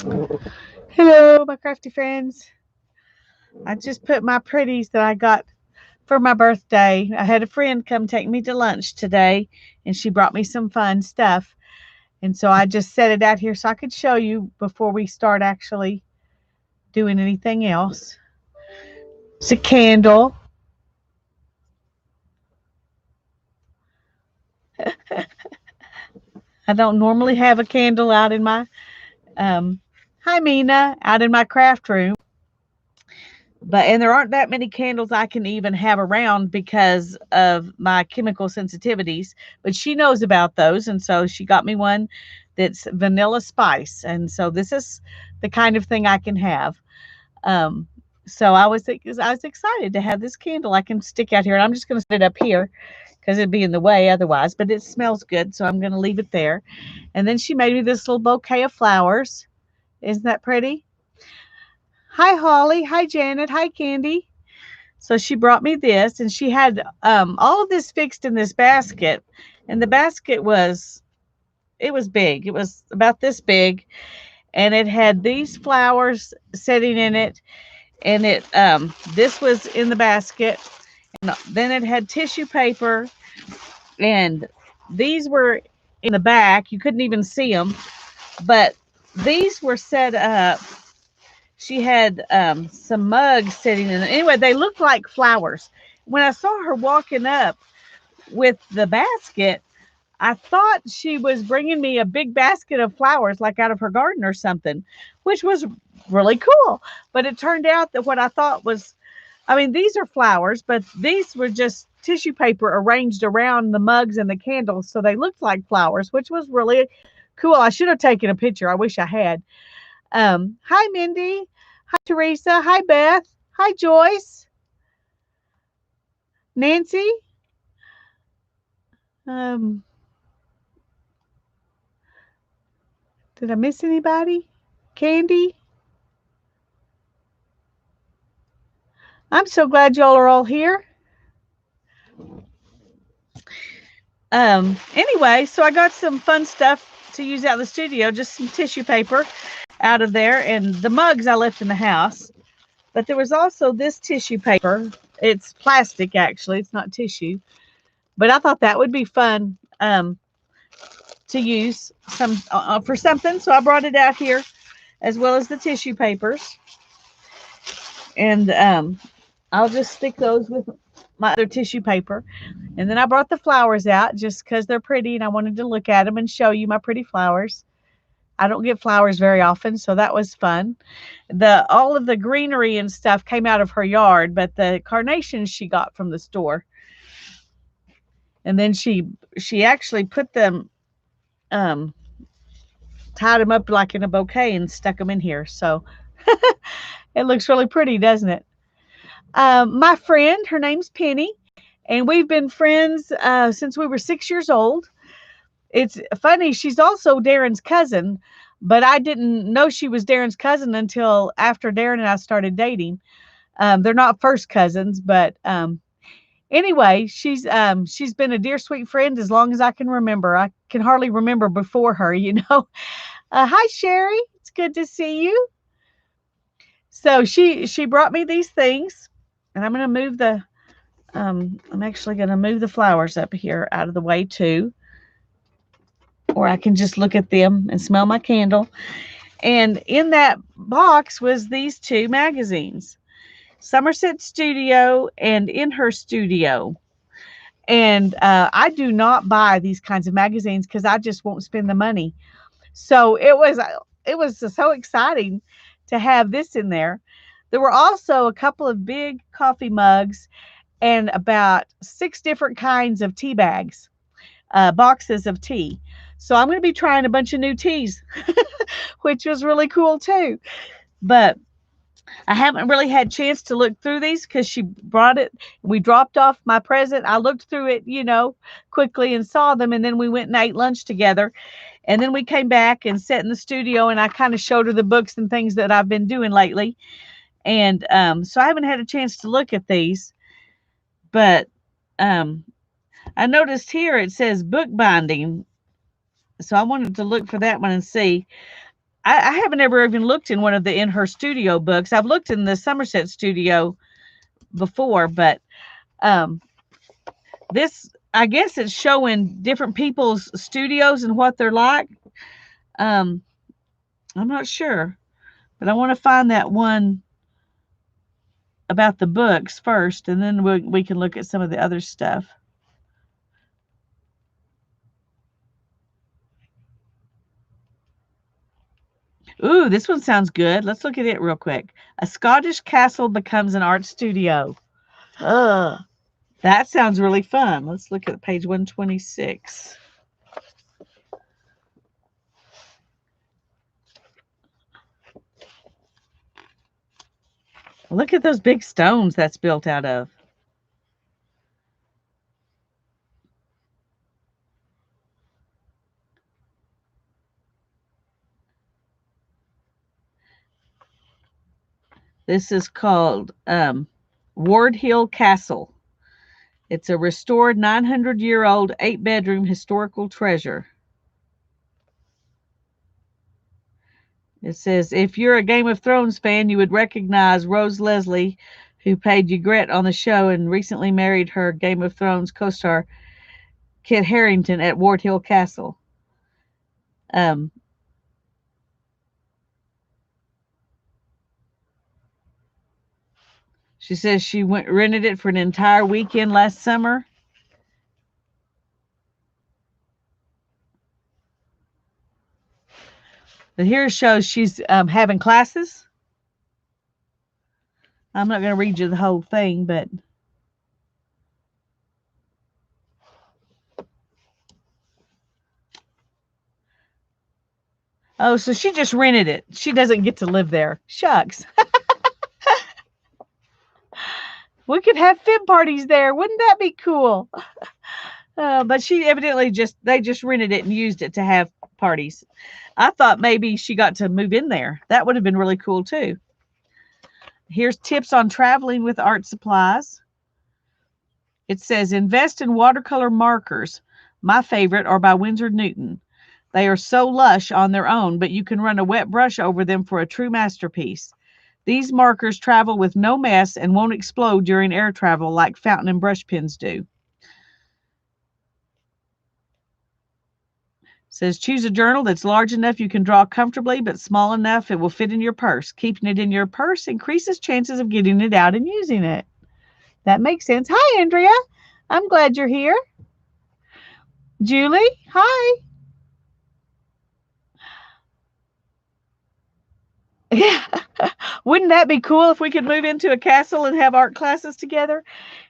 Hello, my crafty friends. I just put my pretties that I got for my birthday. I had a friend come take me to lunch today, and she brought me some fun stuff. And so I just set it out here so I could show you before we start actually doing anything else. It's a candle. I don't normally have a candle out in my, um, hi Mina, out in my craft room. And there aren't that many candles I can even have around because of my chemical sensitivities, but she knows about those, and so she got me one that's vanilla spice, and so this is the kind of thing I can have. um so I was excited to have this candle I can stick out here, and I'm just going to set it up here because it'd be in the way otherwise, but it smells good, so I'm going to leave it there. And then she made me this little bouquet of flowers. Isn't that pretty? Hi Holly, hi Janet, hi Candy. So she brought me this, and she had all of this fixed in this basket, and the basket was big. It was about this big, and it had these flowers sitting in it, and it this was in the basket, and then it had tissue paper, and these were in the back. You couldn't even see them, but these were set up. She had some mugs sitting in it. Anyway, they looked like flowers. When I saw her walking up with the basket, I thought she was bringing me a big basket of flowers, like out of her garden or something, which was really cool. But it turned out that what I thought was, I mean, these are flowers, but these were just tissue paper arranged around the mugs and the candles. So they looked like flowers, which was really cool. I should have taken a picture. I wish I had. Hi, Mindy. Hi, Teresa. Hi, Beth. Hi, Joyce. Nancy. Um, did I miss anybody? Candy. I'm so glad y'all are all here. Anyway, so I got some fun stuff to use out in the studio, just some tissue paper out of there, and the mugs I left in the house. But there was also this tissue paper. It's plastic, actually. It's not tissue. But I thought that would be fun to use for something. So I brought it out here as well as the tissue papers. And I'll just stick those with my other tissue paper. And then I brought the flowers out just because they're pretty and I wanted to look at them and show you my pretty flowers. I don't get flowers very often, so that was fun. The All of the greenery and stuff came out of her yard, but the carnations she got from the store. And then she actually put them, um, tied them up like in a bouquet and stuck them in here. So it looks really pretty, doesn't it? My friend, her name's Penny, and we've been friends since we were 6 years old. It's funny, she's also Darren's cousin, but I didn't know she was Darren's cousin until after Darren and I started dating. They're not first cousins, but anyway, she's been a dear sweet friend as long as I can remember. I can hardly remember before her, you know. Hi Sherry, it's good to see you. So she brought me these things, and I'm actually gonna move the flowers up here out of the way too, or I can just look at them and smell my candle. And in that box was these two magazines, Somerset Studio and In Her Studio. And I do not buy these kinds of magazines because I just won't spend the money. So it was so exciting to have this in there. There were also a couple of big coffee mugs and about 6 different kinds of tea bags, boxes of tea. So I'm going to be trying a bunch of new teas, which was really cool too. But I haven't really had a chance to look through these because she brought it. We dropped off my present. I looked through it, quickly and saw them. And then we went and ate lunch together. And then we came back and sat in the studio, and I kind of showed her the books and things that I've been doing lately. And so I haven't had a chance to look at these. But um, I noticed here it says bookbinding. So I wanted to look for that one and see. I haven't ever even looked in one of the In Her Studio books. I've looked in the Somerset Studio before, but um, this, I guess it's showing different people's studios and what they're like. Um, I'm not sure, but I want to find that one about the books first, and then we can look at some of the other stuff. Ooh, this one sounds good. Let's look at it real quick. A Scottish castle becomes an art studio. Ugh. That sounds really fun. Let's look at page 126. Look at those big stones that's built out of. This is called Ward Hill Castle. It's a restored 900-year-old 8-bedroom historical treasure. It says, if you're a Game of Thrones fan, you would recognize Rose Leslie, who played Ygritte on the show and recently married her Game of Thrones co-star Kit Harington at Ward Hill Castle. Um, she says she rented it for an entire weekend last summer. But here it shows she's having classes. I'm not going to read you the whole thing, but oh, so she just rented it. She doesn't get to live there. Shucks. We could have fib parties there. Wouldn't that be cool? But she evidently they just rented it and used it to have parties. I thought maybe she got to move in there. That would have been really cool too. Here's tips on traveling with art supplies. It says invest in watercolor markers. My favorite are by Winsor Newton. They are so lush on their own, but you can run a wet brush over them for a true masterpiece. These markers travel with no mess and won't explode during air travel like fountain and brush pens do. Says choose a journal that's large enough you can draw comfortably, but small enough it will fit in your purse. Keeping it in your purse increases chances of getting it out and using it. That makes sense. Hi, Andrea. I'm glad you're here. Julie, hi. Yeah. Wouldn't that be cool if we could move into a castle and have art classes together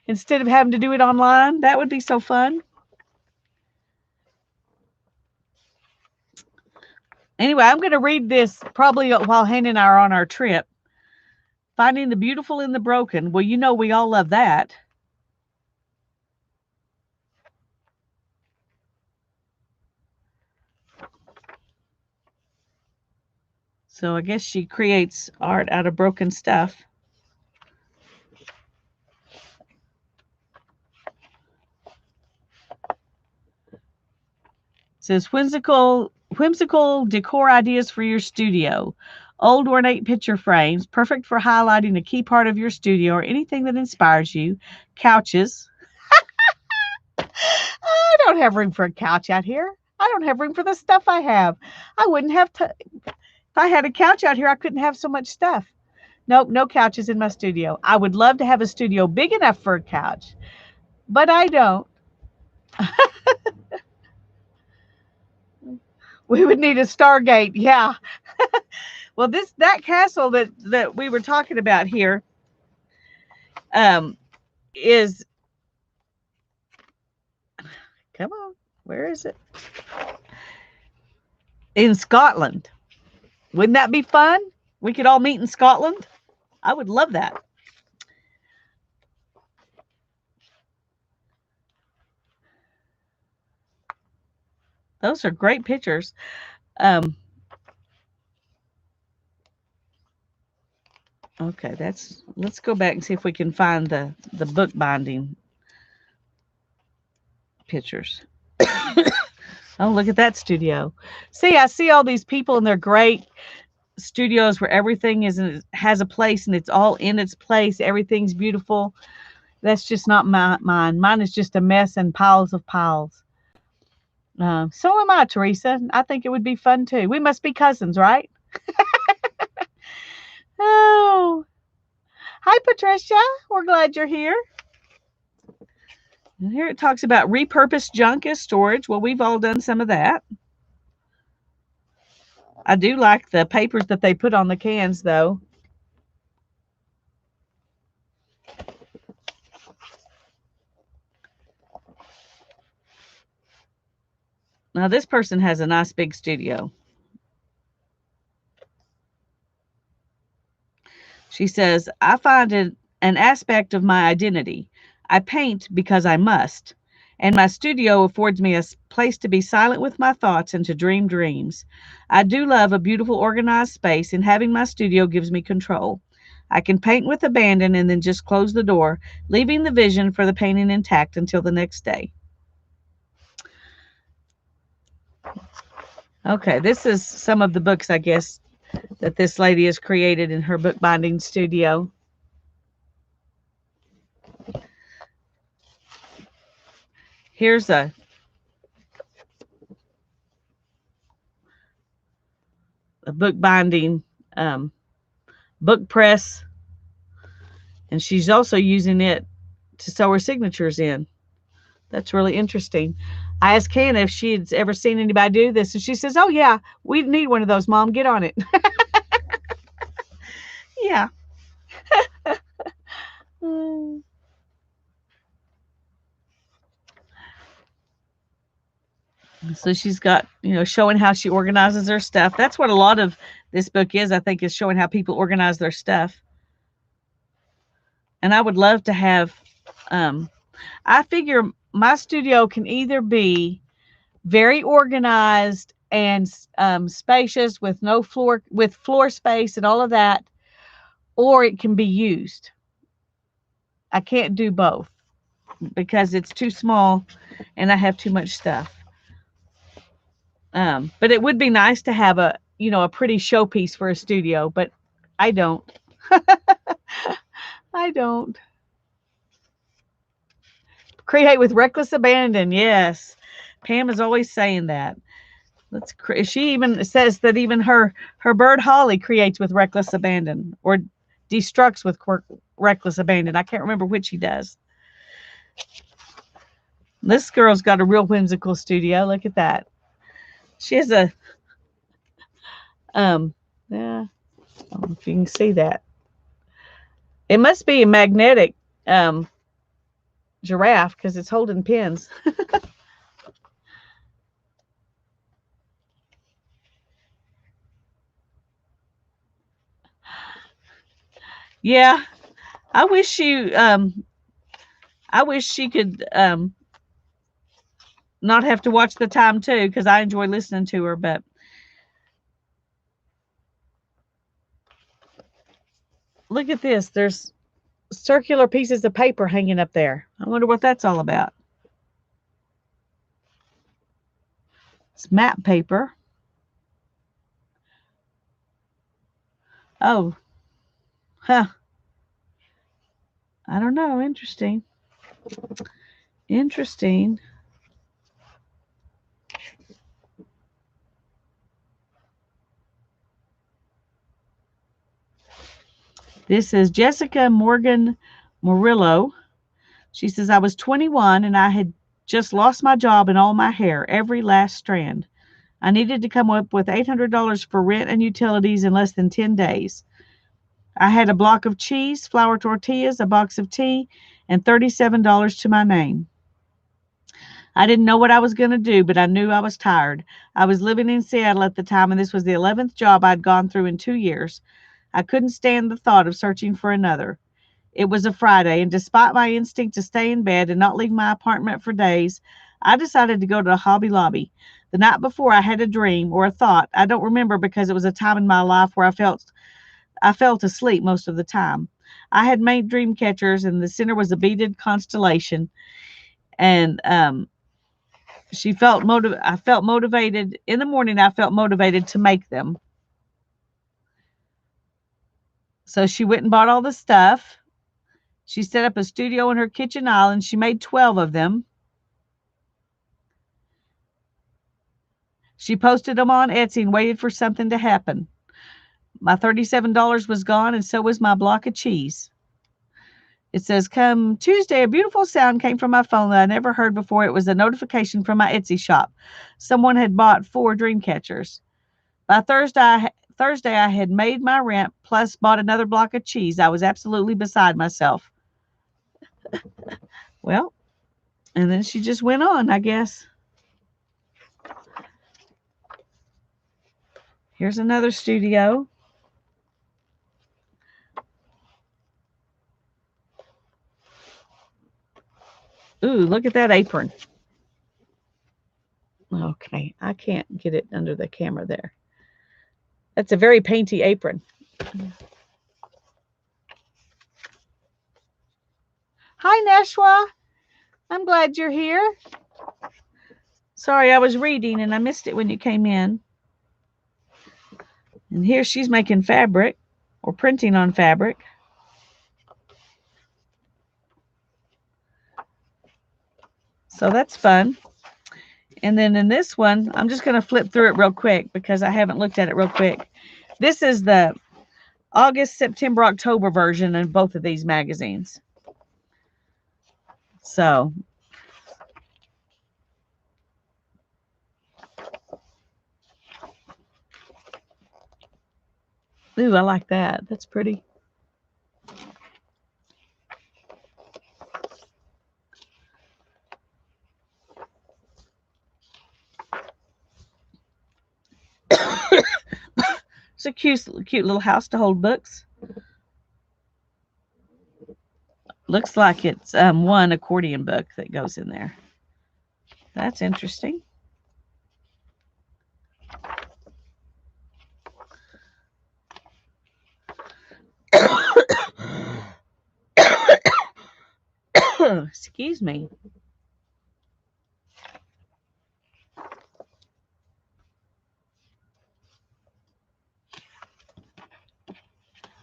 instead of having to do it online? That would be so fun. Anyway, I'm going to read this probably while Hannah and I are on our trip. Finding the beautiful in the broken. Well, you know we all love that. So I guess she creates art out of broken stuff. It says whimsical decor ideas for your studio. Old ornate picture frames, perfect for highlighting a key part of your studio or anything that inspires you. Couches. I don't have room for a couch out here. I don't have room for the stuff I have. I wouldn't have if I had a couch out here, I couldn't have so much stuff. Nope, no couches in my studio. I would love to have a studio big enough for a couch, but I don't. We would need a Stargate. Yeah. Well, that castle that we were talking about here is, come on, where is it? In Scotland. Wouldn't that be fun? We could all meet in Scotland. I would love that. Those are great pictures. Okay, let's go back and see if we can find the book binding pictures. Oh, look at that studio. See, I see all these people and they're great studios where everything has a place and it's all in its place. Everything's beautiful. That's just not mine. Mine is just a mess and piles of piles. So am I, Teresa. I think it would be fun too. We must be cousins, right? Oh, hi, Patricia. We're glad you're here. And here it talks about repurposed junk as storage. Well, we've all done some of that. I do like the papers that they put on the cans, though. Now, this person has a nice big studio. She says, I find it an aspect of my identity. I paint because I must, and my studio affords me a place to be silent with my thoughts and to dream dreams. I do love a beautiful, organized space, and having my studio gives me control. I can paint with abandon and then just close the door, leaving the vision for the painting intact until the next day. Okay, this is some of the books, I guess, that this lady has created in her bookbinding studio. Here's a bookbinding book press, and she's also using it to sew her signatures in. That's really interesting. I asked Hannah if she had ever seen anybody do this, and she says, "Oh yeah, we need one of those, Mom. Get on it." Yeah. So she's got, showing how she organizes her stuff. That's what a lot of this book is, I think, is showing how people organize their stuff. And I would love to have, I figure my studio can either be very organized and spacious with no floor, with floor space and all of that, or it can be used. I can't do both because it's too small and I have too much stuff. But it would be nice to have a pretty showpiece for a studio, but I don't. I don't. Create with reckless abandon. Yes. Pam is always saying that. She even says that even her bird Holly creates with reckless abandon or destructs with reckless abandon. I can't remember which he does. This girl's got a real whimsical studio. Look at that. She has a yeah, I don't know if you can see that. It must be a magnetic giraffe because it's holding pins. Yeah, I wish she could not have to watch the time too because I enjoy listening to her. But look at this. There's circular pieces of paper hanging up there. I wonder what that's all about. It's map paper. Oh, huh. I don't know. Interesting. Interesting. This is Jessica Morgan Murillo. She says, I was 21 and I had just lost my job and all my hair, every last strand. I needed to come up with $800 for rent and utilities in less than 10 days. I had a block of cheese, flour tortillas, a box of tea, and $37 to my name. I didn't know what I was going to do, but I knew I was tired. I was living in Seattle at the time, and this was the 11th job I'd gone through in 2 years. I couldn't stand the thought of searching for another. It was a Friday, and despite my instinct to stay in bed and not leave my apartment for days, I decided to go to Hobby Lobby. The night before, I had a dream or a thought. I don't remember because it was a time in my life where I fell asleep most of the time. I had made dream catchers, and the center was a beaded constellation. And I felt motivated in the morning. I felt motivated to make them. So she went and bought all the stuff. She set up a studio in her kitchen island. She made 12 of them. She posted them on Etsy and waited for something to happen. My $37 was gone, and so was my block of cheese. It says, come Tuesday, a beautiful sound came from my phone that I never heard before. It was a notification from my Etsy shop. Someone had bought 4 dream catchers. By Thursday, I had made my rent, plus bought another block of cheese. I was absolutely beside myself. Well, and then she just went on, I guess. Here's another studio. Ooh, look at that apron. Okay, I can't get it under the camera there. That's a very painty apron. Hi, Nashwa. I'm glad you're here. Sorry, I was reading and I missed it when you came in. And here she's making fabric or printing on fabric. So that's fun. And then in this one, I'm just going to flip through it real quick because I haven't looked at it real quick. This is the August, September, October version in both of these magazines. So ooh, I like that. That's pretty. It's a cute little house to hold books. Looks like it's one accordion book that goes in there. That's interesting. Excuse me.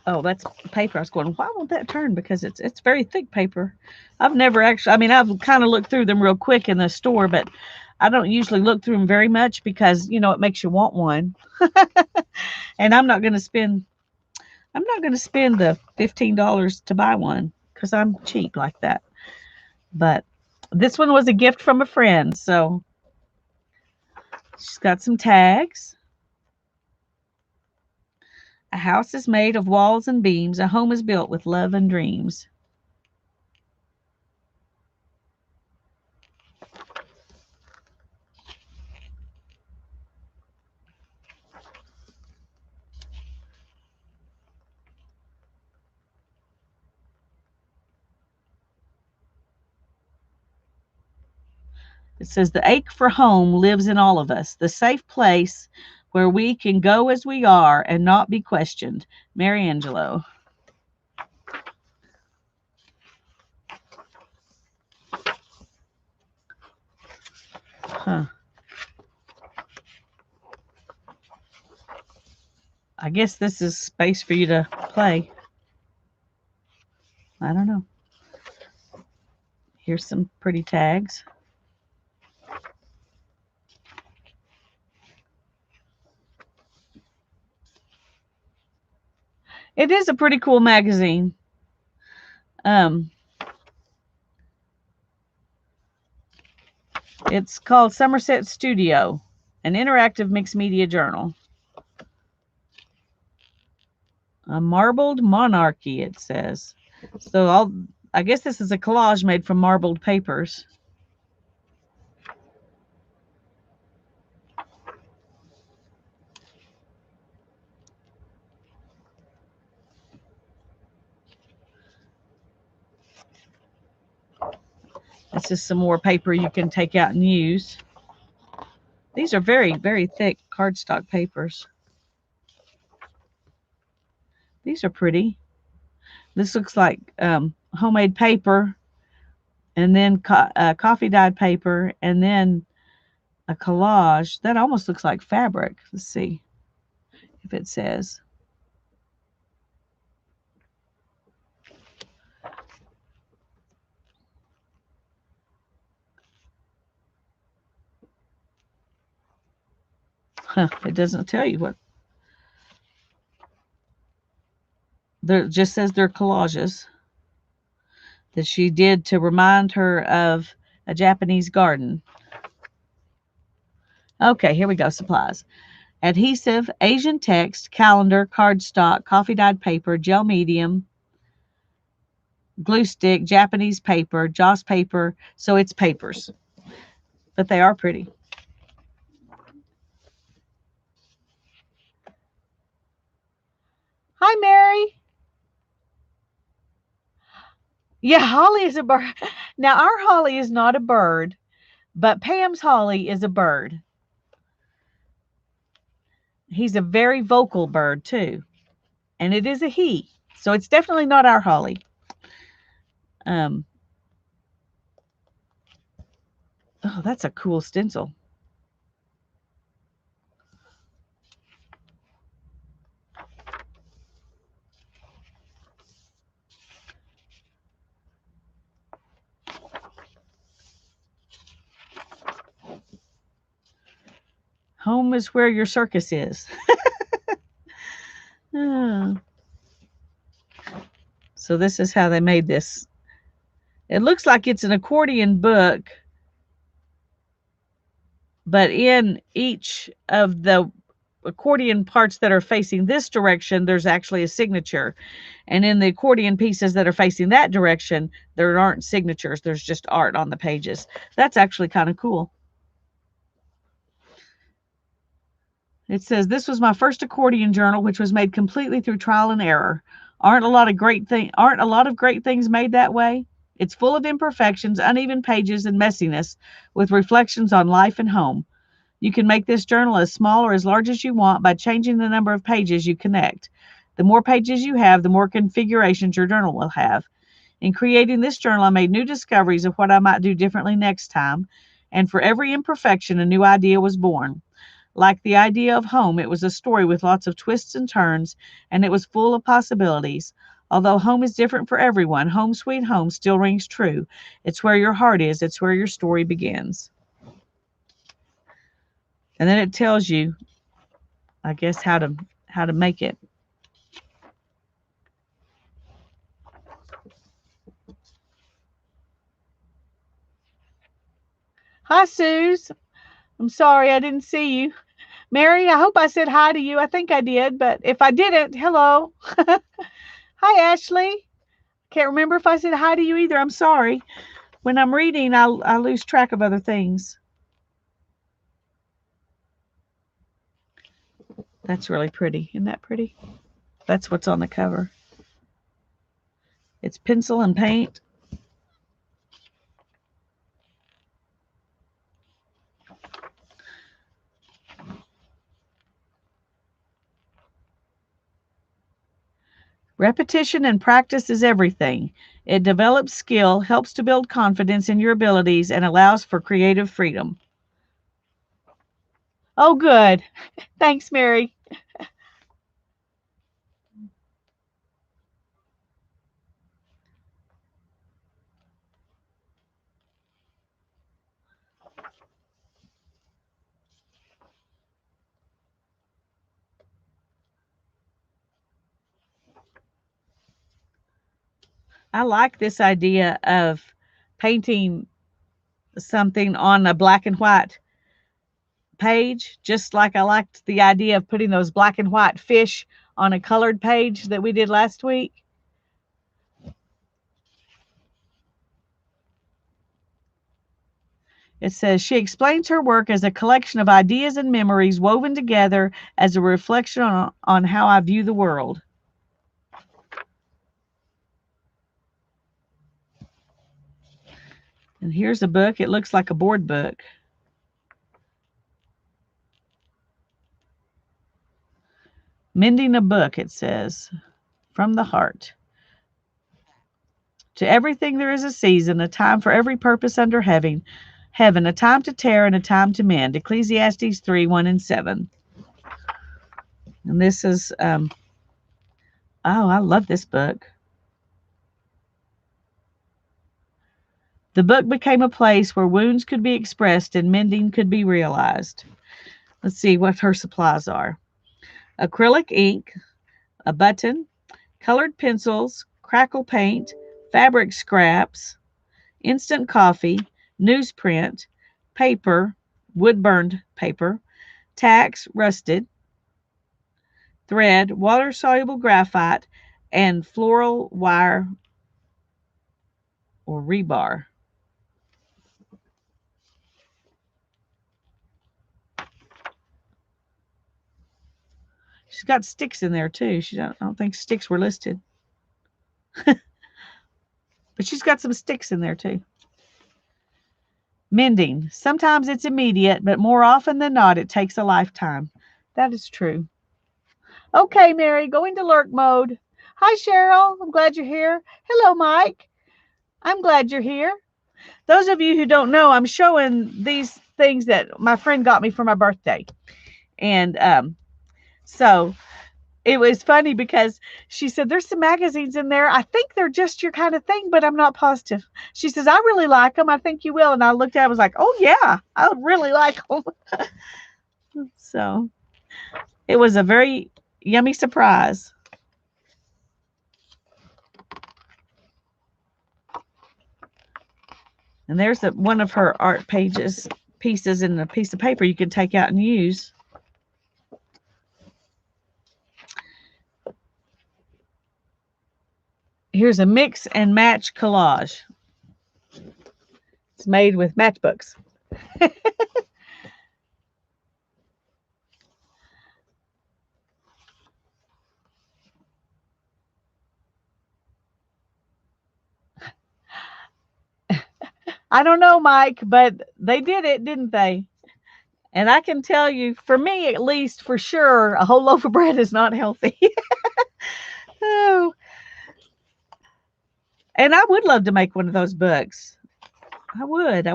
Oh, that's paper. I was going, why won't that turn? Because it's very thick paper. I've never actually, I mean, I've kind of looked through them real quick in the store, but I don't usually look through them very much because, you know, it makes you want one. And I'm not going to spend the $15 to buy one because I'm cheap like that. But this one was a gift from a friend. So she's got some tags. A house is made of walls and beams. A home is built with love and dreams. It says the ache for home lives in all of us, the safe place where we can go as we are and not be questioned. Mary Angelo. Huh. I guess this is space for you to play. I don't know. Here's some pretty tags. It is a pretty cool magazine. It's called Somerset Studio, an interactive mixed media journal. A marbled monarchy, it says. So I guess this is a collage made from marbled papers. This is some more paper you can take out and use. These are very, very thick cardstock papers. These are pretty. This looks like homemade paper, and then coffee dyed paper, and then A collage. That almost looks like fabric. Let's see if it says. Huh, it doesn't tell you what. There just says they're collages that she did to remind her of a Japanese garden. Okay, here we go. Supplies: adhesive, Asian text, calendar, cardstock, coffee dyed paper, gel medium, glue stick, Japanese paper, Joss paper. So it's papers, but they are pretty. Hi, Mary. Yeah, holly is a bird. Now, our holly is not a bird, but Pam's holly is a bird. He's a very vocal bird, too. And it is a he. So it's definitely not our holly. Um, oh, that's a cool stencil. Home is where your circus is. Oh. So this is how they made this. It looks like it's an accordion book, but in each of the accordion parts that are facing this direction, there's actually a signature. And in the accordion pieces that are facing that direction, there aren't signatures. There's just art on the pages. That's actually kind of cool. It says, this was my first accordion journal, which was made completely through trial and error. Aren't a lot of great things made that way? It's full of imperfections, uneven pages, and messiness, with reflections on life and home. You can make this journal as small or as large as you want by changing the number of pages you connect. The more pages you have, the more configurations your journal will have. In creating this journal, I made new discoveries of what I might do differently next time, and for every imperfection, a new idea was born. Like the idea of home, it was a story with lots of twists and turns, and it was full of possibilities. Although home is different for everyone, home sweet home still rings true. It's where your heart is. It's where your story begins. And then it tells you, I guess, how to make it. Hi, Suze. I'm sorry I didn't see you. Mary, I hope I said hi to you. I think I did, but if I didn't, hello. Hi, Ashley. Can't remember if I said hi to you either. I'm sorry. When I'm reading, I lose track of other things. That's really pretty. Isn't that pretty? That's what's on the cover. It's pencil and paint. Repetition and practice is everything. It develops skill, helps to build confidence in your abilities, and allows for creative freedom. Oh, good. Thanks, Mary. I like this idea of painting something on a black and white page, just like I liked the idea of putting those black and white fish on a colored page that we did last week. It says she explains her work as a collection of ideas and memories woven together as a reflection on how I view the world. And here's a book. It looks like a board book. Mending a book, it says, from the heart. To everything there is a season, a time for every purpose under heaven. heaven, a time to tear and a time to mend. Ecclesiastes 3, 1 and 7. And this is, oh, I love this book. The book became a place where wounds could be expressed and mending could be realized. Let's see what her supplies are. Acrylic ink, a button, colored pencils, crackle paint, fabric scraps, instant coffee, newsprint, paper, wood-burned paper, tacks, rusted, thread, water-soluble graphite, and floral wire or rebar. She's got sticks in there too. I don't think sticks were listed. But she's got some sticks in there too. Mending. Sometimes it's immediate, but more often than not, it takes a lifetime. That is true. Okay, Mary, go into lurk mode. Hi, Cheryl. I'm glad you're here. Hello, Mike. I'm glad you're here. Those of you who don't know, I'm showing these things that my friend got me for my birthday. And so it was funny because she said, there's some magazines in there. I think they're just your kind of thing, but I'm not positive. She says, I really like them. I think you will. And I looked at it, I was like, oh, yeah, I really like them. So it was a very yummy surprise. And there's one of her art pieces in a piece of paper you can take out and use. Here's a mix and match collage. It's made with matchbooks. I don't know, Mike, but they did it, didn't they? And I can tell you, for me at least, for sure, a whole loaf of bread is not healthy. Oh. And I would love to make one of those books. I would.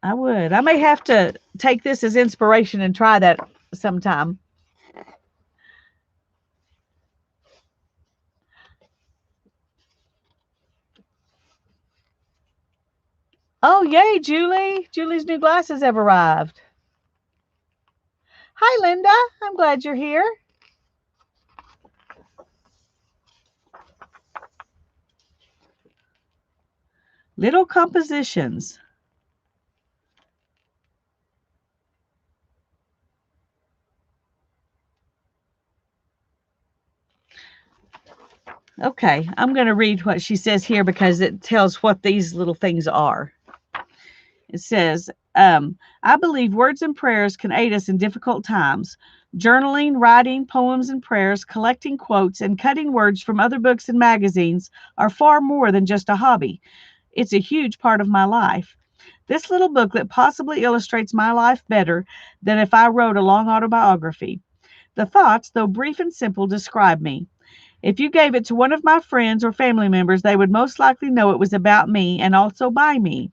I may have to take this as inspiration and try that sometime. Oh, yay, Julie. Julie's new glasses have arrived. Hi, Linda. I'm glad you're here. Little compositions. Okay, I'm going to read what she says here because it tells what these little things are. It says, I believe words and prayers can aid us in difficult times. Journaling, writing poems and prayers, collecting quotes, and cutting words from other books and magazines are far more than just a hobby. It's a huge part of my life. This little booklet possibly illustrates my life better than if I wrote a long autobiography. The thoughts, though brief and simple, describe me. If you gave it to one of my friends or family members, they would most likely know it was about me and also by me.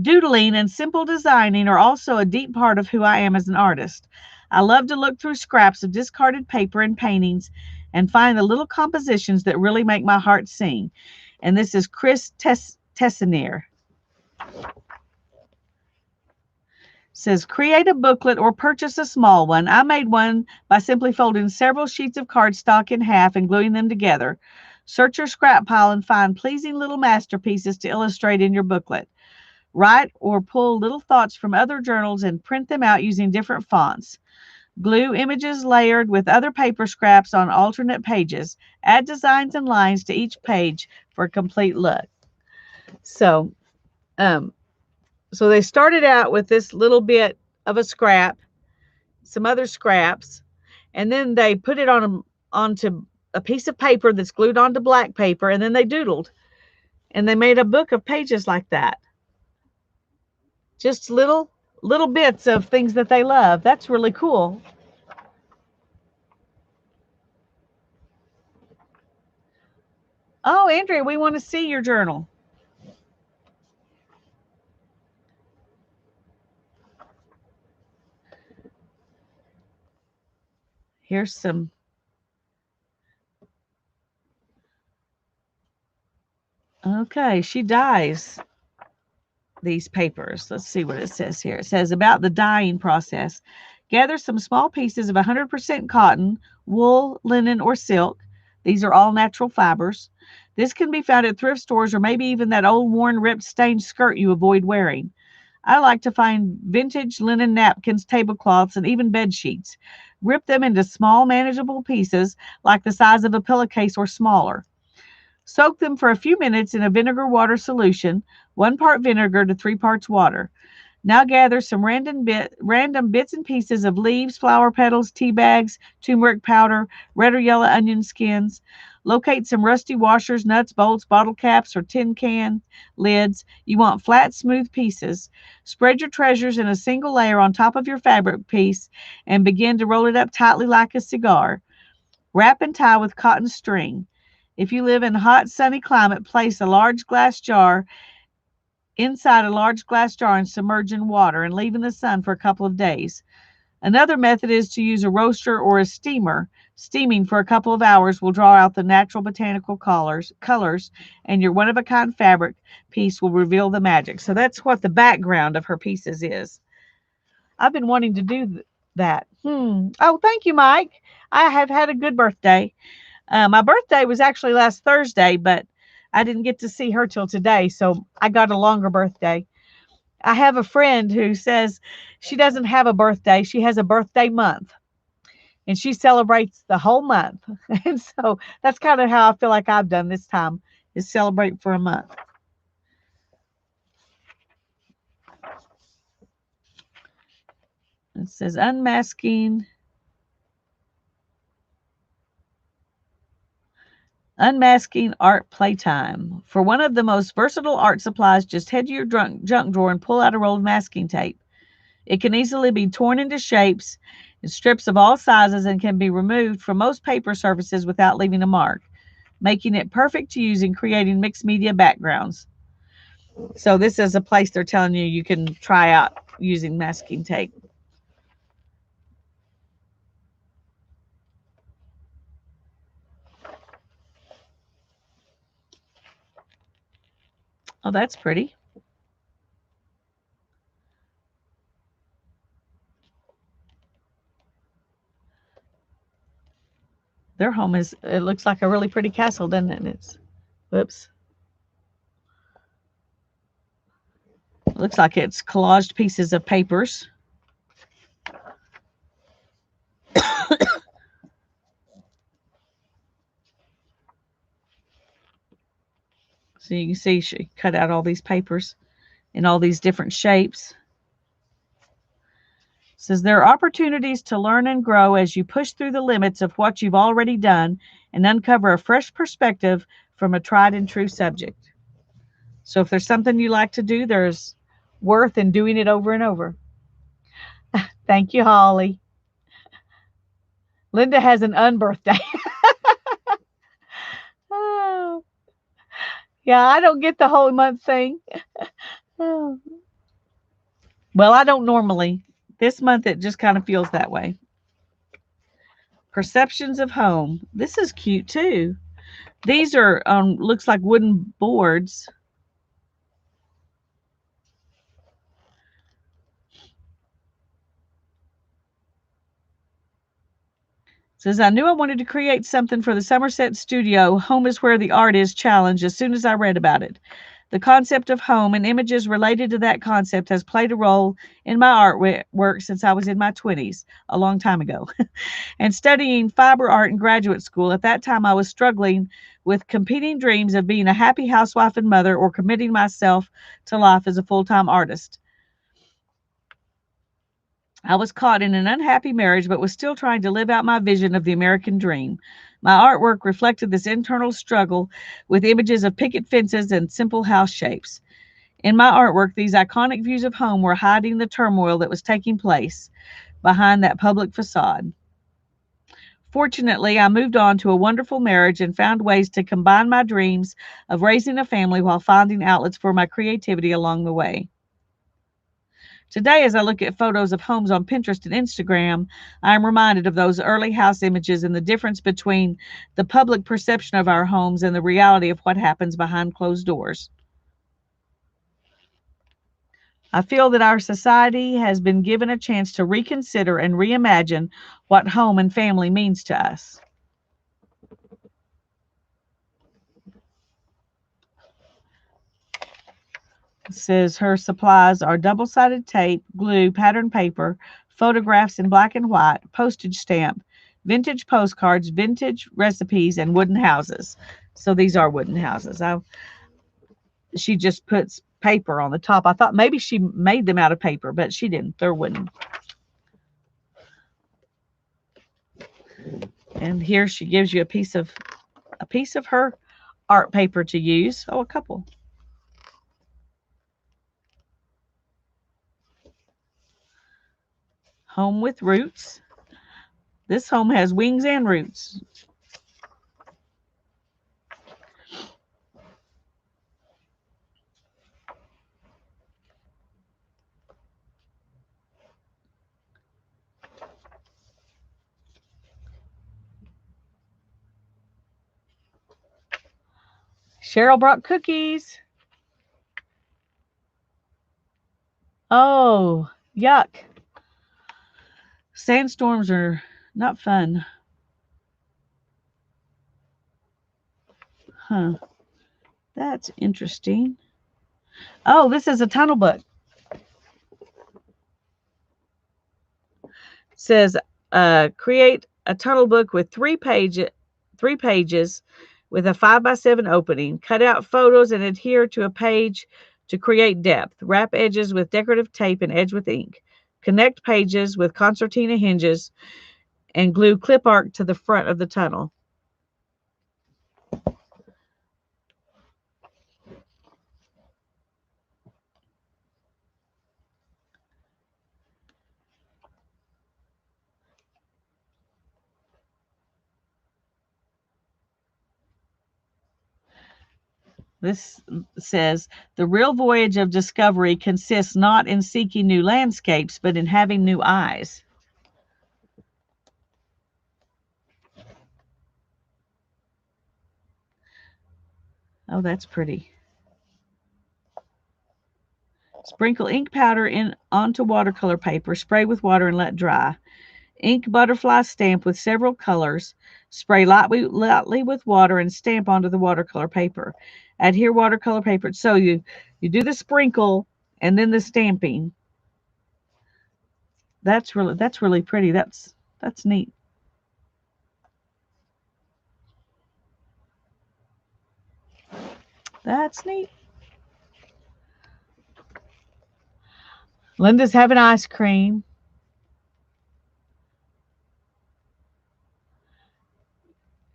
Doodling and simple designing are also a deep part of who I am as an artist. I love to look through scraps of discarded paper and paintings and find the little compositions that really make my heart sing. And this is Chris Tessinier. Says, create a booklet or purchase a small one. I made one by simply folding several sheets of cardstock in half and gluing them together. Search your scrap pile and find pleasing little masterpieces to illustrate in your booklet. Write or pull little thoughts from other journals and print them out using different fonts. Glue images layered with other paper scraps on alternate pages. Add designs and lines to each page for a complete look. So they started out with this little bit of a scrap, some other scraps, and then they put it onto a piece of paper that's glued onto black paper, and then they doodled. And they made a book of pages like that. Just little bits of things that they love. That's really cool. Oh, Andrea, we want to see your journal. Here's some. Okay, she dyes these papers. Let's see what it says here. It says about the dyeing process. Gather some small pieces of 100% cotton, wool, linen, or silk. These are all natural fibers. This can be found at thrift stores or maybe even that old worn, ripped, stained skirt you avoid wearing. I like to find vintage linen napkins, tablecloths, and even bed sheets. Rip them into small, manageable pieces like the size of a pillowcase or smaller. Soak them for a few minutes in a vinegar water solution, 1 part vinegar to 3 parts water. Now gather some random bits and pieces of leaves, flower petals, tea bags, turmeric powder, red or yellow onion skins. Locate some rusty washers, nuts, bolts, bottle caps, or tin can lids. You want flat, smooth pieces. Spread your treasures in a single layer on top of your fabric piece and begin to roll it up tightly like a cigar. Wrap and tie with cotton string. If you live in a hot, sunny climate, place a large glass jar inside a large glass jar and submerge in water and leave in the sun for a couple of days. Another method is to use a roaster or a steamer. Steaming for a couple of hours will draw out the natural botanical colors, and your one of a kind fabric piece will reveal the magic. So that's what the background of her pieces is. I've been wanting to do that. Oh, thank you, Mike. I have had a good birthday. My birthday was actually last Thursday, but I didn't get to see her till today, so I got a longer birthday. I have a friend who says she doesn't have a birthday, she has a birthday month, and she celebrates the whole month. And so that's kind of how I feel like I've done this time is celebrate for a month. It says unmasking art playtime. For one of the most versatile art supplies, just head to your junk drawer and pull out a roll of masking tape. It can easily be torn into shapes in strips of all sizes and can be removed from most paper surfaces without leaving a mark, making it perfect to use in creating mixed media backgrounds. So this is a place they're telling you can try out using masking tape. Oh, that's pretty. Their home is, it looks like a really pretty castle, doesn't it? It's, whoops. It looks like it's collaged pieces of papers. So you can see she cut out all these papers in all these different shapes. It says there are opportunities to learn and grow as you push through the limits of what you've already done and uncover a fresh perspective from a tried and true subject. So if there's something you like to do, there's worth in doing it over and over. Thank you, Holly. Linda has an unbirthday. Oh, yeah, I don't get the whole month thing. Oh. Well, I don't normally. This month it just kind of feels that way. Perceptions of home. This is cute too. These are looks like wooden boards. It says I knew I wanted to create something for the Somerset studio. Home is where the art is challenge as soon as I read about it. The concept of home and images related to that concept has played a role in my artwork since I was in my 20s, a long time ago. And studying fiber art in graduate school, at that time I was struggling with competing dreams of being a happy housewife and mother or committing myself to life as a full time artist. I was caught in an unhappy marriage, but was still trying to live out my vision of the American dream. My artwork reflected this internal struggle with images of picket fences and simple house shapes. In my artwork, these iconic views of home were hiding the turmoil that was taking place behind that public facade. Fortunately, I moved on to a wonderful marriage and found ways to combine my dreams of raising a family while finding outlets for my creativity along the way. Today, as I look at photos of homes on Pinterest and Instagram, I am reminded of those early house images and the difference between the public perception of our homes and the reality of what happens behind closed doors. I feel that our society has been given a chance to reconsider and reimagine what home and family means to us. It says her supplies are double-sided tape, glue, pattern paper, photographs in black and white, postage stamp, vintage postcards, vintage recipes, and wooden houses. So these are wooden houses. She just puts paper on the top. I thought maybe she made them out of paper, but she didn't. They're wooden. And here she gives you a piece of her art paper to use. Oh, a couple. Home with roots. This home has wings and roots. Cheryl brought cookies. Oh, yuck. Sandstorms are not fun. Huh. That's interesting. Oh, this is a tunnel book. It says create a tunnel book with three pages with a 5x7 opening. Cut out photos and adhere to a page to create depth. Wrap edges with decorative tape and edge with ink. Connect pages with concertina hinges and glue clip art to the front of the tunnel. This says the real voyage of discovery consists not in seeking new landscapes, but in having new eyes. Oh, that's pretty. Sprinkle ink powder in onto watercolor paper, spray with water and let dry. Ink butterfly stamp with several colors. Spray lightly with water and stamp onto the watercolor paper. Adhere watercolor paper. So you do the sprinkle and then the stamping. That's really pretty. That's neat. That's neat. Linda's having ice cream.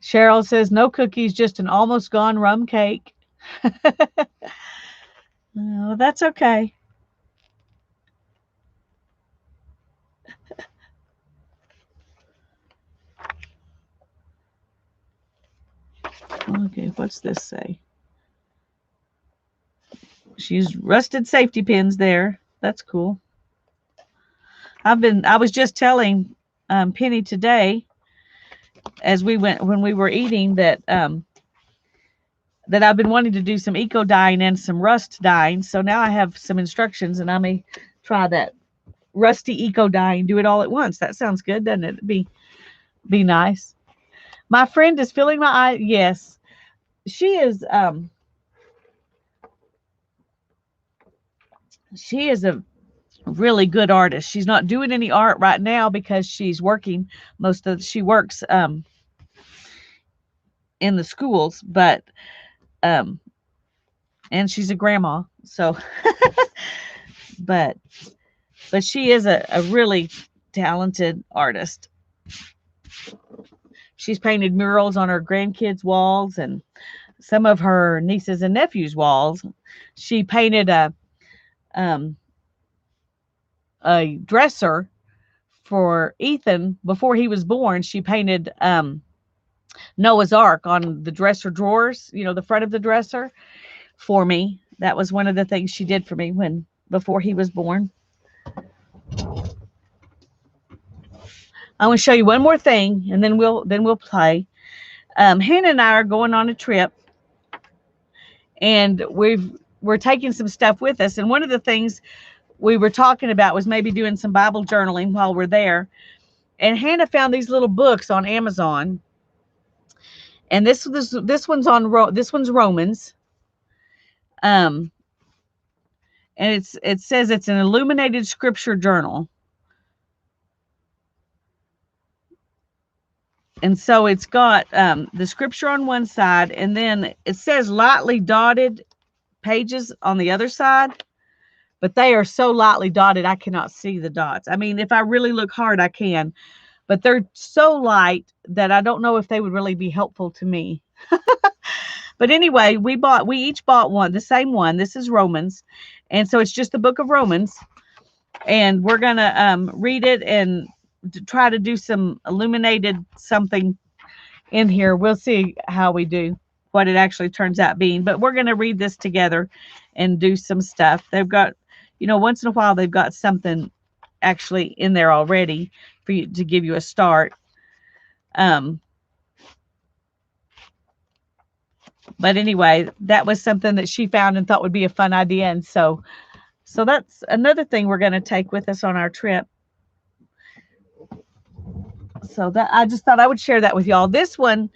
Cheryl says no cookies, just an almost gone rum cake. Oh, that's okay. Okay, what's this say? She's rusted safety pins there. That's cool. I was just telling Penny today as when we were eating that that I've been wanting to do some eco dyeing and some rust dyeing. So now I have some instructions and I may try that rusty eco dyeing, do it all at once. That sounds good, doesn't it? Be nice. My friend is filling my eye. Yes. She is a really good artist. She's not doing any art right now because she's working she works in the schools, but and she's a grandma, so but she is a really talented artist. She's painted murals on her grandkids' walls and some of her nieces and nephews' walls. She painted a dresser for Ethan, before he was born, she painted Noah's Ark on the dresser drawers, you know, the front of the dresser for me. That was one of the things she did for me before he was born. I want to show you one more thing, and then we'll play. Hannah and I are going on a trip, and we're taking some stuff with us. And one of the things we were talking about was maybe doing some Bible journaling while we're there. And Hannah found these little books on Amazon, and this one's Romans, and it says it's an illuminated scripture journal. And so it's got the scripture on one side, and then it says lightly dotted pages on the other side, but they are so lightly dotted I cannot see the dots. I mean, if I really look hard, I can, but they're so light that I don't know if they would really be helpful to me. But anyway, we each bought one, the same one. This is Romans, and so it's just the book of Romans, and we're gonna read it and try to do some illuminated something in here. We'll see how we do, what it actually turns out being, but we're going to read this together and do some stuff. They've got, you know, once in a while they've got something actually in there already for you to give you a start. But anyway, that was something that she found and thought would be a fun idea, and so that's another thing we're going to take with us on our trip. So that I just thought I would share that with y'all. This one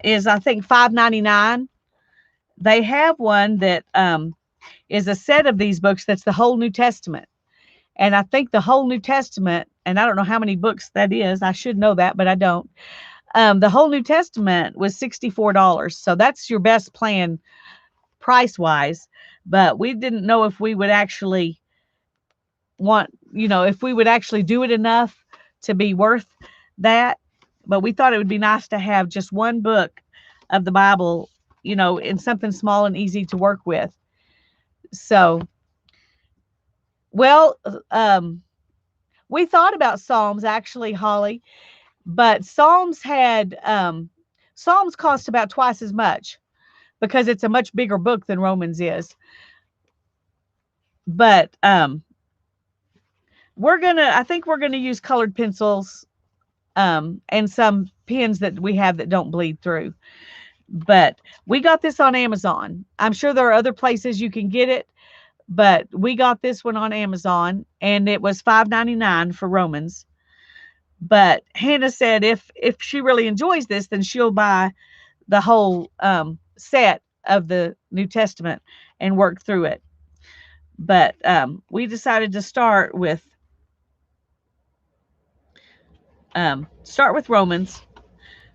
is, I think, $5.99. They have one that is a set of these books that's the whole New Testament. And I think the whole New Testament, and I don't know how many books that is. I should know that, but I don't. The whole New Testament was $64. So that's your best plan price-wise. But we didn't know if we would actually if we would actually do it enough to be worth that. But we thought it would be nice to have just one book of the Bible, in something small and easy to work with. So, well, we thought about Psalms actually, Holly, but Psalms cost about twice as much because it's a much bigger book than Romans is. But I think we're gonna use colored pencils and some pens that we have that don't bleed through. But we got this on Amazon. I'm sure there are other places you can get it, but we got this one on Amazon, and it was $5.99 for Romans. But Hannah said if she really enjoys this, then she'll buy the whole set of the New Testament and work through it. But we decided to start with Romans.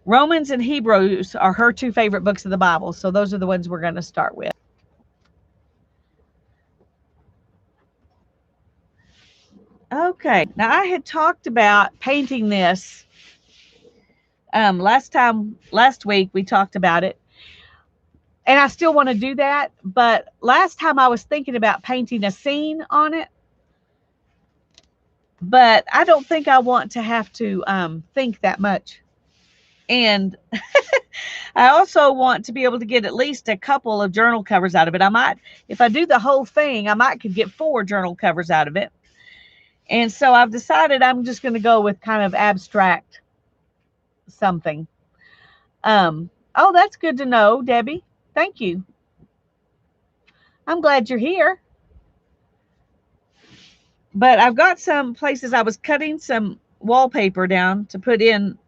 Romans and Hebrews are her two favorite books of the Bible, so those are the ones we're going to start with. Okay, now I had talked about painting this last week we talked about it, and I still want to do that, but last time I was thinking about painting a scene on it, but I don't think I want to have to think that much. And I also want to be able to get at least a couple of journal covers out of it. I might, if I do the whole thing, could get 4 journal covers out of it. And so I've decided I'm just going to go with kind of abstract something. Oh, that's good to know, Debbie. Thank you. I'm glad you're here. But I've got some places I was cutting some wallpaper down to put in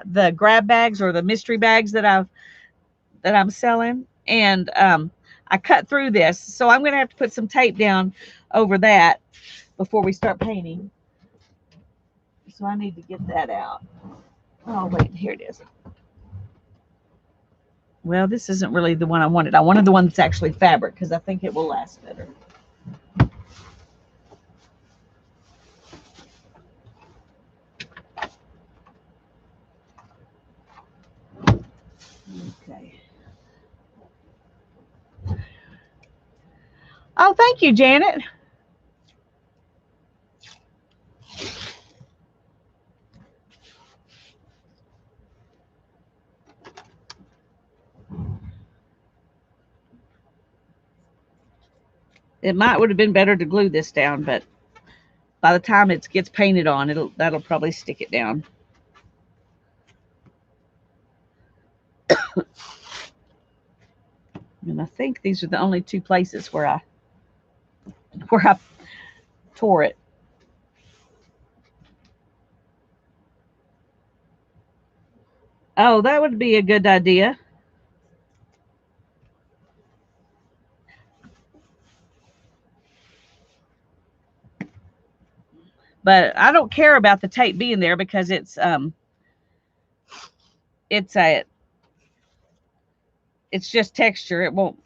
the grab bags or the mystery bags that I'm selling, and I cut through this, so I'm going to have to put some tape down over that before we start painting. So I need to get that out. Oh wait, here it is. Well, this isn't really the one I wanted. I wanted the one that's actually fabric because I think it will last better. Okay. Oh, thank you, Janet. It would have been better to glue this down, but by the time it gets painted on, that'll probably stick it down. And I think these are the only two places where I tore it. Oh, that would be a good idea. But I don't care about the tape being there because it's just texture. It won't.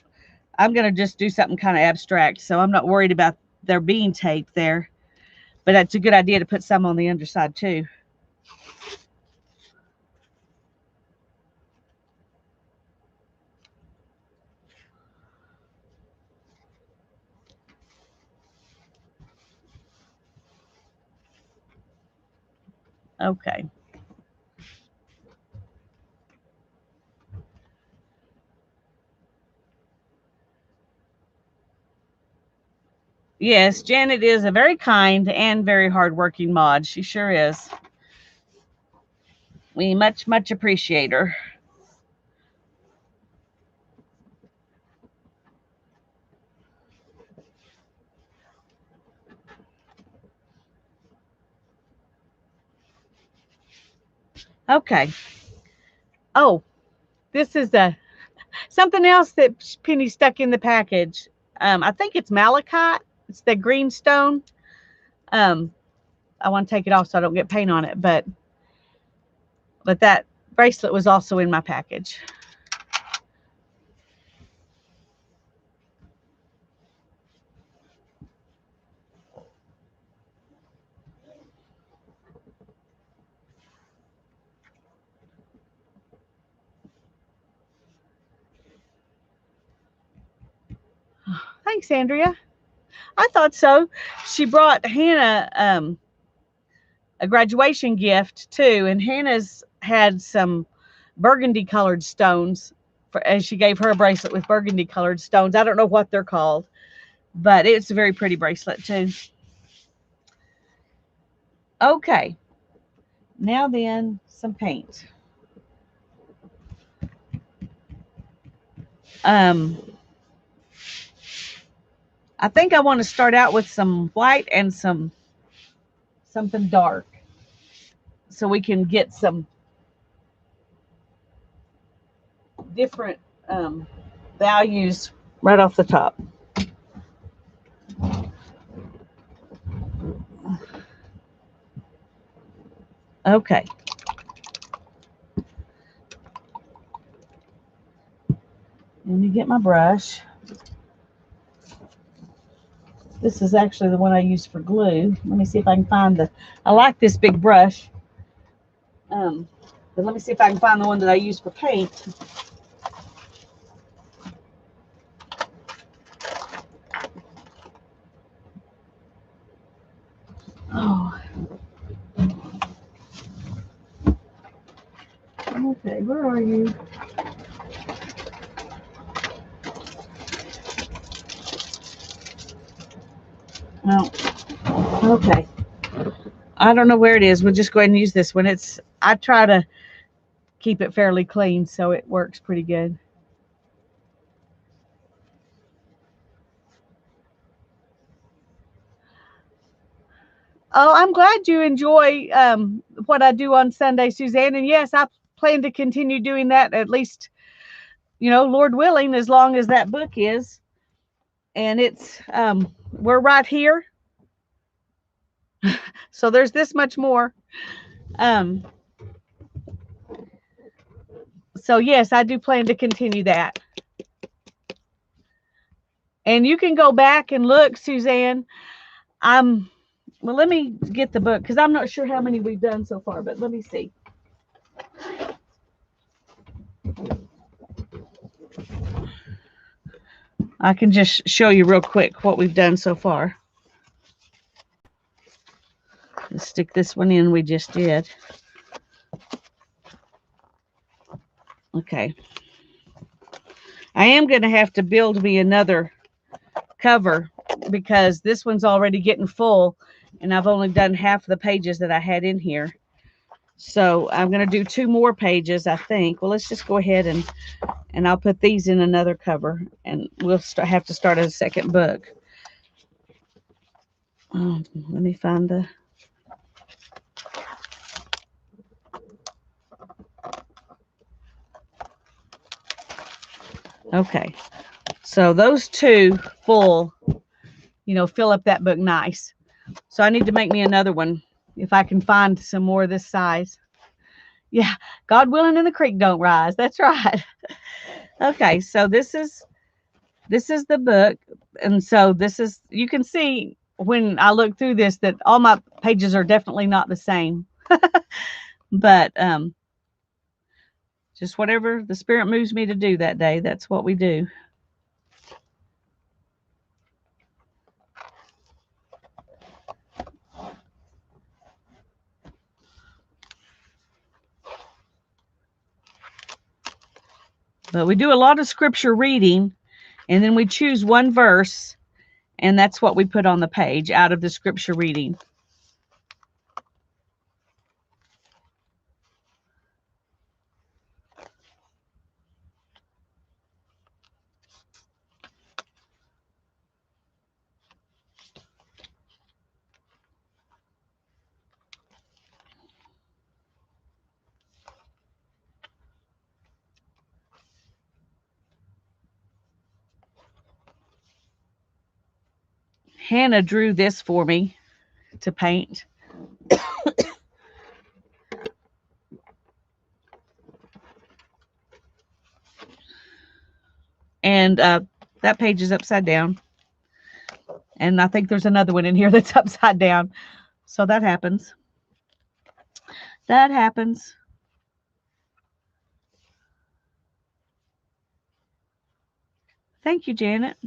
I'm gonna just do something kind of abstract, so I'm not worried about there being tape there. But it's a good idea to put some on the underside too. Okay. Yes, Janet is a very kind and very hardworking mod. She sure is. We much appreciate her. Okay. Oh, this is something else that Penny stuck in the package. I think it's malachite. It's the green stone. Um, I want to take it off so I don't get paint on it, but that bracelet was also in my package. Thanks, Andrea. I thought so. She brought Hannah a graduation gift too, and Hannah's had some burgundy colored stones and she gave her a bracelet with burgundy colored stones. I don't know what they're called, but it's a very pretty bracelet too. Okay, now then some paint. I think I want to start out with some white and something dark so we can get some different values right off the top. Okay. Let me get my brush. This is actually the one I use for glue. Let me see if I can find I like this big brush. But let me see if I can find the one that I use for paint. Oh. Okay, where are you? Oh, okay. I don't know where it is. We'll just go ahead and use this one. I try to keep it fairly clean, so it works pretty good. Oh, I'm glad you enjoy what I do on Sunday, Suzanne. And yes, I plan to continue doing that at least, Lord willing, as long as that book is. And we're right here. So there's this much more. So yes, I do plan to continue that. And you can go back and look, Suzanne. Well, let me get the book because I'm not sure how many we've done so far, but let me see. I can just show you real quick what we've done so far. Let's stick this one in we just did. Okay. I am going to have to build me another cover because this one's already getting full and I've only done half the pages that I had in here. So I'm going to do 2 more pages, I think. Well, let's just go ahead and I'll put these in another cover, and we'll have to start a second book. Let me find the... Okay. So those 2 full, fill up that book nice. So I need to make me another one if I can find some more of this size. Yeah, God willing and the creek don't rise. That's right. Okay, so this is the book, and so this is, you can see when I look through this that all my pages are definitely not the same. But just whatever the Spirit moves me to do that day, that's what we do. But we do a lot of scripture reading, and then we choose one verse, and that's what we put on the page out of the scripture reading. Hannah drew this for me to paint. And that page is upside down. And I think there's another one in here that's upside down. So that happens. That happens. Thank you, Janet.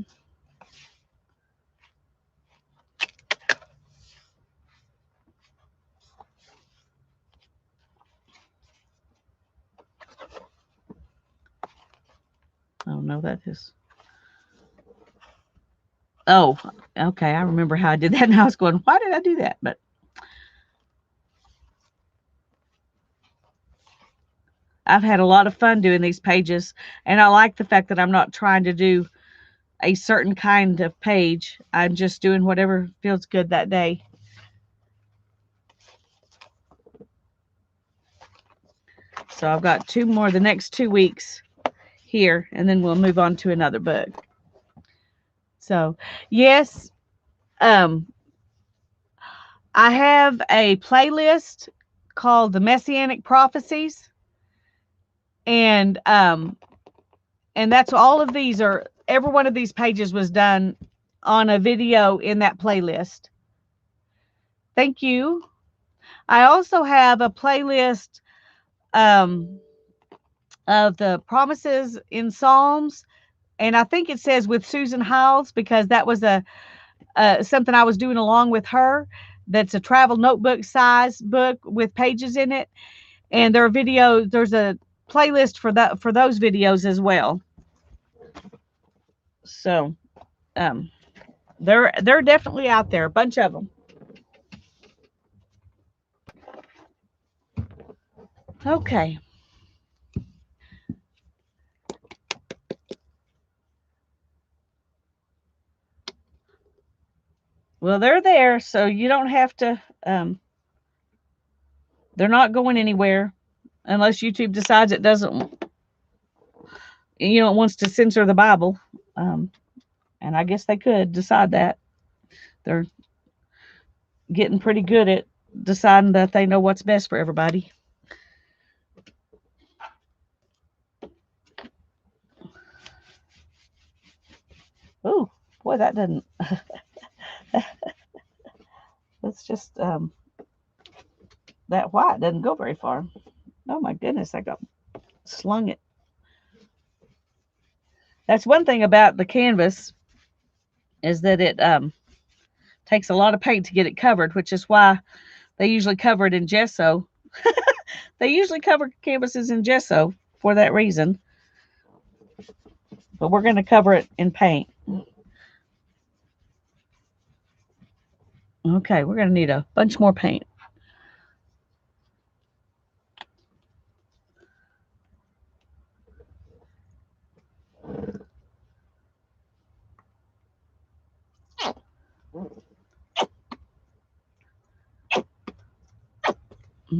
Oh, no, that is... Oh, okay. I remember how I did that. And I was going, why did I do that? But I've had a lot of fun doing these pages. And I like the fact that I'm not trying to do a certain kind of page. I'm just doing whatever feels good that day. So I've got 2 more the next 2 weeks here, and then we'll move on to another book. So, yes, I have a playlist called The Messianic Prophecies, and that's all of these are, every one of these pages was done on a video in that playlist. Thank you. I also have a playlist of the promises in Psalms, and I think it says with Susan Hiles, because that was a something I was doing along with her. That's a travel notebook size book with pages in it, and there are videos. There's a playlist for that, for those videos as well. So they're definitely out there, a bunch of them. Okay. Well, they're there, so you don't have to, they're not going anywhere unless YouTube decides it doesn't, it wants to censor the Bible. And I guess they could decide that. They're getting pretty good at deciding that they know what's best for everybody. Oh, boy, that doesn't... That's just, that white doesn't go very far. Oh, my goodness, I got slung it. That's one thing about the canvas, is that it takes a lot of paint to get it covered, which is why they usually cover it in gesso. They usually cover canvases in gesso for that reason. But we're going to cover it in paint. Okay, we're going to need a bunch more paint.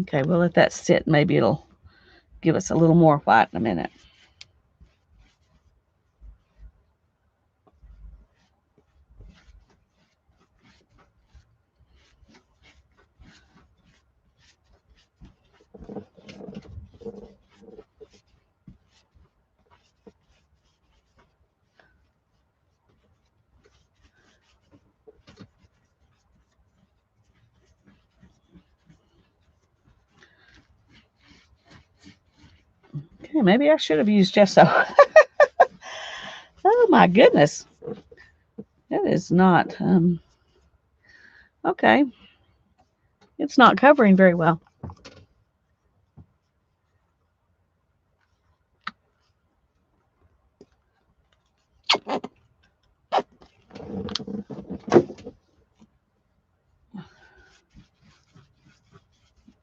Okay, we'll let that sit. Maybe it'll give us a little more white in a minute. Okay, maybe I should have used gesso. Oh my goodness. That is not, okay. It's not covering very well.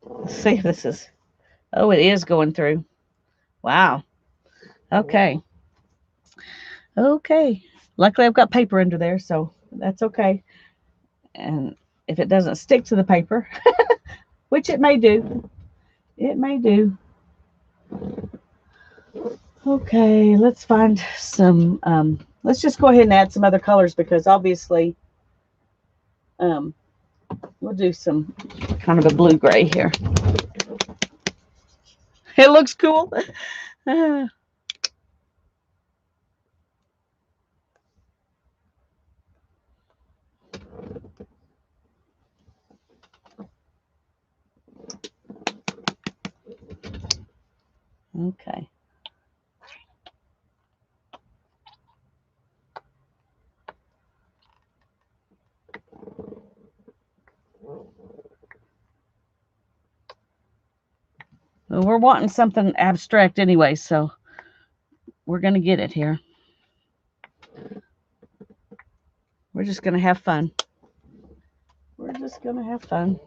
Let's see if this is, oh, it is going through. Wow. Okay. Okay. Luckily I've got paper under there, so that's okay. And if it doesn't stick to the paper, which it may do, it may do. Okay, let's find some, let's just go ahead and add some other colors because obviously we'll do some kind of a blue-gray here. It looks cool. Okay. Well, we're wanting something abstract anyway, so we're going to get it here. We're just going to have fun. We're just going to have fun.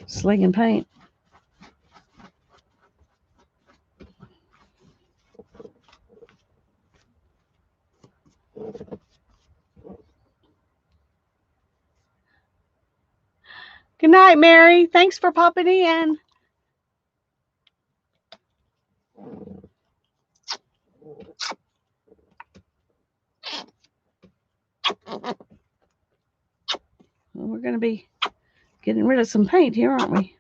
Slinging paint. Good night, Mary. Thanks for popping in. Well, we're going to be getting rid of some paint here, aren't we?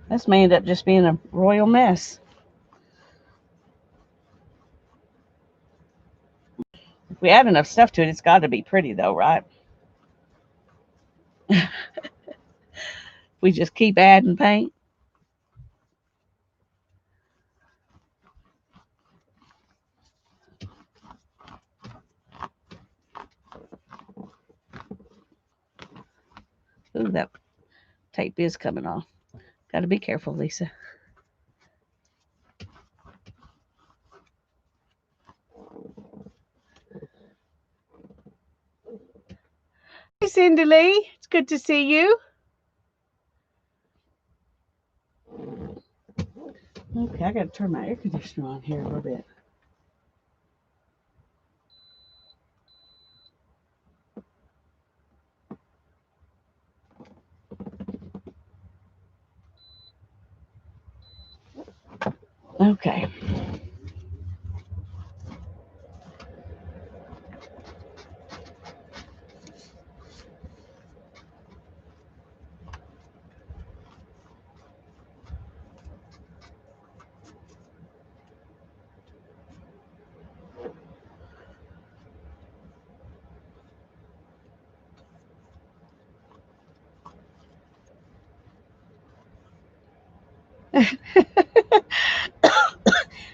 This may end up just being a royal mess. If we add enough stuff to it, it's got to be pretty though, right? We just keep adding paint. Ooh, that tape is coming off. Got to be careful, Lisa. Hey, Cindy Lee. It's good to see you. Okay, I got to turn my air conditioner on here a little bit. Okay.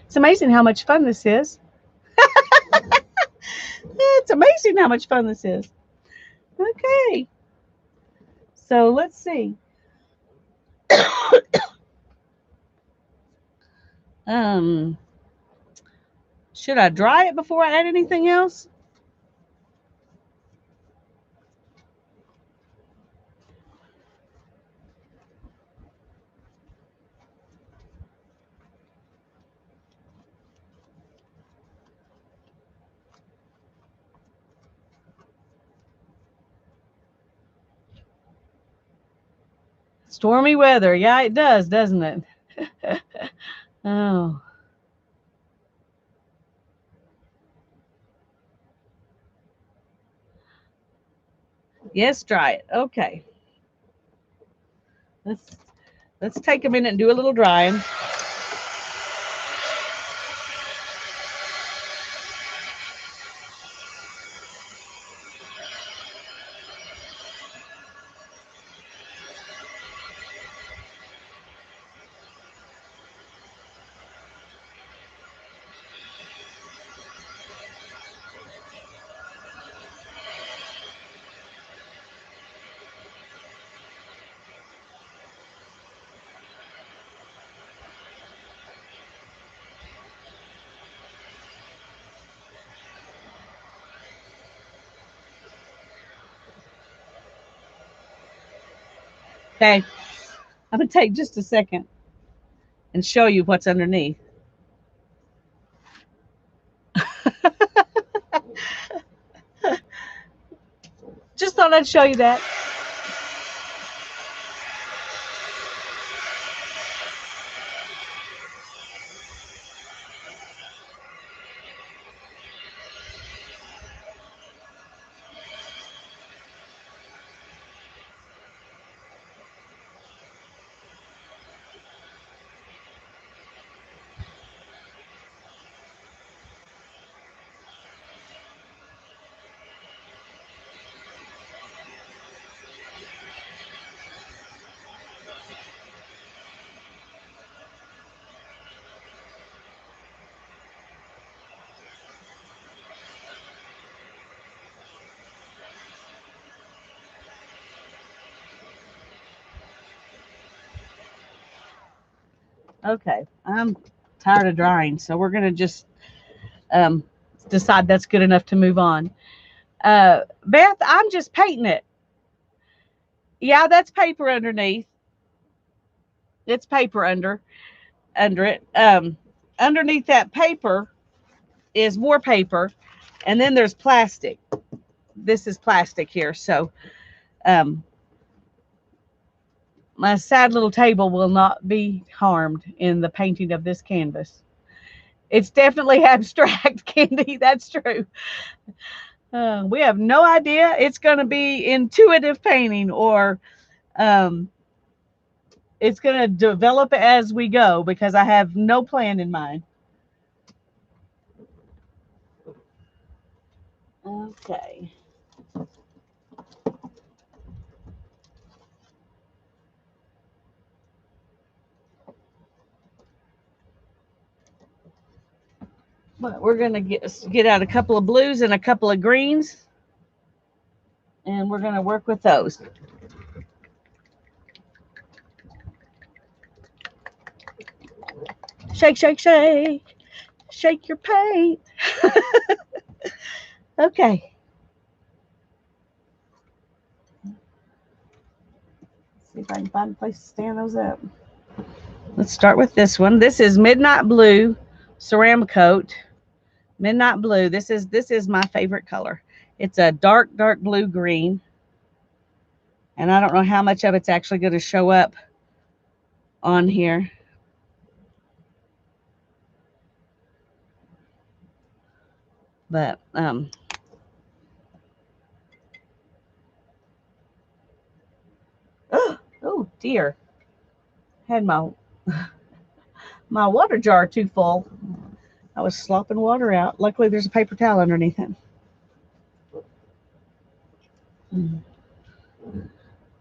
It's amazing how much fun this is. It's amazing how much fun this is. Okay. So let's see. Um, should I dry it before I add anything else? Stormy weather. Yeah, it does, doesn't it? Oh, yes, dry it. Okay. Let's let's take a minute and do a little drying. Okay. I'm gonna take just a second and show you what's underneath. Just thought I'd show you that. Okay. I'm tired of drying, so we're gonna just um, decide that's good enough to move on. Beth, I'm just painting it. Yeah, that's paper underneath. It's paper under it. Underneath that paper is more paper, and then there's plastic. This is plastic here, so um, my sad little table will not be harmed in the painting of this canvas. It's definitely abstract, Candy. That's true. We have no idea. It's going to be intuitive painting, or um, it's going to develop as we go because I have no plan in mind. Okay. But we're going to get out a couple of blues and a couple of greens, and we're going to work with those. Shake, shake, shake. Shake your paint. Okay. Let's see if I can find a place to stand those up. Let's start with this one. This is Midnight Blue Ceramic Coat. Midnight Blue. This is my favorite color. It's a dark blue green. And I don't know how much of it's actually going to show up on here. But oh dear. Had my water jar too full. I was slopping water out. Luckily there's a paper towel underneath it.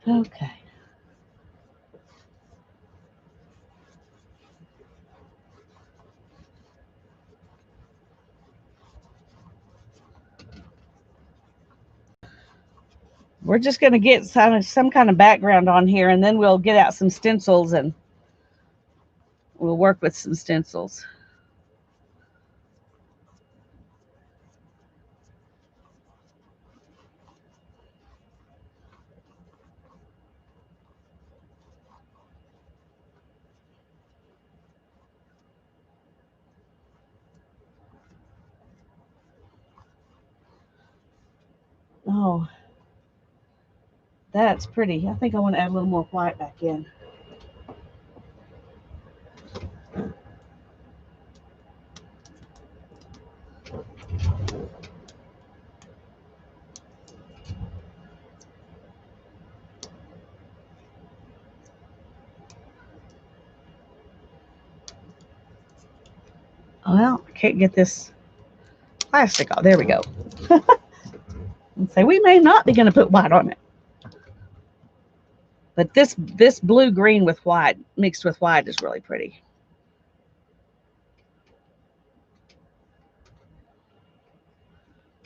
Okay. We're just going to get some kind of background on here, and then we'll get out some stencils and we'll work with some stencils. Oh, that's pretty. I think I want to add a little more white back in. Well, I can't get this plastic off. There we go. And say we may not be going to put white on it. But this blue green with white mixed with white is really pretty.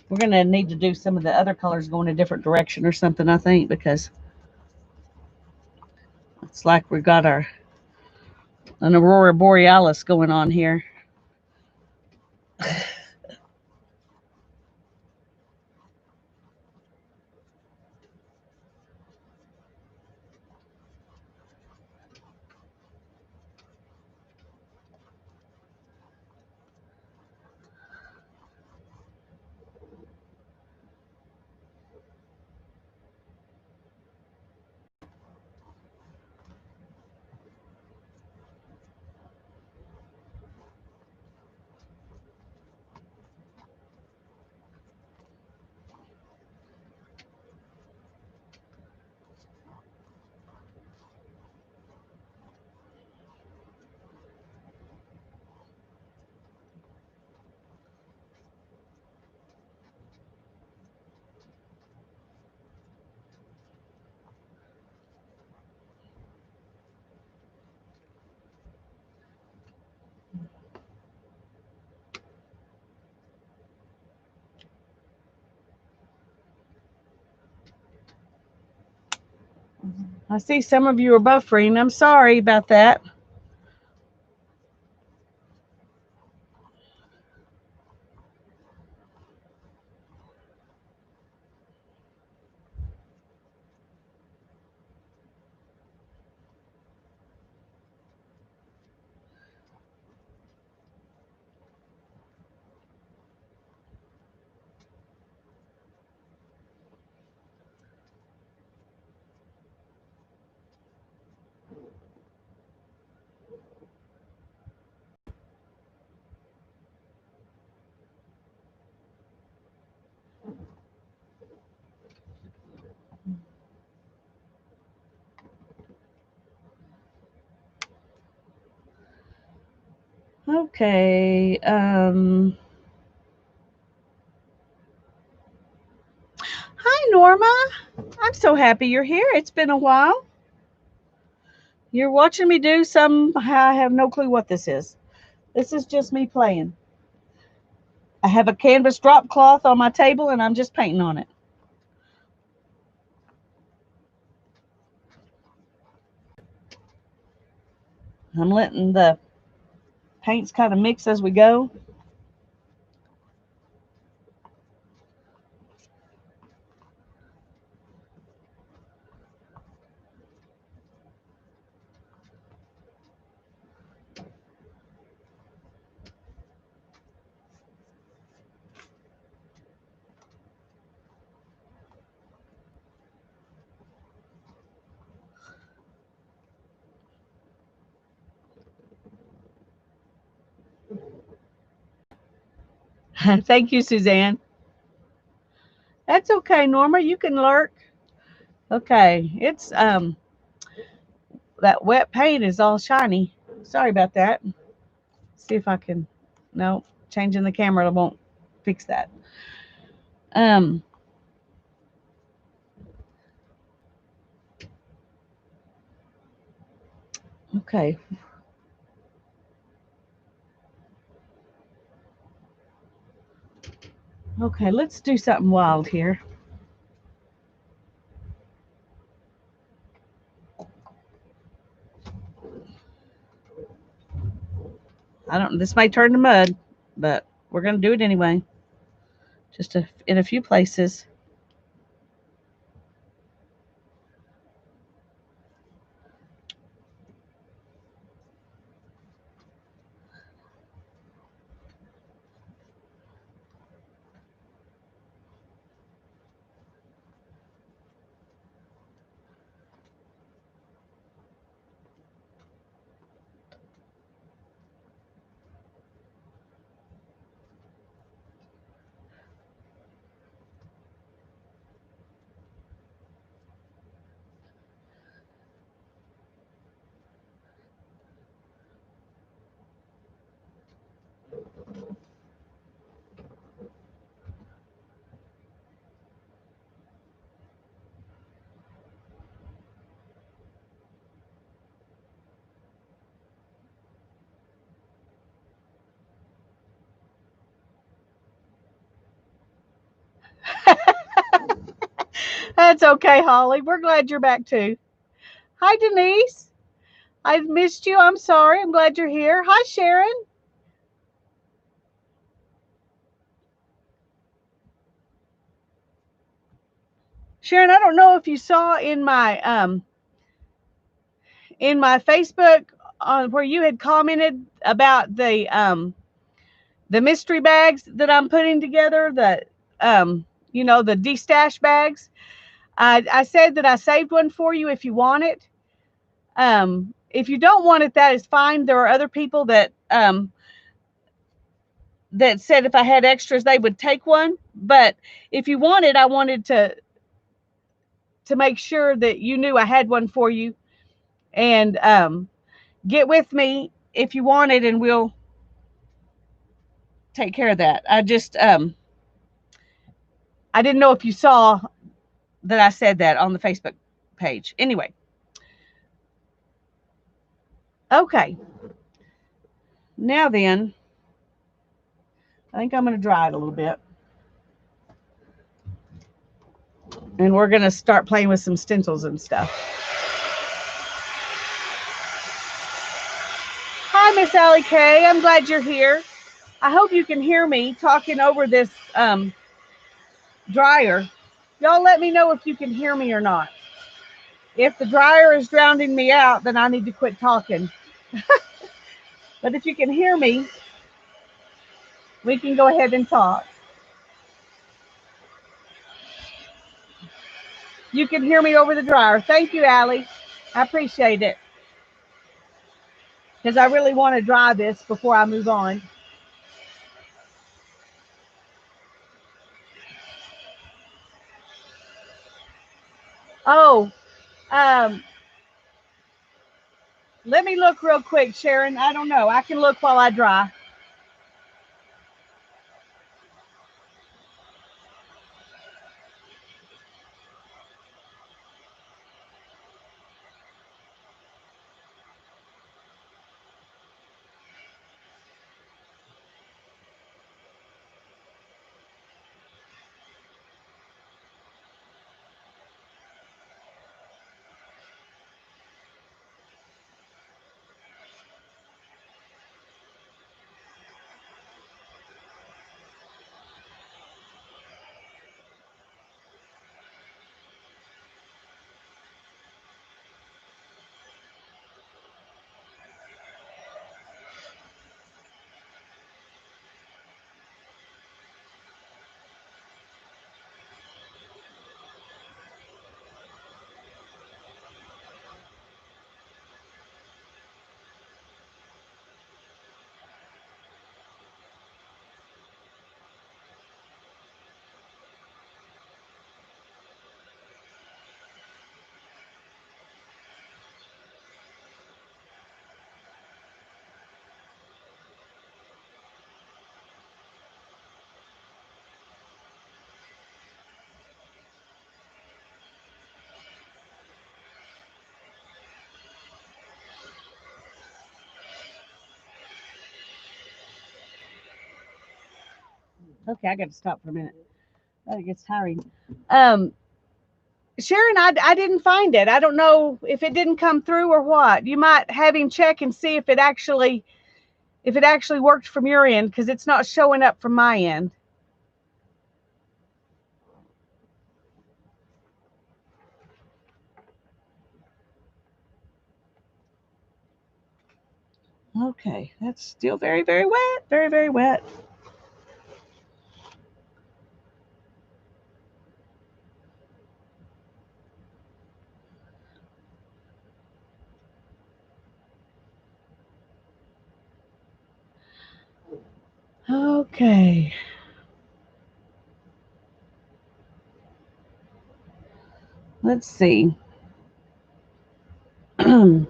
We're going to need to do some of the other colors going a different direction or something, I think, because it's like we've got an aurora borealis going on here. I see some of you are buffering. I'm sorry about that. Okay. Hi, Norma. I'm so happy you're here. It's been a while. You're watching me do some, I have no clue what this is. This is just me playing. I have a canvas drop cloth on my table and I'm just painting on it. I'm letting the paints kind of mix as we go. Thank you, Suzanne. That's okay, Norma. You can lurk. Okay, it's that wet paint is all shiny. Sorry about that. See if I can. No, changing the camera won't fix that. Um. Okay. Okay. Let's do something wild here. I don't. This may turn to mud, but we're gonna do it anyway. Just in a few places. That's okay, Holly. We're glad you're back too. Hi, Denise. I've missed you. I'm sorry. I'm glad you're here. Hi, Sharon. Sharon, I don't know if you saw in my Facebook on where you had commented about the mystery bags that I'm putting together, the de-stash bags. I said that I saved one for you if you want it. If you don't want it, that is fine. There are other people that said if I had extras, they would take one. But if you want it, I wanted to make sure that you knew I had one for you. And get with me if you want it, and we'll take care of that. I didn't know if you saw that I said that on the Facebook page. Anyway, okay. Now then, I think I'm going to dry it a little bit. And we're going to start playing with some stencils and stuff. Hi, Miss Allie Kay. I'm glad you're here. I hope you can hear me talking over this dryer. Y'all let me know if you can hear me or not. If the dryer is drowning me out, then I need to quit talking. But if you can hear me, we can go ahead and talk. You can hear me over the dryer. Thank you, Allie. I appreciate it. Because I really want to dry this before I move on. Oh, um, let me look real quick, Sharon. I don't know. I can look while I dry. Okay, I got to stop for a minute. That gets tiring. Um, Sharon, I didn't find it. I don't know if it didn't come through or what. You might have him check and see if it actually worked from your end, because it's not showing up from my end. Okay, that's still very, very wet. Very, very wet. Okay. Let's see. Trying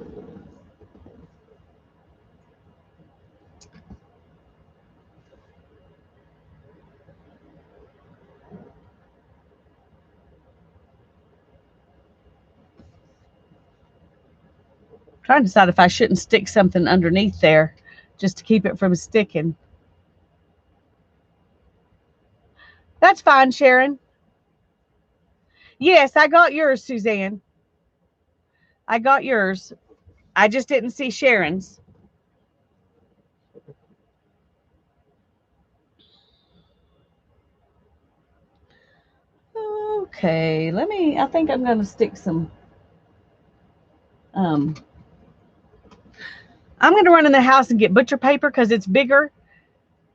to decide if I shouldn't stick something underneath there just to keep it from sticking. That's fine, Sharon. Yes, I got yours, Suzanne. I got yours. I just didn't see Sharon's. Okay, I think I'm going to stick some, um, I'm going to run in the house and get butcher paper because it's bigger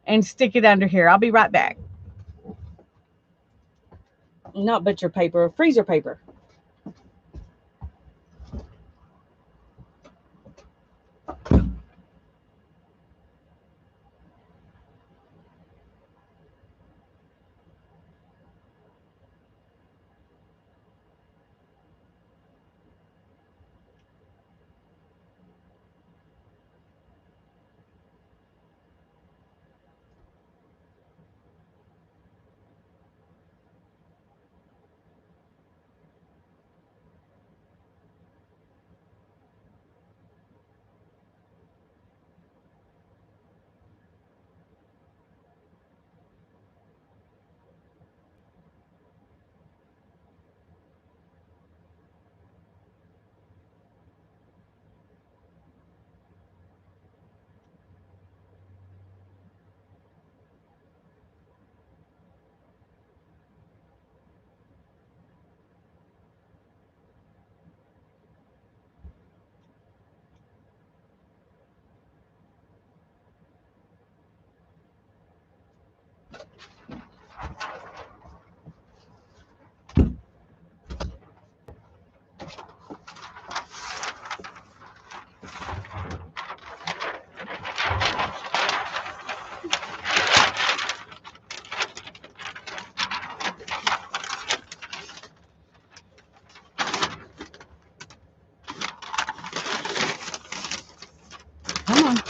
and stick it under here. I'll be right back. Not butcher paper, freezer paper. Come on.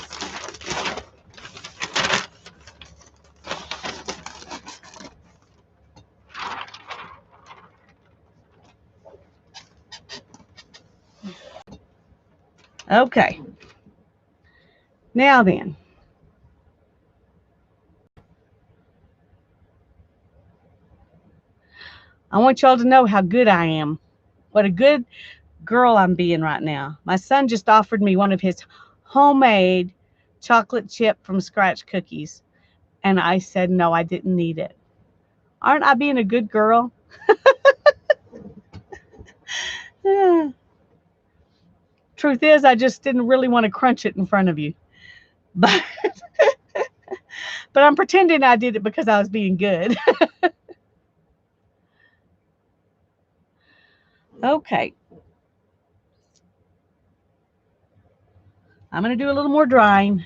Okay. Now then, I want y'all to know how good I am. What a good girl I'm being right now. My son just offered me one of his homemade chocolate chip from scratch cookies, and I said no, I didn't need it. Aren't I being a good girl? Yeah. Truth is, I just didn't really want to crunch it in front of you. But but I'm pretending I did it because I was being good. Okay. I'm going to do a little more drying.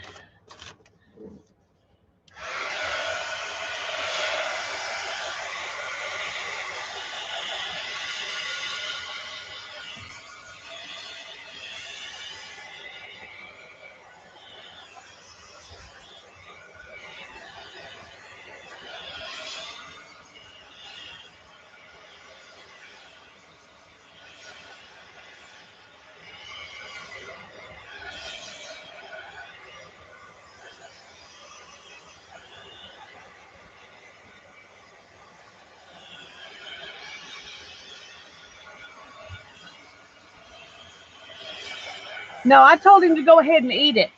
No, I told him to go ahead and eat it.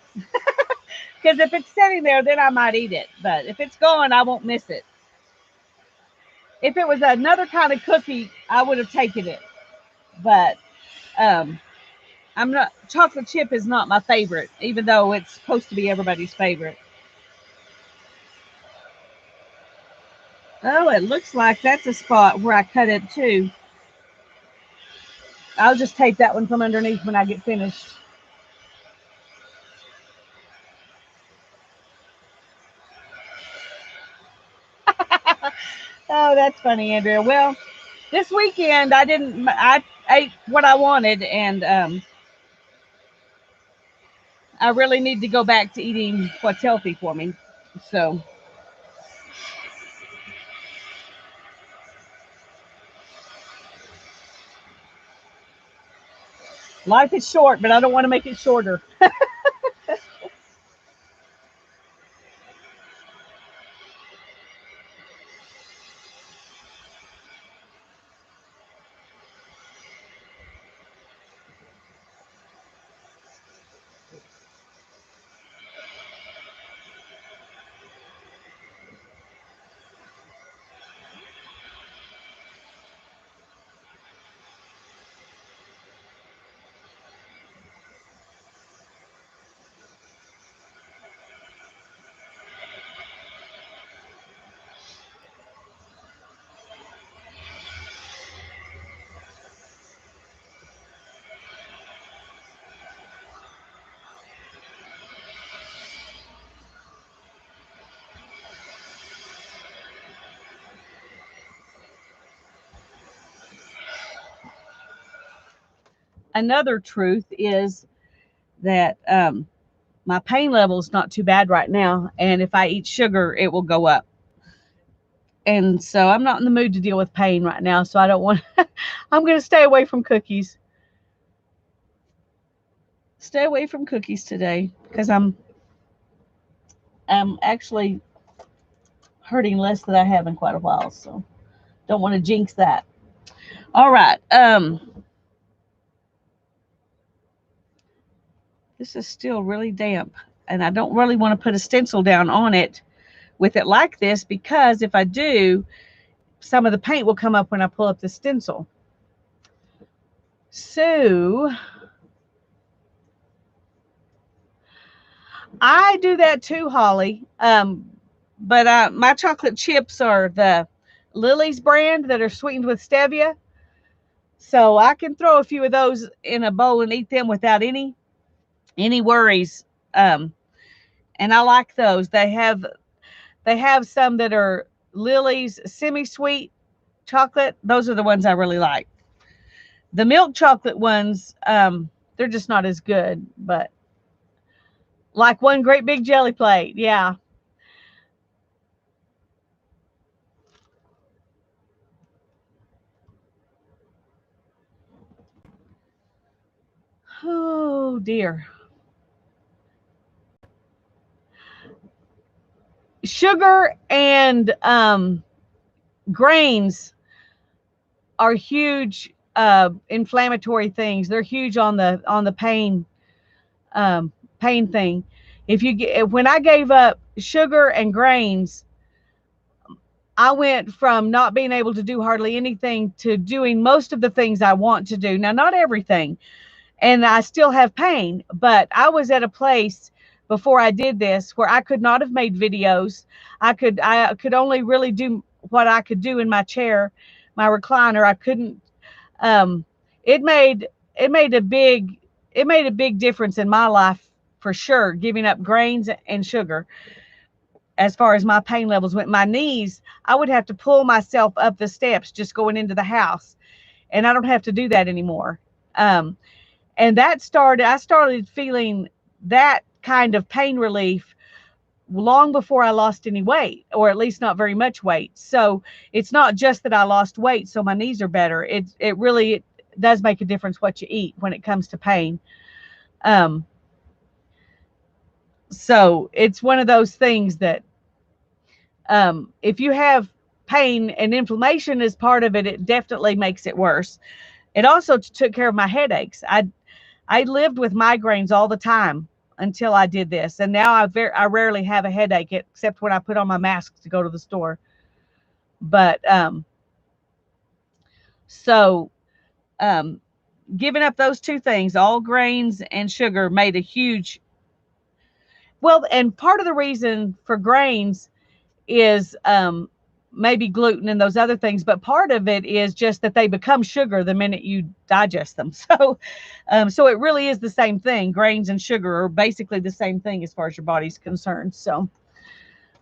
Because if it's sitting there, then I might eat it. But if it's gone, I won't miss it. If it was another kind of cookie, I would have taken it. But um, I'm not. Chocolate chip is not my favorite, even though it's supposed to be everybody's favorite. Oh, it looks like that's a spot where I cut it too. I'll just tape that one from underneath when I get finished. Oh, that's funny, Andrea. Well, this weekend I didn't. I ate what I wanted, and I really need to go back to eating what's healthy for me. So life is short, but I don't want to make it shorter. Another truth is that my pain level is not too bad right now, and if I eat sugar, it will go up. And so I'm not in the mood to deal with pain right now, so I don't want. I'm going to stay away from cookies. Stay away from cookies today because I'm actually hurting less than I have in quite a while, so don't want to jinx that. All right. This is still really damp, and I don't really want to put a stencil down on it with it like this, because if I do, some of the paint will come up when I pull up the stencil. So I do that too, Holly. But my chocolate chips are the Lily's brand that are sweetened with stevia. So I can throw a few of those in a bowl and eat them without any worries. Um, and I like those. They have some that are Lily's semi-sweet chocolate. Those are the ones I really like. The milk chocolate ones, they're just not as good, but like one great big jelly plate. Yeah. Oh dear. Sugar and grains are huge inflammatory things. They're huge on the um, pain thing. If you get when I gave up sugar and grains, I went from not being able to do hardly anything to doing most of the things I want to do. Now, not everything, and I still have pain, but I was at a place before I did this where I could not have made videos. I could only really do what I could do in my chair, my recliner. I couldn't. Um, it made it made a big it made a big difference in my life for sure. Giving up grains and sugar, as far as my pain levels went, my knees, I would have to pull myself up the steps just going into the house, and I don't have to do that anymore. Um, and I started feeling that kind of pain relief long before I lost any weight, or at least not very much weight. So it's not just that I lost weight so my knees are better. It really does make a difference what you eat when it comes to pain. um so it's one of those things that, if you have pain and inflammation as part of it, it definitely makes it worse. It also took care of my headaches. I I lived with migraines all the time until I did this, and now I rarely have a headache except when I put on my mask to go to the store. But so um, giving up those two things, all grains and sugar, made a huge, well, and part of the reason for grains is maybe gluten and those other things, but part of it is just that they become sugar the minute you digest them. So it really is the same thing. Grains and sugar are basically the same thing as far as your body's concerned. So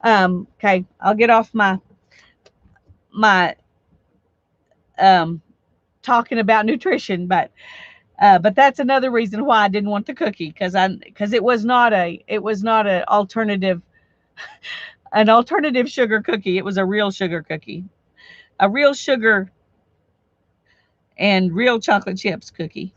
okay, I'll get off my um, talking about nutrition, but that's another reason why I didn't want the cookie, because it was not an alternative sugar cookie. It was a real sugar cookie, a real sugar and real chocolate chips cookie.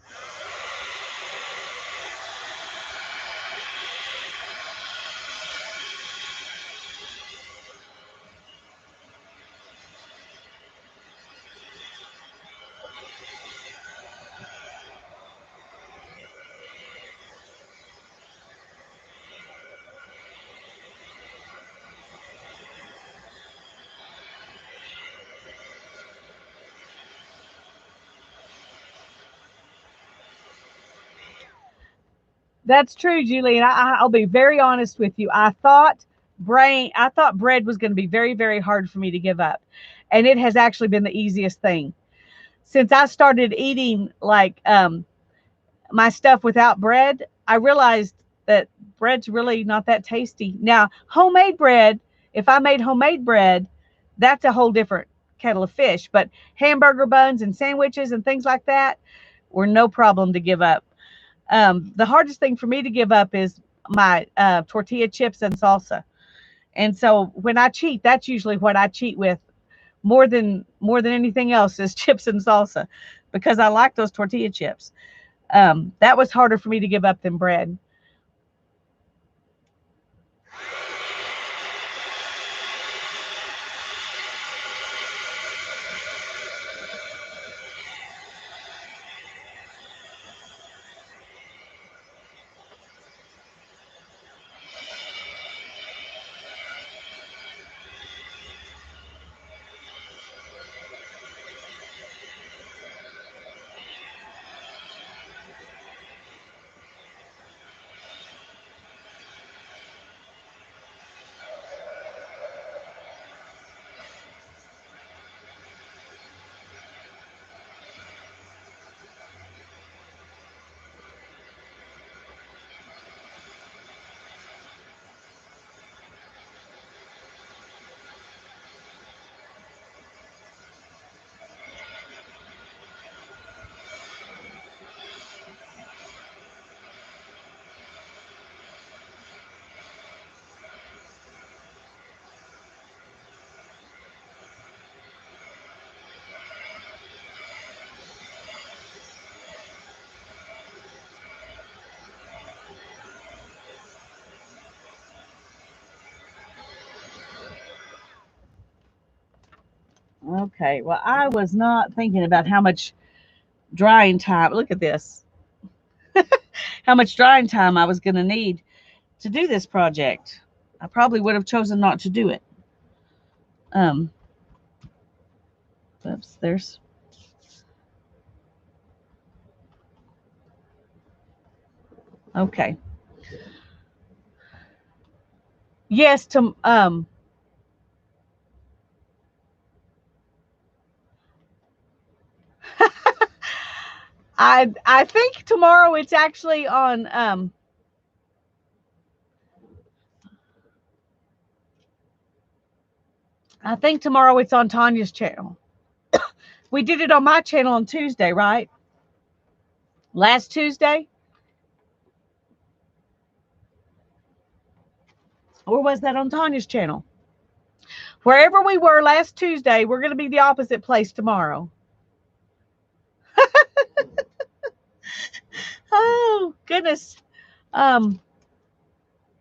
That's true, Julie. And I'll be very honest with you. I thought bread was going to be very, very hard for me to give up, and it has actually been the easiest thing since I started eating like my stuff without bread. I realized that bread's really not that tasty. Now, homemade bread, if I made homemade bread, that's a whole different kettle of fish. But hamburger buns and sandwiches and things like that were no problem to give up. The hardest thing for me to give up is my tortilla chips and salsa. And so when I cheat, that's usually what I cheat with more than anything else is chips and salsa, because I like those tortilla chips. That was harder for me to give up than bread. Okay, well, I was not thinking about how much drying time. Look at this. How much drying time I was going to need to do this project. I probably would have chosen not to do it. Um, oops, there's. Okay. Yes, to I think tomorrow it's actually on I think tomorrow it's on Tanya's channel. We did it on my channel on Tuesday, right? Last Tuesday? Or was that on Tanya's channel? Wherever we were last Tuesday, we're going to be the opposite place tomorrow. Oh, goodness. Um,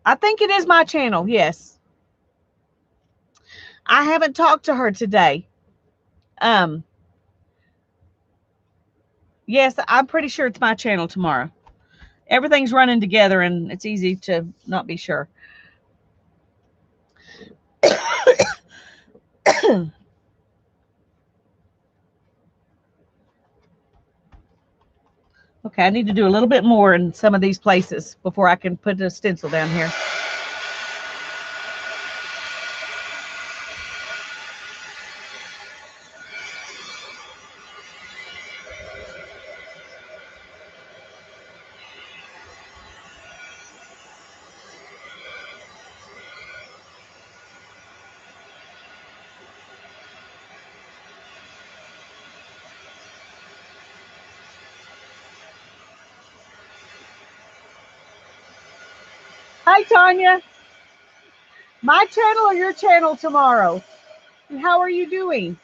I think it is my channel. Yes. I haven't talked to her today. Um, yes, I'm pretty sure it's my channel tomorrow. everything's running together and it's easy to not be sure. Okay, I need to do a little bit more in some of these places before I can put a stencil down here. Hi, Tanya. My channel or your channel tomorrow? And how are you doing?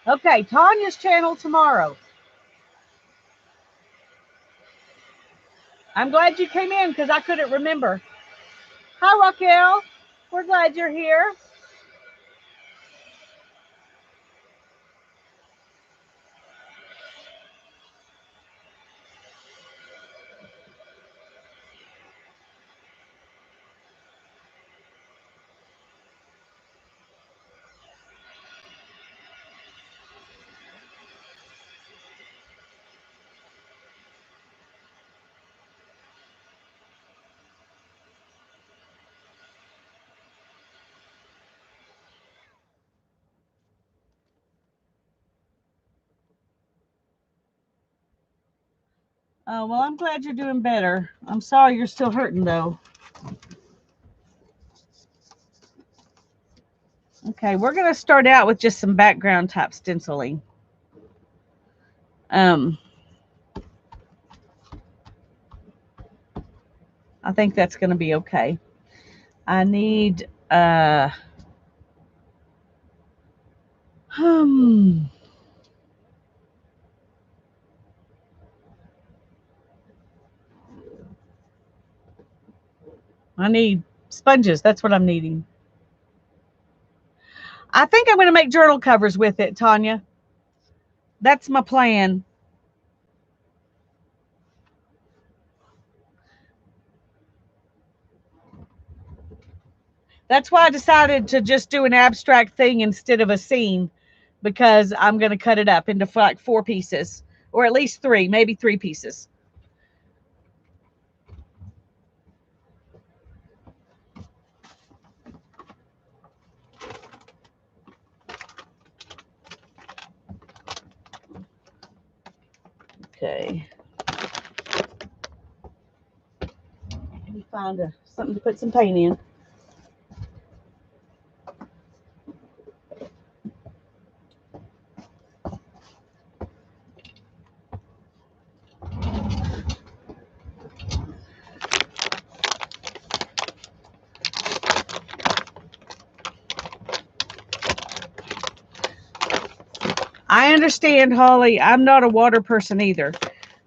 Okay, Tanya's channel tomorrow. I'm glad you came in because I couldn't remember. Hi, Raquel. We're glad you're here. Oh, well, I'm glad you're doing better. I'm sorry you're still hurting, though. Okay, we're going to start out with just some background type stenciling. I think that's going to be okay. I need, I need sponges. That's what I'm needing. I think I'm going to make journal covers with it, Tanya. That's my plan. That's why I decided to just do an abstract thing instead of a scene, because I'm going to cut it up into like 4 pieces, or at least 3, maybe 3 pieces. Okay. Let me find something to put some paint in. I understand, Holly. I'm not a water person either.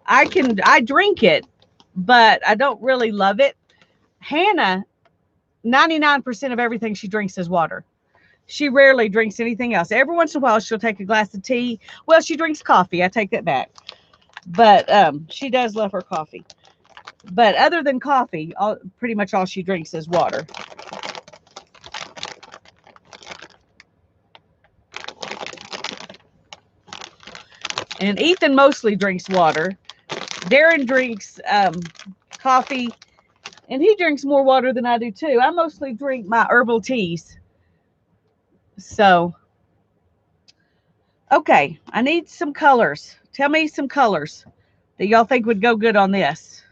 I drink it, but I don't really love it. Hannah, 99% of everything she drinks is water. She rarely drinks anything else. Every once in a while, she'll take a glass of tea. Well, she drinks coffee. I take that back. But she does love her coffee. But other than coffee, pretty much all she drinks is water. And Ethan mostly drinks water. Darren drinks coffee, and he drinks more water than I do too. I mostly drink my herbal teas. So, okay, I need some colors. Tell me some colors that y'all think would go good on this.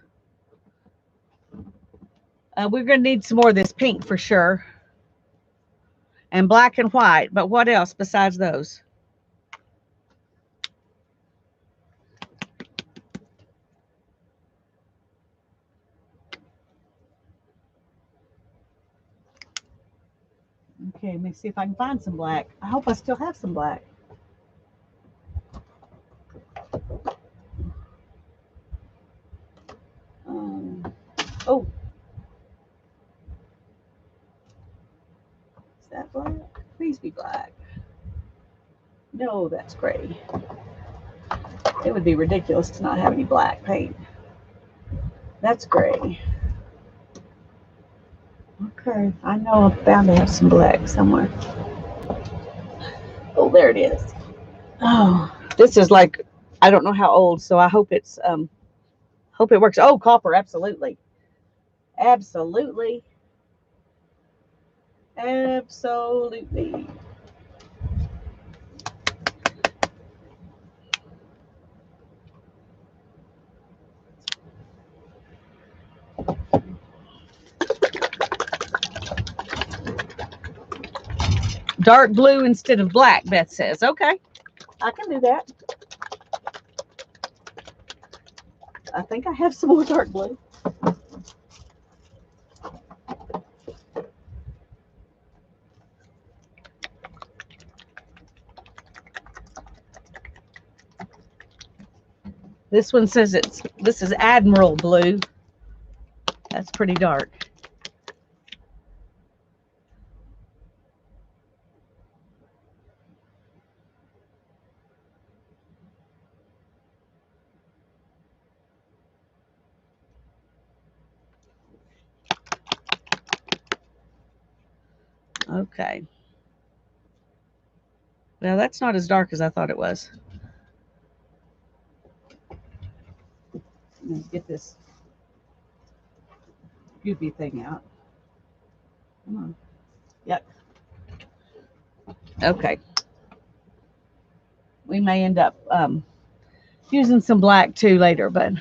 We're going to need some more of this pink for sure. And black and white. But what else besides those? Okay, let me see if I can find some black. I hope I still have some black. Oh, that black? Please be black. No, that's gray. It would be ridiculous to not have any black paint. That's gray. Okay, I know I'm bound to have some black somewhere. Oh, there it is. Oh, this is like, I don't know how old, so I hope it works. Oh, copper, absolutely. Absolutely. Absolutely. Dark blue instead of black, Beth says. Okay, I can do that. I think I have some more dark blue. This one says this is Admiral blue. That's pretty dark. Okay. Well, that's not as dark as I thought it was. Let's get this goopy thing out. Come on. Yep. Okay. We may end up using some black too later, but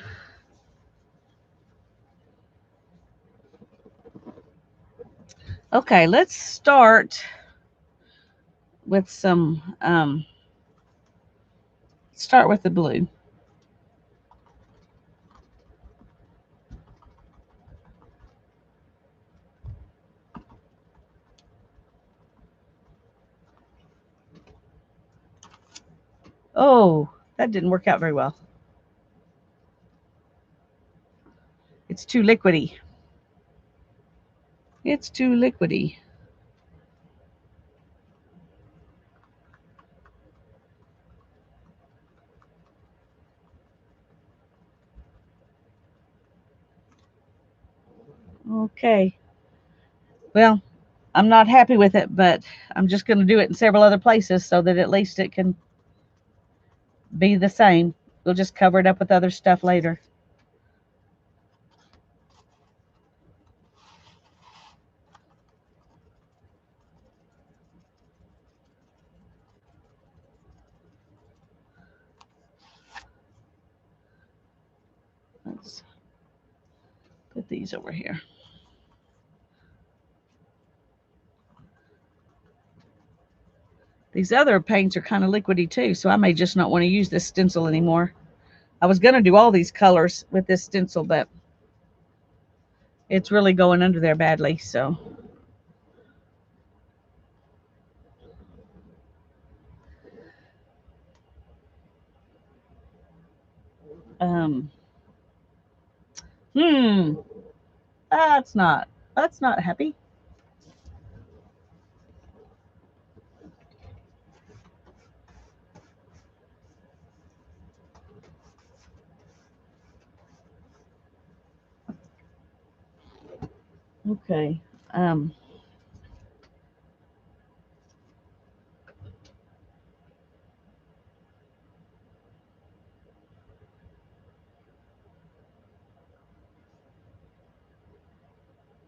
okay, let's start with some start with the blue. Oh, that didn't work out very well. It's too liquidy. It's too liquidy. Okay. Well, I'm not happy with it, but I'm just going to do it in several other places so that at least it can be the same. We'll just cover it up with other stuff later. Let's put these over here. These other paints are kind of liquidy too, so I may just not want to use this stencil anymore. I was going to do all these colors with this stencil, but it's really going under there badly, so. Um, hmm, that's not happy. Okay.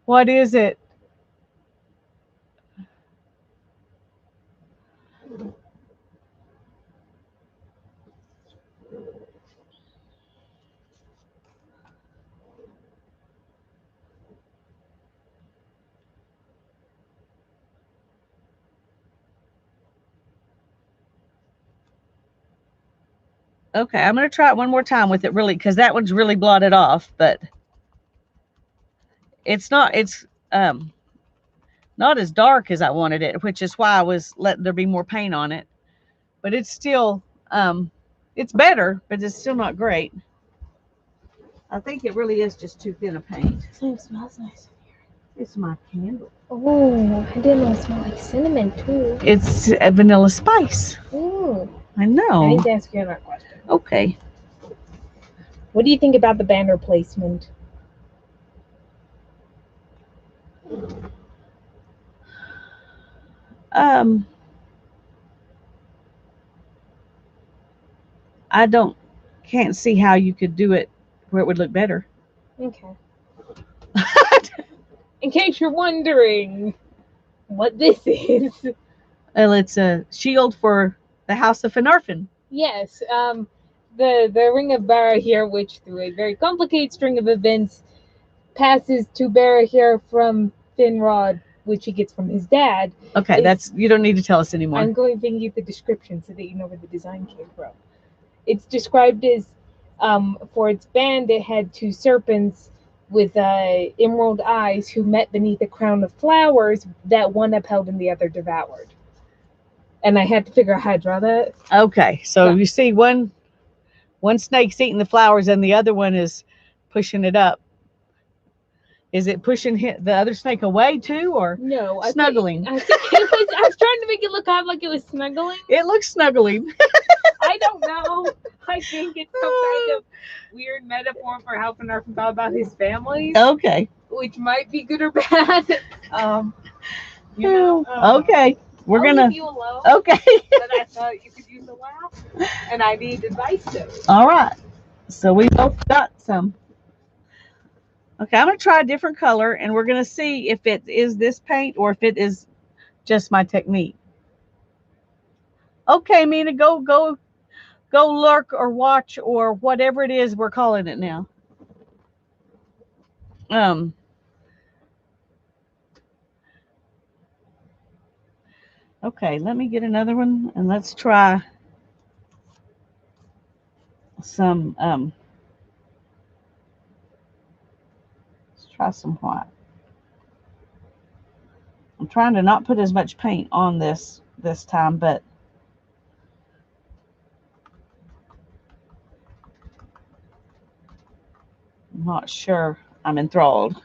What is it? Okay, I'm going to try it one more time with it really, because that one's really blotted off, but it's not as dark as I wanted it, which is why I was letting there be more paint on it. But it's still, it's better, but it's still not great. I think it really is just too thin a paint. So it smells nice in here. It's my candle. Oh, I didn't know it smelled like cinnamon too. It's a vanilla spice. Ooh. I I know. need to ask you another question. Okay. What do you think about the banner placement? Um, I can't see how you could do it where it would look better. Okay. In case you're wondering what this is. Well, it's a shield for the House of Finarfin. Yes, the Ring of Barahir, which through a very complicated string of events passes to Barahir from Finrod, which he gets from his dad. Okay, that's you don't need to tell us anymore. I'm going to give you the description so that you know where the design came from. It's described as, for its band, it had two serpents with emerald eyes who met beneath a crown of flowers that one upheld and the other devoured. And I had to figure out how to draw that. Okay, so you see one snake's eating the flowers and the other one is pushing it up. Is it pushing the other snake away too, or No, snuggling? I think it was. I was trying to make it look kind of like it was snuggling. It looks snuggling. I don't know. I think it's some kind of weird metaphor for how Finarfin thought about his families, Okay. which might be good or bad. You know. Okay. We're I'll gonna. leave you alone. Okay. But I thought you could use a laugh, and I need advice too. All right. So we both got some. Okay, I'm gonna try a different color, and we're gonna see if it is this paint or if it is just my technique. Okay, Mina, go lurk or watch or whatever it is we're calling it now. Um. Okay, let me get another one, and let's try some. Let's try some white. I'm trying to not put as much paint on this time, but I'm not sure I'm enthralled.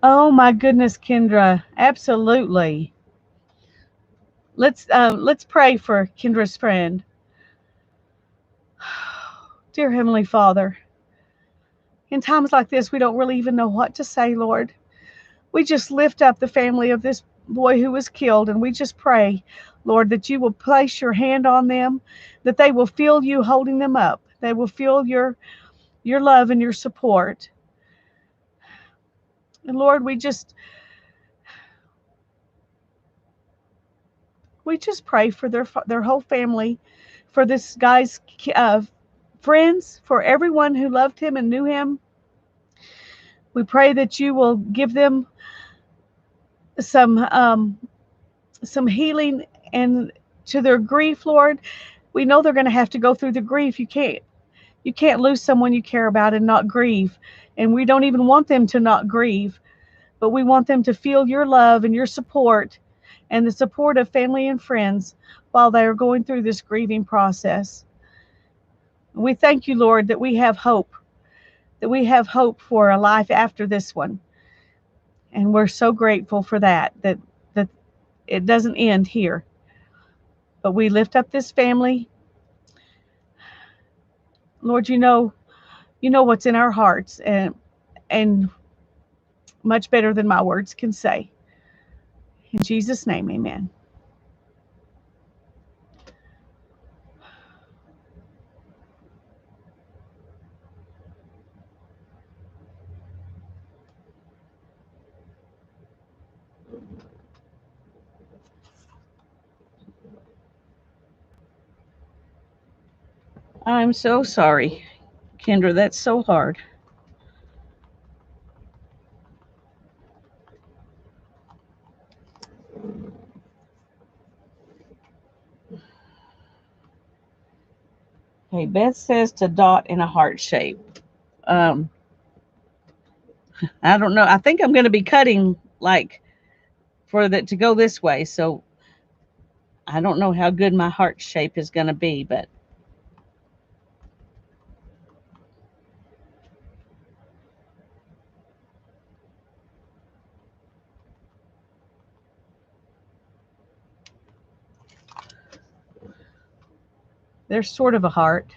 Oh my goodness, Kendra, absolutely. Let's pray for Kendra's friend. Dear Heavenly Father, in times like this, we don't really even know what to say, Lord. We just lift up the family of this boy who was killed, and we just pray, Lord, that you will place your hand on them, that they will feel you holding them up. They will feel your love and your support. And Lord, we just pray for their whole family, for this guy's friends, for everyone who loved him and knew him. We pray that you will give them some some healing and to their grief, Lord. We know they're going to have to go through the grief. You can't lose someone you care about and not grieve. And we don't even want them to not grieve, but we want them to feel your love and your support and the support of family and friends while they are going through this grieving process. We thank you, Lord, that we have hope for a life after this one. And we're so grateful for that it doesn't end here. But we lift up this family. Lord, you know what's in our hearts, and much better than my words can say. In Jesus' name, amen. I'm so sorry, Kendra. That's so hard. Okay, Beth says to dot in a heart shape. Um, I don't know. I think I'm going to be cutting like for that to go this way. So I don't know how good my heart shape is going to be, but there's sort of a heart.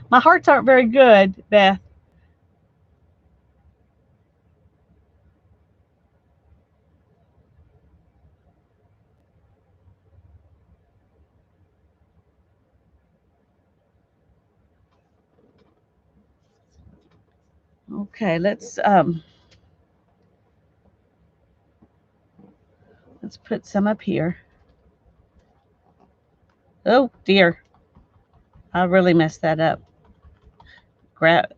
My hearts aren't very good, Beth. Okay, let's put some up here. Oh dear, I really messed that up. Grab.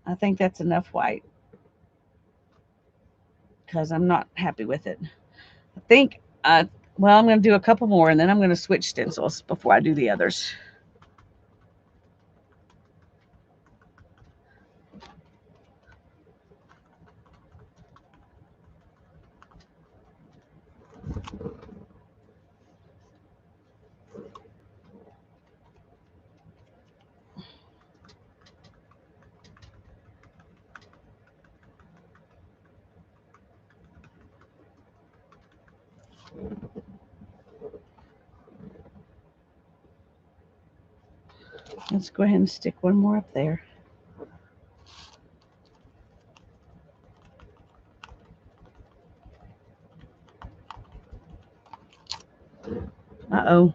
I think that's enough white because I'm not happy with it. I think well, I'm going to do a couple more and then I'm going to switch stencils before I do the others. Let's go ahead and stick one more up there. Uh-oh.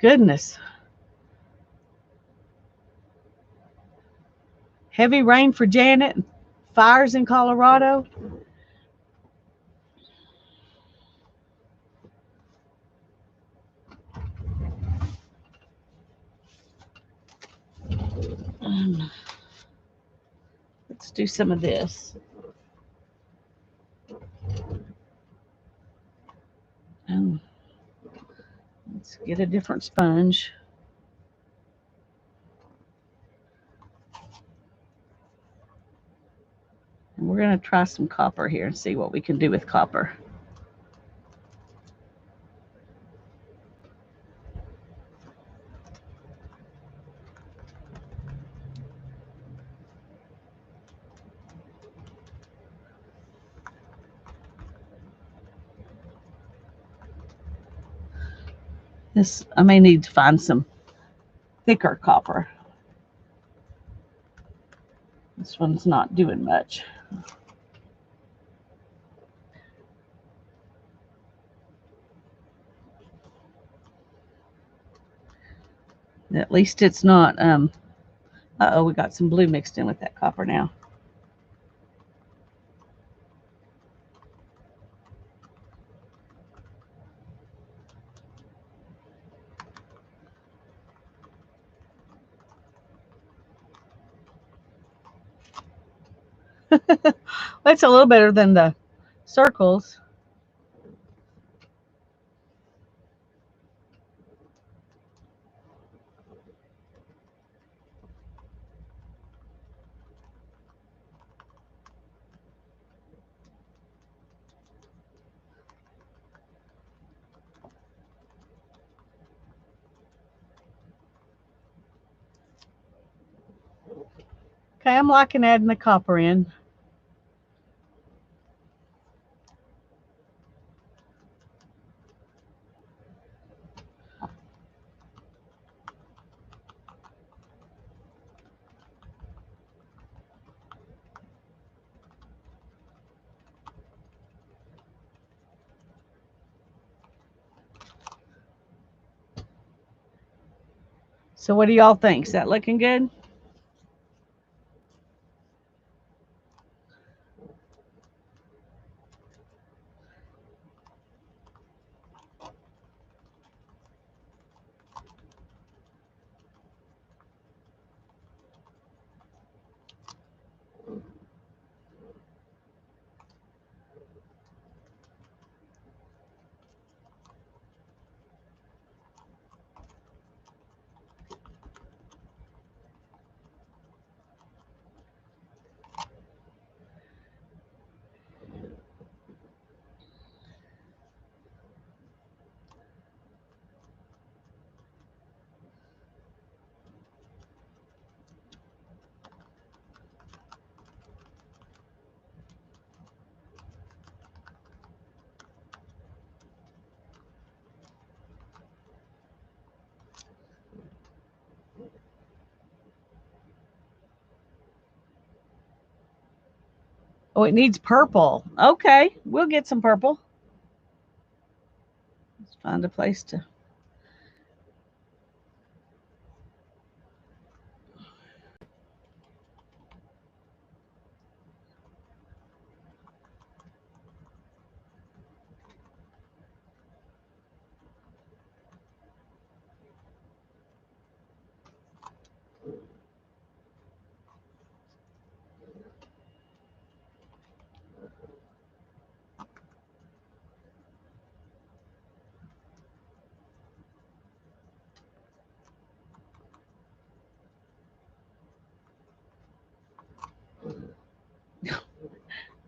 Goodness. Heavy rain for Janet. Fires in Colorado. Let's do some of this. Let's get a different sponge. And we're going to try some copper here and see what we can do with copper. This, I may need to find some thicker copper. This one's not doing much. At least it's not, uh-oh, we got some blue mixed in with that copper now. That's a little better than the circles. Okay, I'm liking adding the copper in. So what do y'all think? Is that looking good? Oh, it needs purple. Okay, we'll get some purple. Let's find a place to.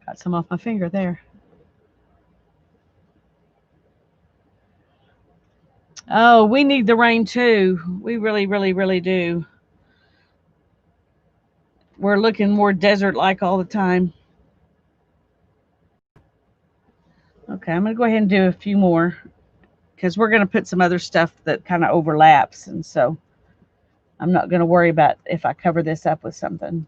Got some off my finger there. Oh, we need the rain too. We really, really, really do. We're looking more desert-like all the time. Okay, I'm going to go ahead and do a few more because we're going to put some other stuff that kind of overlaps. And so I'm not going to worry about if I cover this up with something.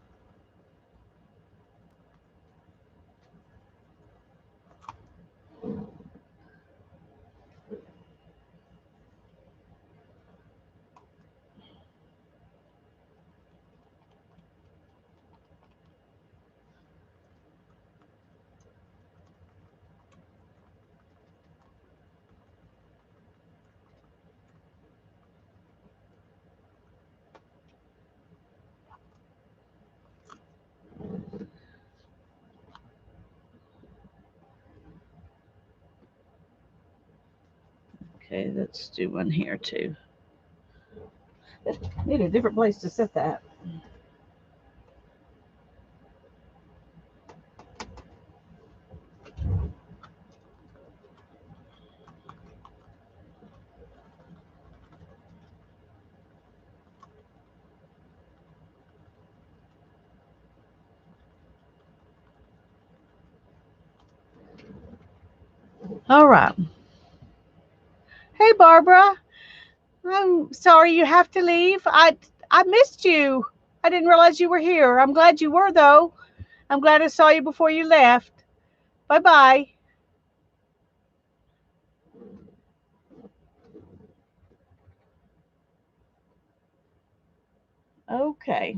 Okay, let's do one here too. Need a different place to set that. All right. Hey, Barbara. I'm sorry you have to leave. I missed you. I didn't realize you were here. I'm glad you were though. I'm glad I saw you before you left. Bye-bye. Okay.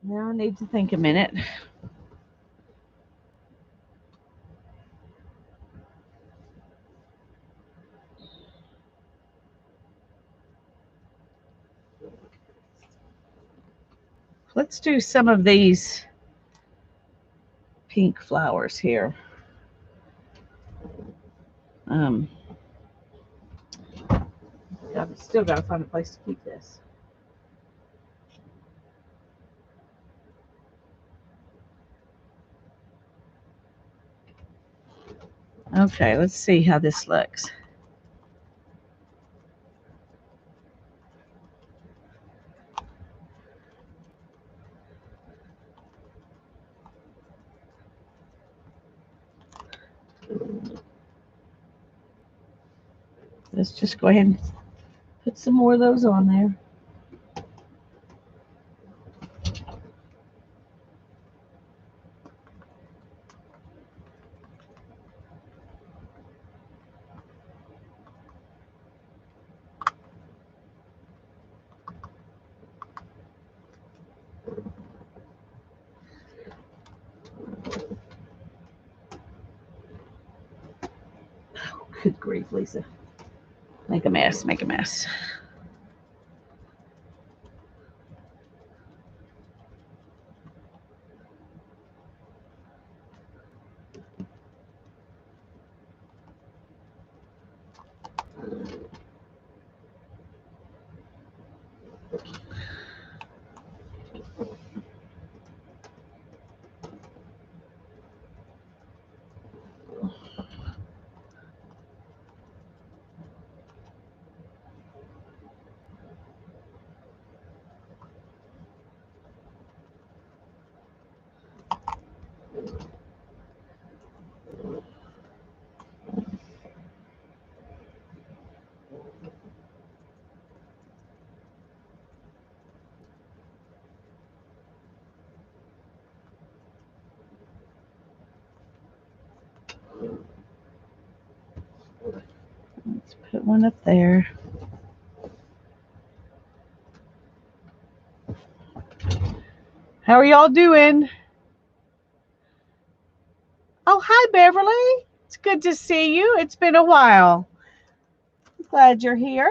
Now I need to think a minute. Let's do some of these pink flowers here. I've still got to find a place to keep this. Okay, let's see how this looks. Let's just go ahead and put some more of those on there. Good grief, Lisa. Make a mess, make a mess. Let's put one up there. How are y'all doing? Oh, hi, Beverly. It's good to see you. It's been a while. I'm glad you're here.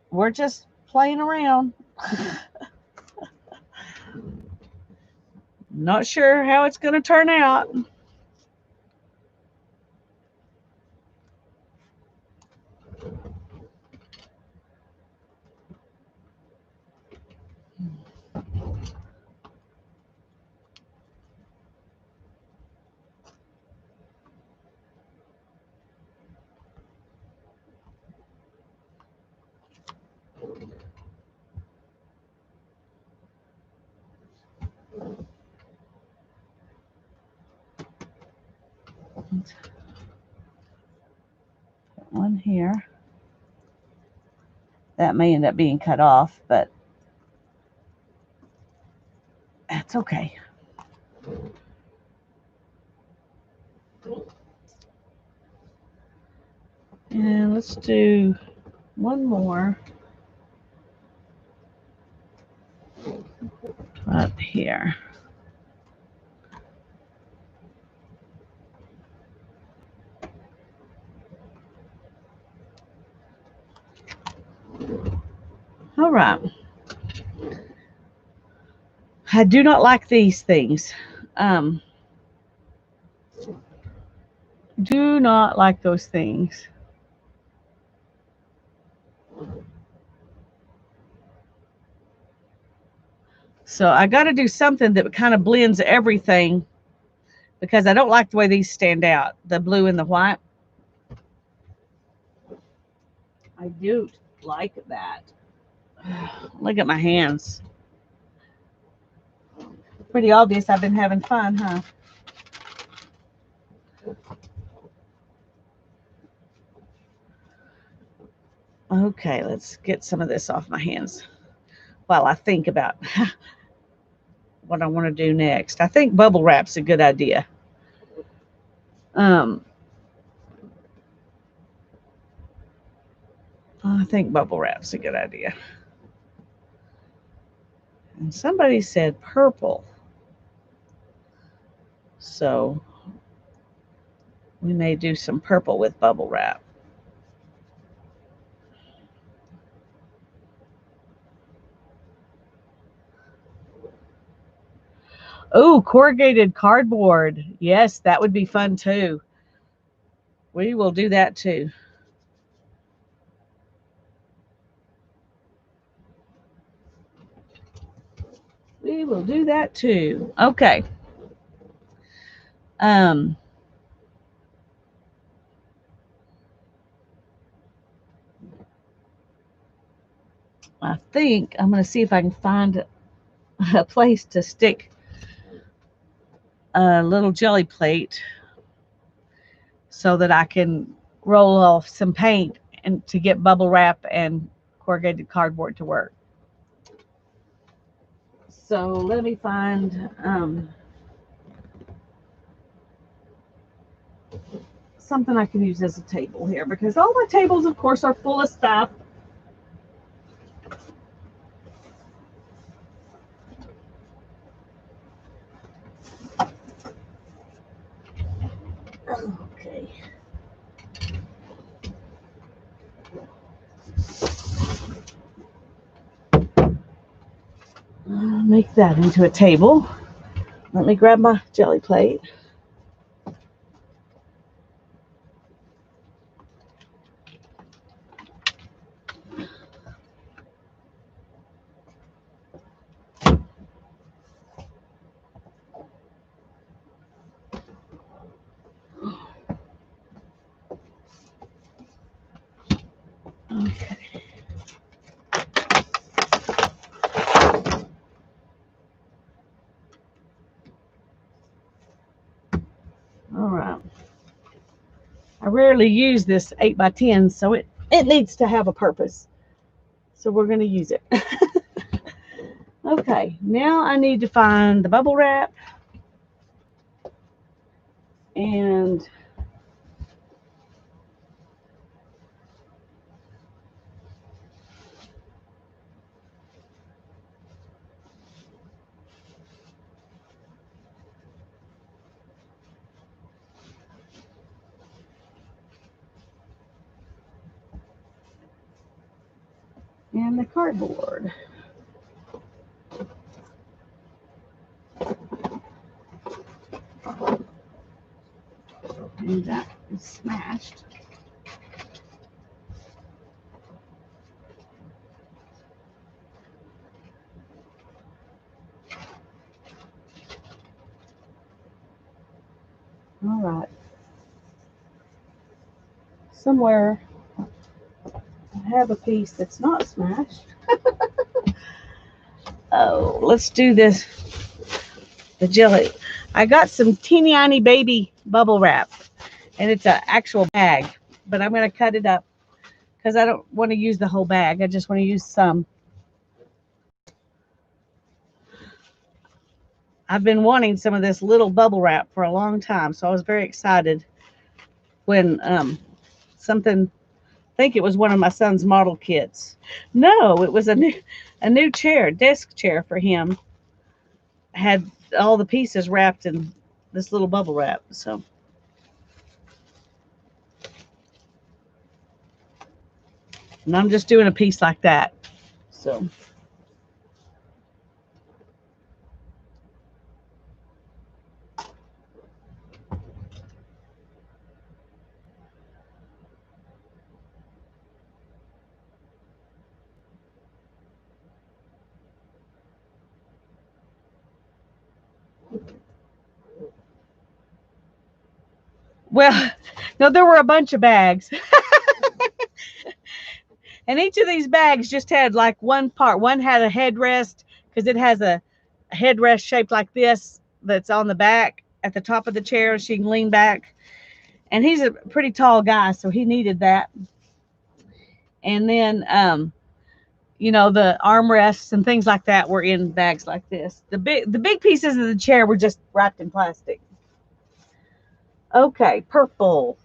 We're just playing around. Not sure how it's going to turn out. One here. That may end up being cut off, but that's okay. And let's do one more up here. All right. I do not like these things. Do not like those things. So I got to do something that kind of blends everything because I don't like the way these stand out, the blue and the white. I do like that. Look at my hands. Pretty obvious I've been having fun, huh? Okay, let's get some of this off my hands while I think about what I want to do next. I think bubble wrap's a good idea. I think bubble wrap's a good idea. And somebody said purple. So we may do some purple with bubble wrap. Oh, corrugated cardboard. Yes, that would be fun too. We will do that too. We will do that too. Okay. I think I'm going to see if I can find a place to stick a little jelly plate so that I can roll off some paint and to get bubble wrap and corrugated cardboard to work. So let me find something I can use as a table here because all my tables, of course, are full of stuff. I'll make that into a table. Let me grab my jelly plate. Okay. All right. I rarely use this 8x10, so it needs to have a purpose. So we're going to use it. Okay, now I need to find the bubble wrap and the cardboard. And that is smashed. All right. Somewhere I have a piece that's not smashed. Oh, let's do this. The jelly. I got some teeny tiny baby bubble wrap, and it's an actual bag, but I'm going to cut it up because I don't want to use the whole bag. I just want to use some. I've been wanting some of this little bubble wrap for a long time, so I was very excited when something. I think it was one of my son's model kits. No, it was a new chair, desk chair for him. Had all the pieces wrapped in this little bubble wrap. So, and I'm just doing a piece like that. So. Well, no, there were a bunch of bags. And each of these bags just had like one part. One had a headrest because it has a headrest shaped like this that's on the back at the top of the chair. She can lean back. And he's a pretty tall guy, so he needed that. And then, the armrests and things like that were in bags like this. The big pieces of the chair were just wrapped in plastic. Okay, purple.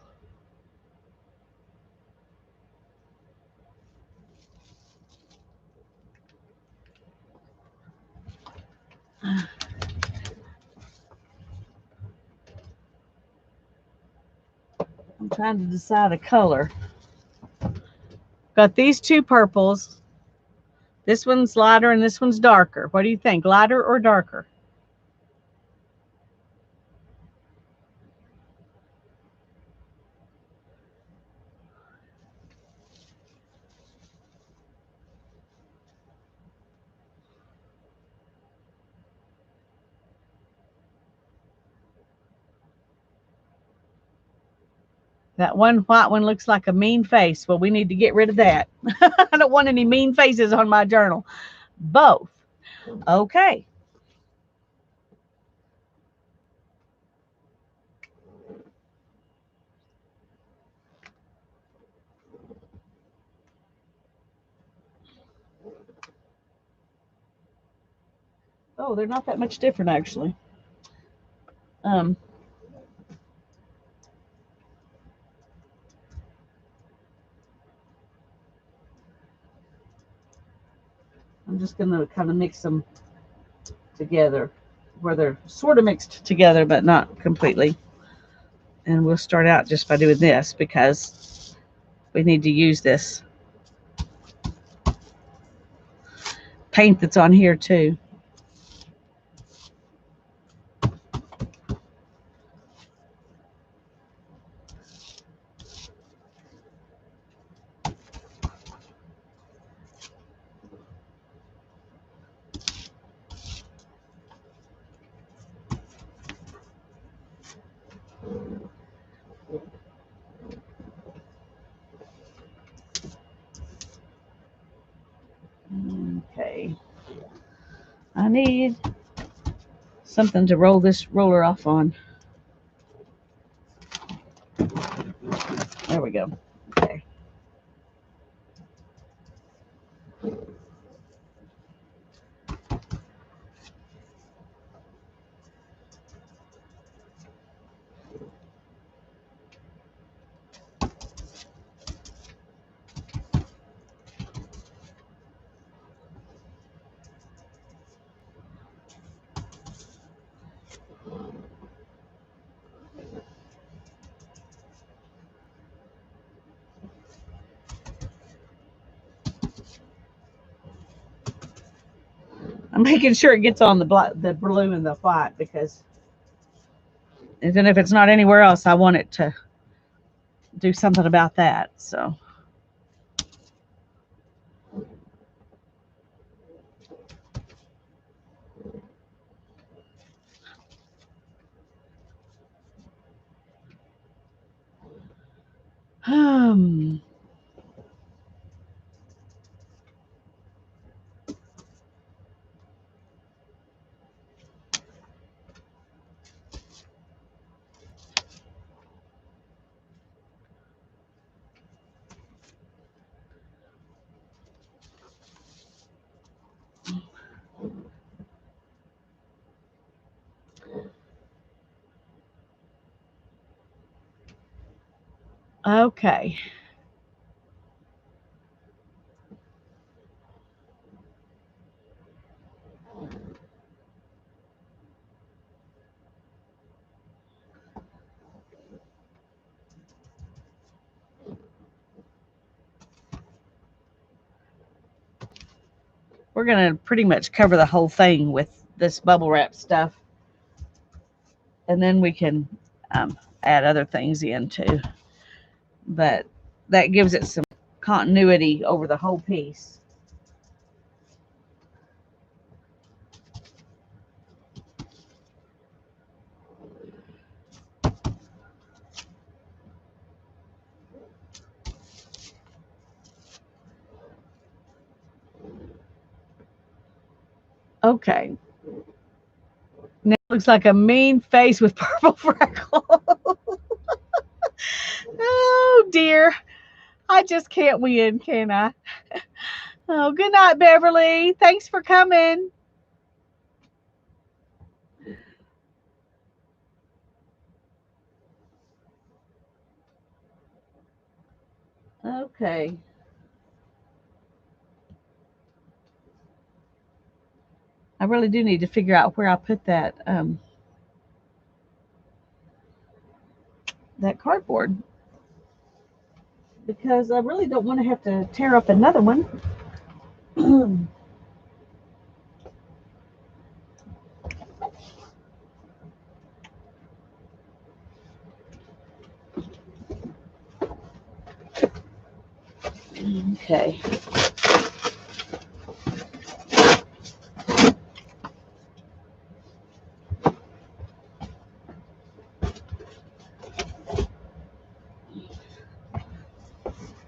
I'm trying to decide a color. Got these two purples. This one's lighter and this one's darker. What do you think, lighter or darker? That one white one looks like a mean face. Well, we need to get rid of that. I don't want any mean faces on my journal. Both. Okay. Oh, they're not that much different, actually. I'm just going to kind of mix them together where they're sort of mixed together, but not completely. And we'll start out just by doing this because we need to use this paint that's on here too. Okay. I need something to roll this roller off on. There we go. Okay. I'm making sure it gets on the blue and the white, because even if it's not anywhere else, I want it to do something about that. So. Okay. We're going to pretty much cover the whole thing with this bubble wrap stuff. And then we can add other things in too. But that gives it some continuity over the whole piece. Okay. Now it looks like a mean face with purple freckles. Oh dear. I just can't win, can I? Oh, good night, Beverly. Thanks for coming. Okay. I really do need to figure out where I put that cardboard, because I really don't want to have to tear up another one. Okay.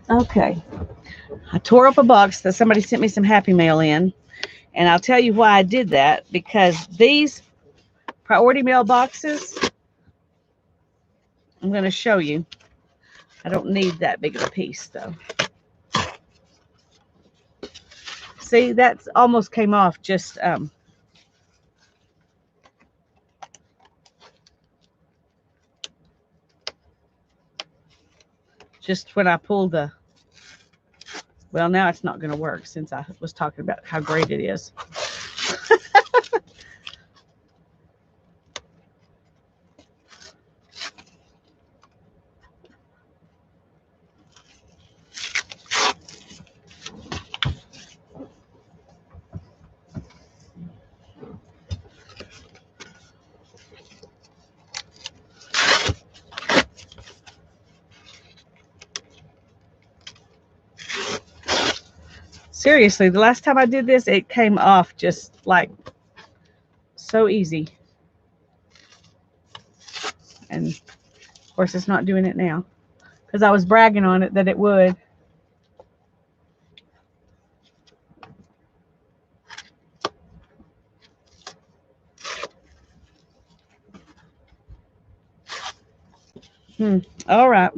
Okay. I tore up a box that somebody sent me some Happy Mail in, and I'll tell you why I did that, because these priority mail boxes, I'm going to show you. I don't need that big of a piece though. See, that's almost came off just when I pulled the, well, now it's not going to work since I was talking about how great it is. Seriously, the last time I did this, it came off just like so easy. And of course, it's not doing it now, because I was bragging on it that it would. All right.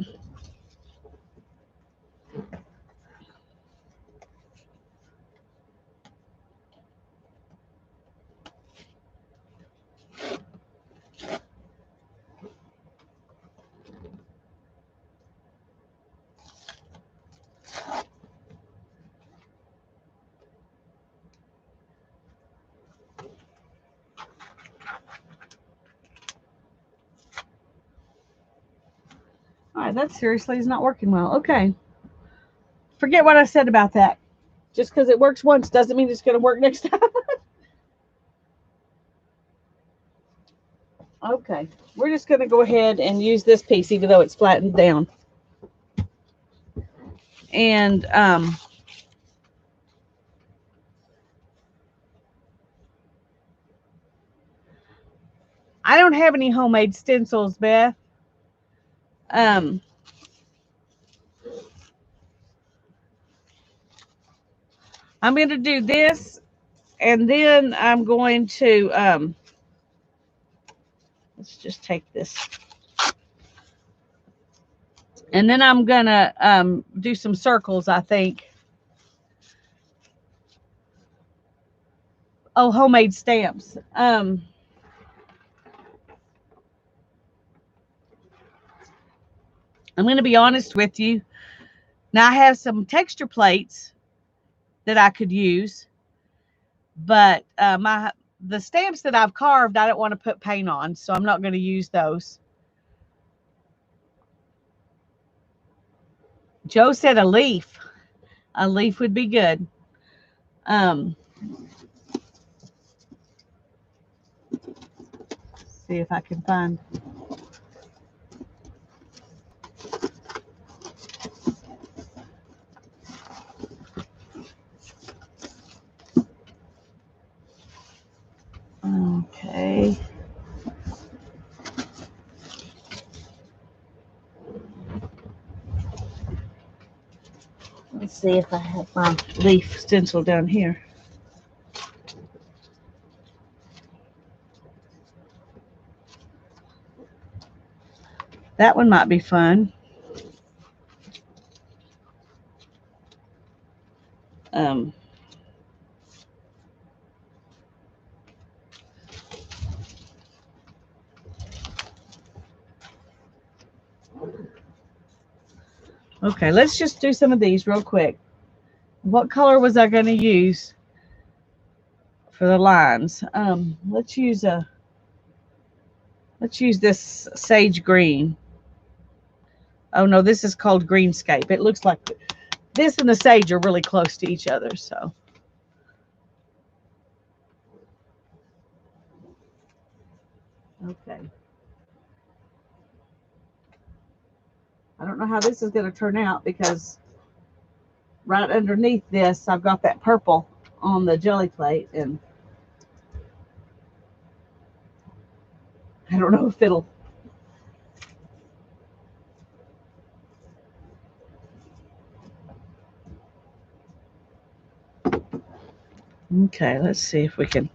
All right, that seriously is not working well. Okay. Forget what I said about that. Just because it works once doesn't mean it's going to work next time. Okay. We're just going to go ahead and use this piece, even though it's flattened down. And I don't have any homemade stencils, Beth. Um, I'm going to do this, and then I'm going to, let's just take this. And then I'm going to do some circles, I think. Oh, homemade stamps. I'm going to be honest with you. Now, I have some texture plates that I could use, but the stamps that I've carved, I don't want to put paint on, so I'm not going to use those. Joe said a leaf. A leaf would be good. See if I can find. Okay. Let's see if I have my leaf stencil down here. That one might be fun. Um, okay, let's just do some of these real quick. What color was I going to use for the lines? Let's use this sage green. Oh no, this is called greenscape. It looks like this and the sage are really close to each other, so. Okay. I don't know how this is going to turn out because right underneath this, I've got that purple on the jelly plate, and I don't know if it'll. Okay, let's see if we can.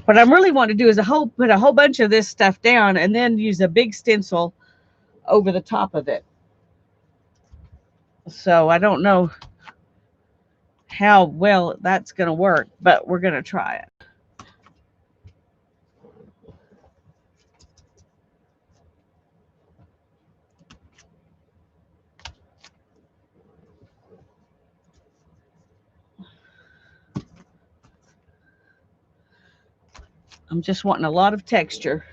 What I really want to do is put a whole bunch of this stuff down and then use a big stencil over the top of it. So I don't know how well that's going to work, but we're going to try it. I'm just wanting a lot of texture.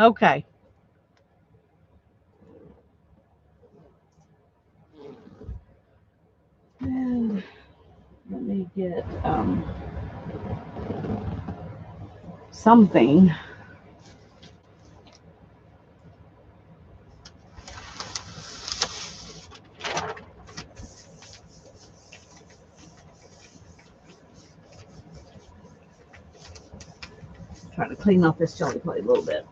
Okay. And let me get something. Try to clean off this jelly plate a little bit.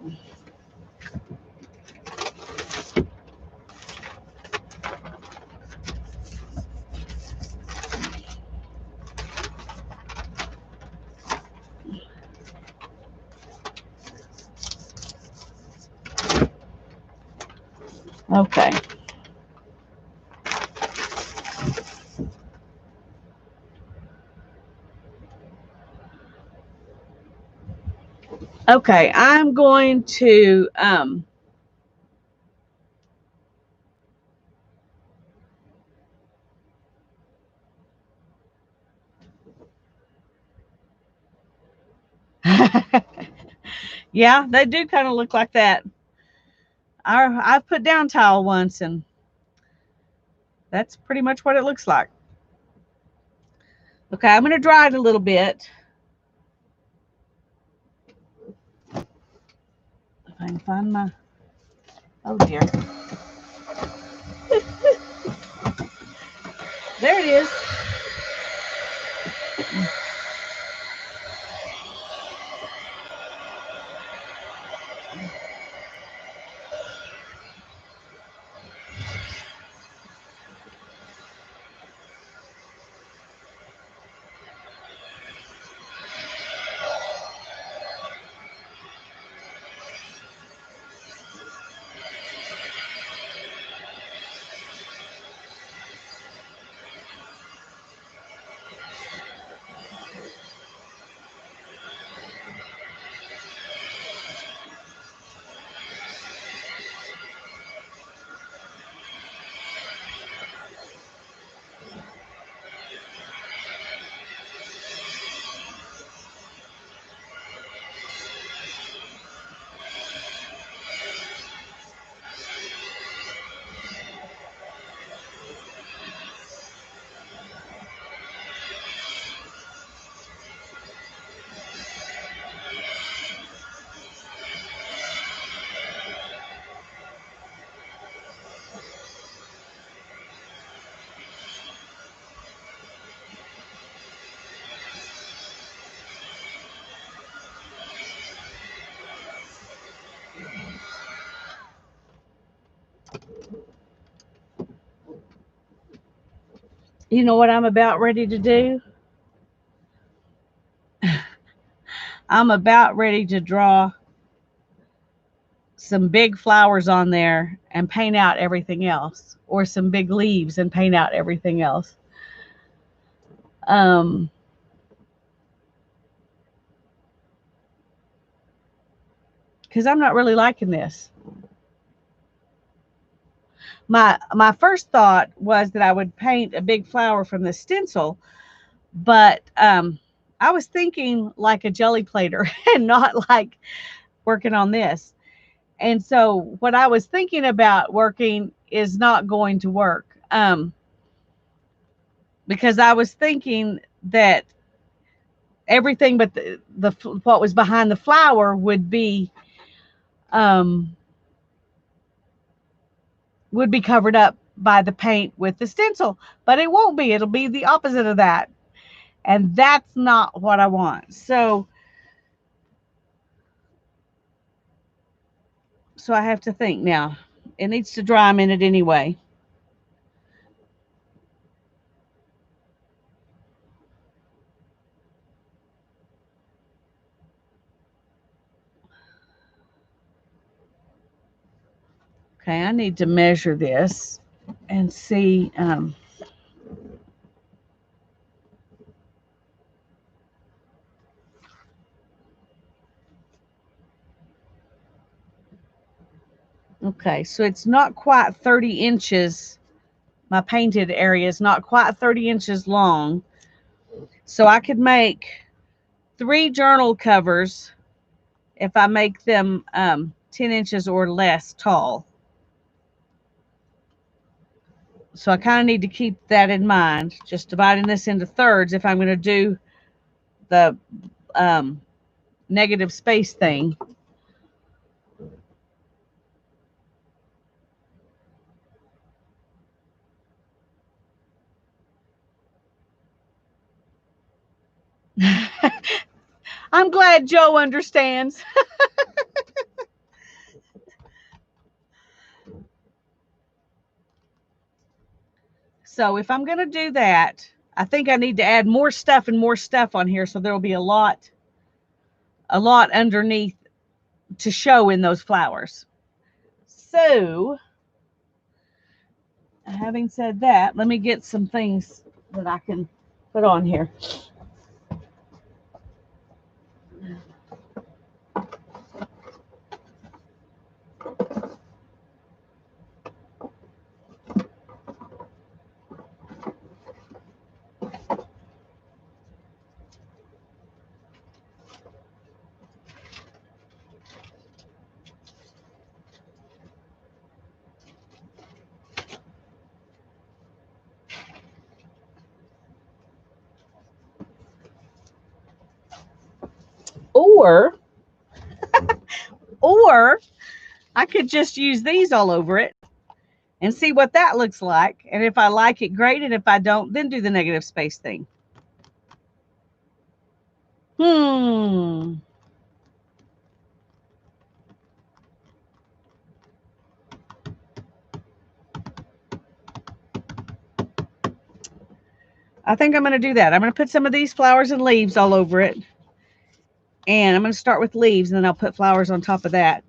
Okay. Okay, I'm going to yeah, they do kind of look like that. I've put down tile once, and that's pretty much what it looks like. Okay, I'm going to dry it a little bit. If I can find my, oh dear. There it is. You know what I'm about ready to do? I'm about ready to draw some big flowers on there and paint out everything else, or some big leaves and paint out everything else. Um, because I'm not really liking this. My first thought was that I would paint a big flower from the stencil, but I was thinking like a jelly plater and not like working on this. And so what I was thinking about working is not going to work, because I was thinking that everything but the what was behind the flower um, would be covered up by the paint with the stencil, but it won't be. It'll be the opposite of that, and that's not what I want. So I have to think now. It needs to dry a minute anyway. Okay, I need to measure this and see. Okay, so it's not quite 30 inches. My painted area is not quite 30 inches long. So I could make 3 journal covers if I make them 10 inches or less tall. So I kind of need to keep that in mind, just dividing this into thirds if I'm going to do the negative space thing. I'm glad Joe understands. So if I'm going to do that, I think I need to add more stuff and more stuff on here, so there'll be a lot underneath to show in those flowers. So having said that, let me get some things that I can put on here. Or I could just use these all over it and see what that looks like. And if I like it, great. And if I don't, then do the negative space thing. I think I'm going to do that. I'm going to put some of these flowers and leaves all over it. And I'm going to start with leaves, and then I'll put flowers on top of that.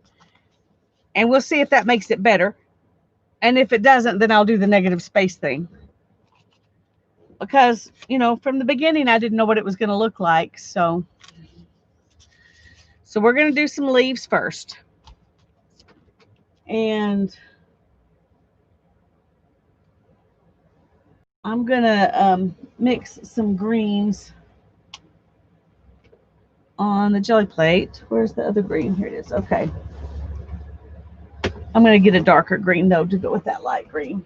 And we'll see if that makes it better. And if it doesn't, then I'll do the negative space thing. Because, from the beginning, I didn't know what it was going to look like. So we're going to do some leaves first. And I'm going to mix some greens on the jelly plate. Where's the other green? Here it is. Okay. I'm going to get a darker green, though, to go with that light green.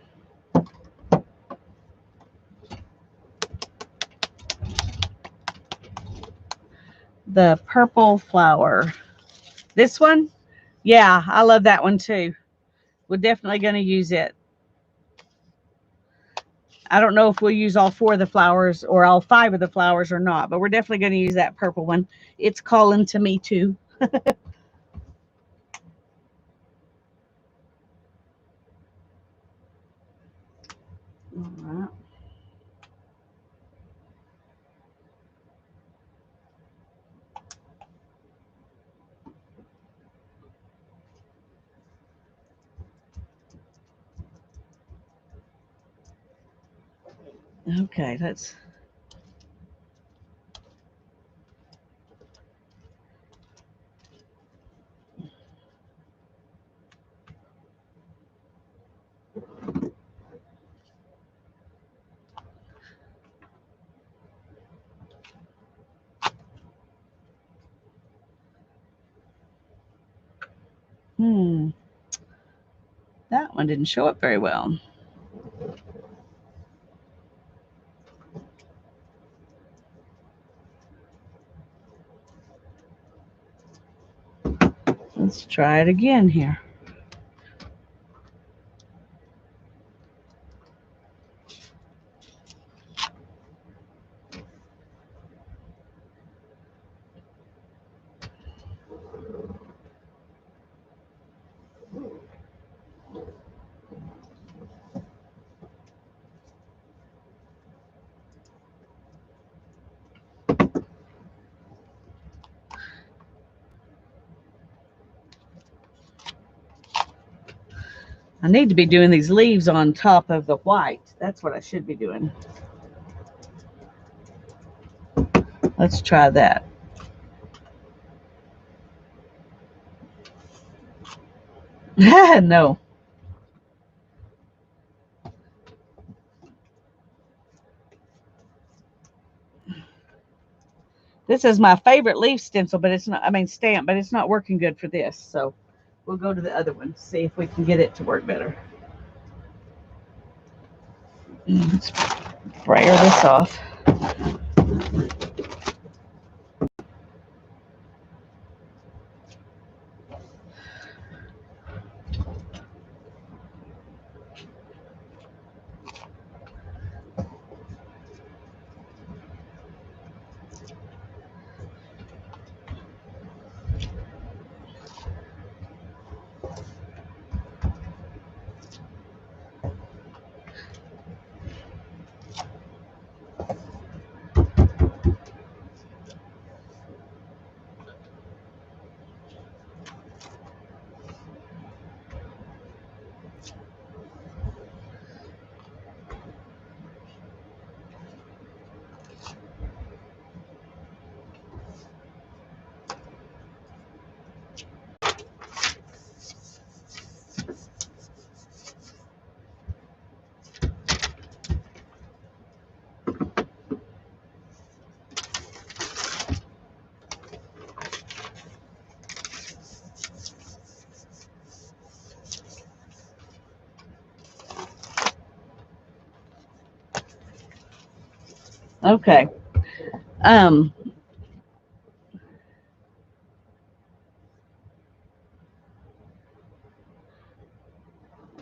The purple flower. This one? Yeah, I love that one, too. We're definitely going to use it. I don't know if we'll use all 4 of the flowers or all 5 of the flowers or not, but we're definitely going to use that purple one. It's calling to me, too. All right. Okay, let's... That one didn't show up very well. Let's try it again here. I need to be doing these leaves on top of the white. That's what I should be doing. Let's try that. No. This is my favorite leaf stencil, but it's not, stamp, but it's not working good for this. So we'll go to the other one, see if we can get it to work better. Let's brayer this off. Okay. Um,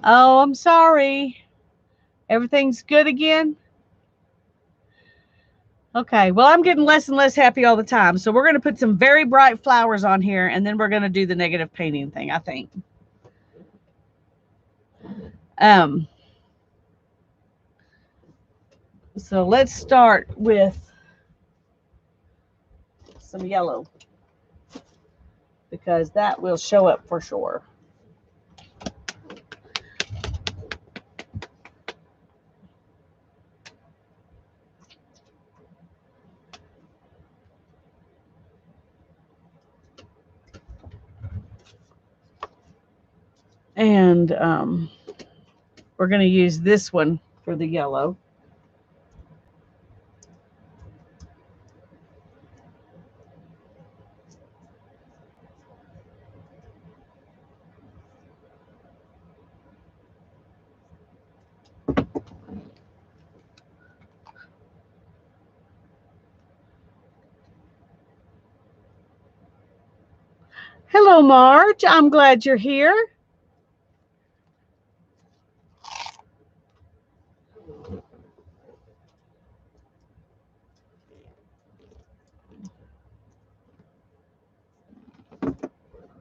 oh, I'm sorry. Everything's good again? Okay. Well, I'm getting less and less happy all the time. So we're going to put some very bright flowers on here, and then we're going to do the negative painting thing, I think. So let's start with some yellow, because that will show up for sure. And we're going to use this one for the yellow. Hello, Marge. I'm glad you're here.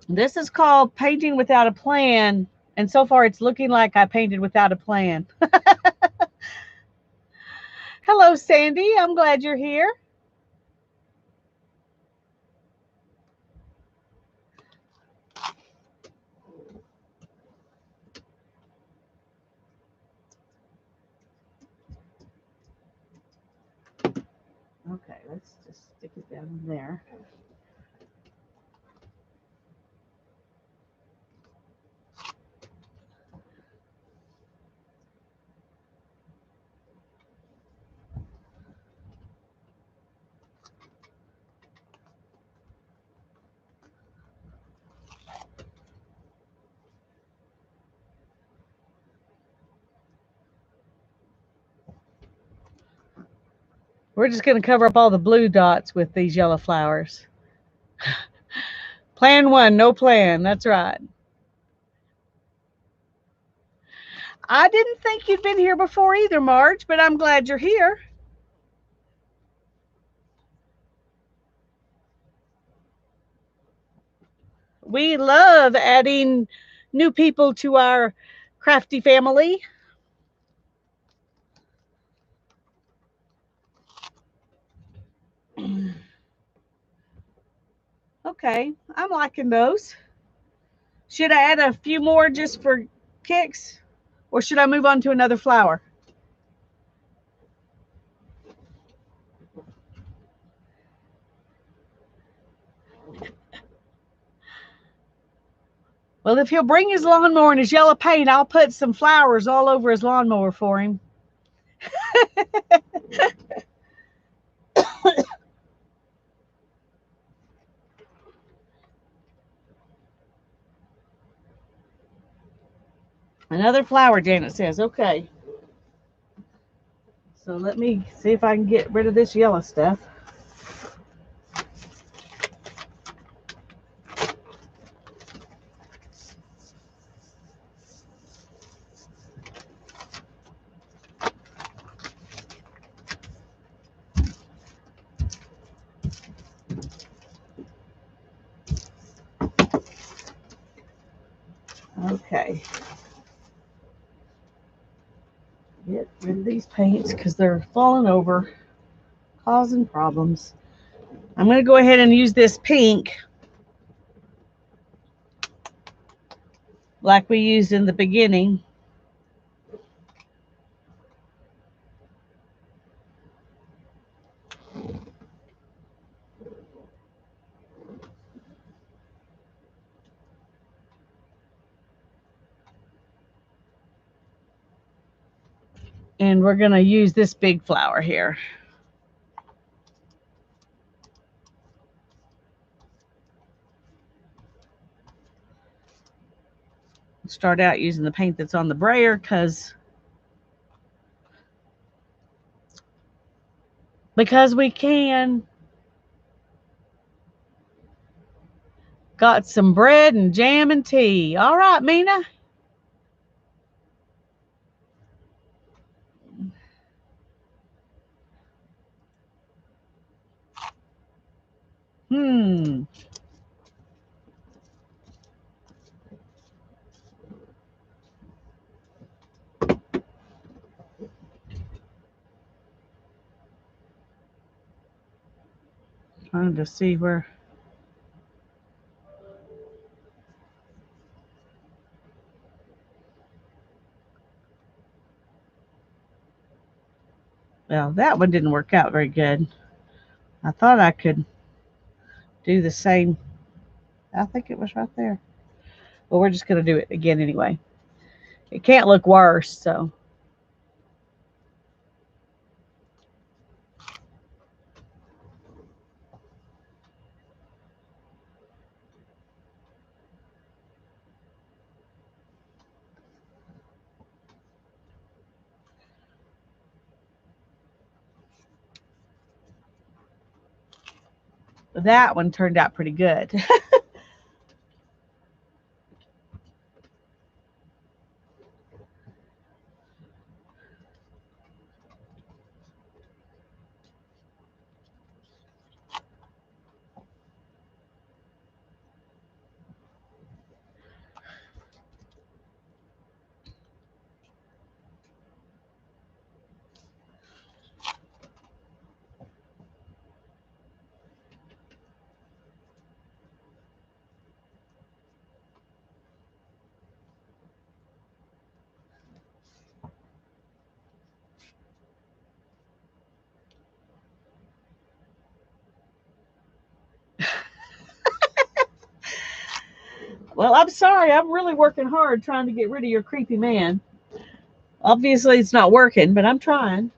This is called painting without a plan. And so far, it's looking like I painted without a plan. Hello, Sandy. I'm glad you're here. Okay, let's just stick it down in there. We're just going to cover up all the blue dots with these yellow flowers. Plan one, no plan. That's right. I didn't think you'd been here before either, Marge, but I'm glad you're here. We love adding new people to our crafty family. Okay, I'm liking those. Should I add a few more just for kicks? Or should I move on to another flower? Well, if he'll bring his lawnmower and his yellow paint, I'll put some flowers all over his lawnmower for him. Another flower, Janet says. Okay. So let me see if I can get rid of this yellow stuff. Okay. Get rid of these paints because they're falling over, causing problems. I'm going to go ahead and use this pink like we used in the beginning. And we're going to use this big flower here. Start out using the paint that's on the brayer because we can. Got some bread and jam and tea. All right, Mina. Hmm. Trying to see where. Well, that one didn't work out very good. I thought I could do the same. I think it was right there. Well, we're just going to do it again anyway. It can't look worse, so. That one turned out pretty good. Well, I'm sorry. I'm really working hard trying to get rid of your creepy man. Obviously, it's not working, but I'm trying.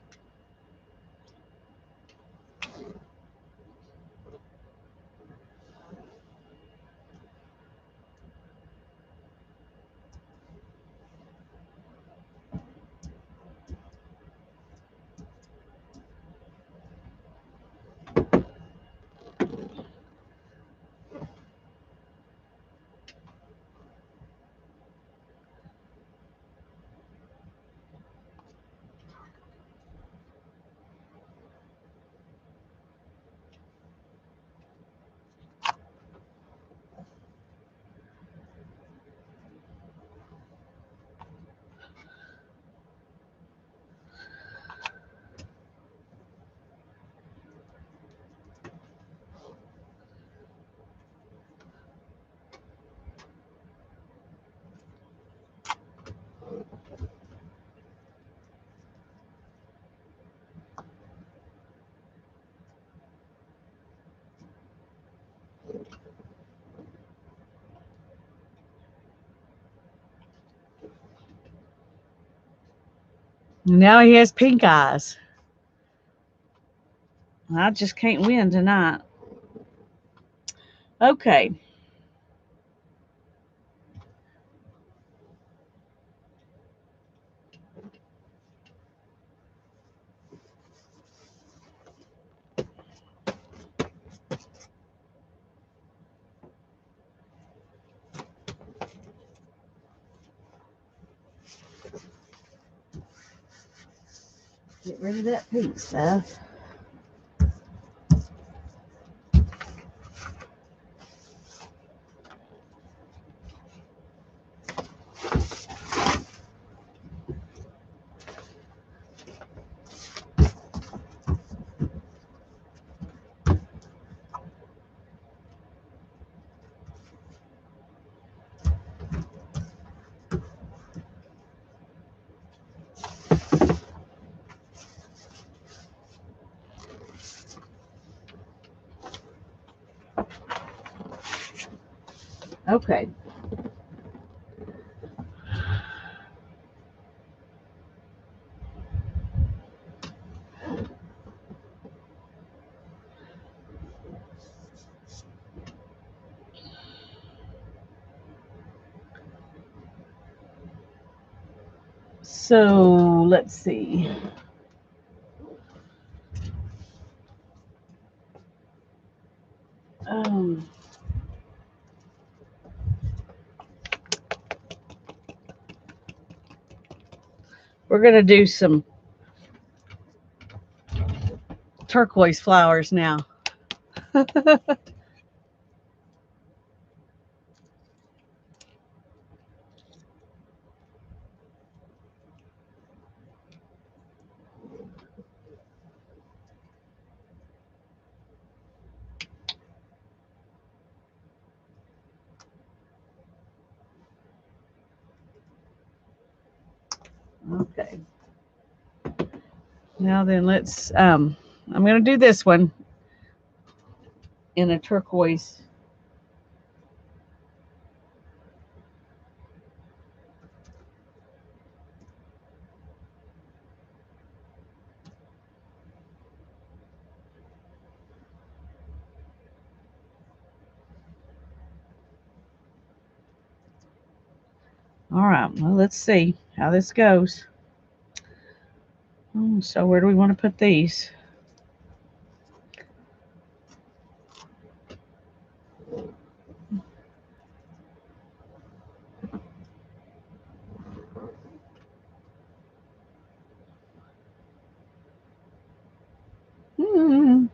Now he has pink eyes. I just can't win tonight. Okay. Get rid of that pink stuff. Okay. So let's see. Um, we're going to do some turquoise flowers now. Okay. Now then, let's, I'm going to do this one in a turquoise. All right, well, let's see how this goes. So where do we want to put these? Hmm.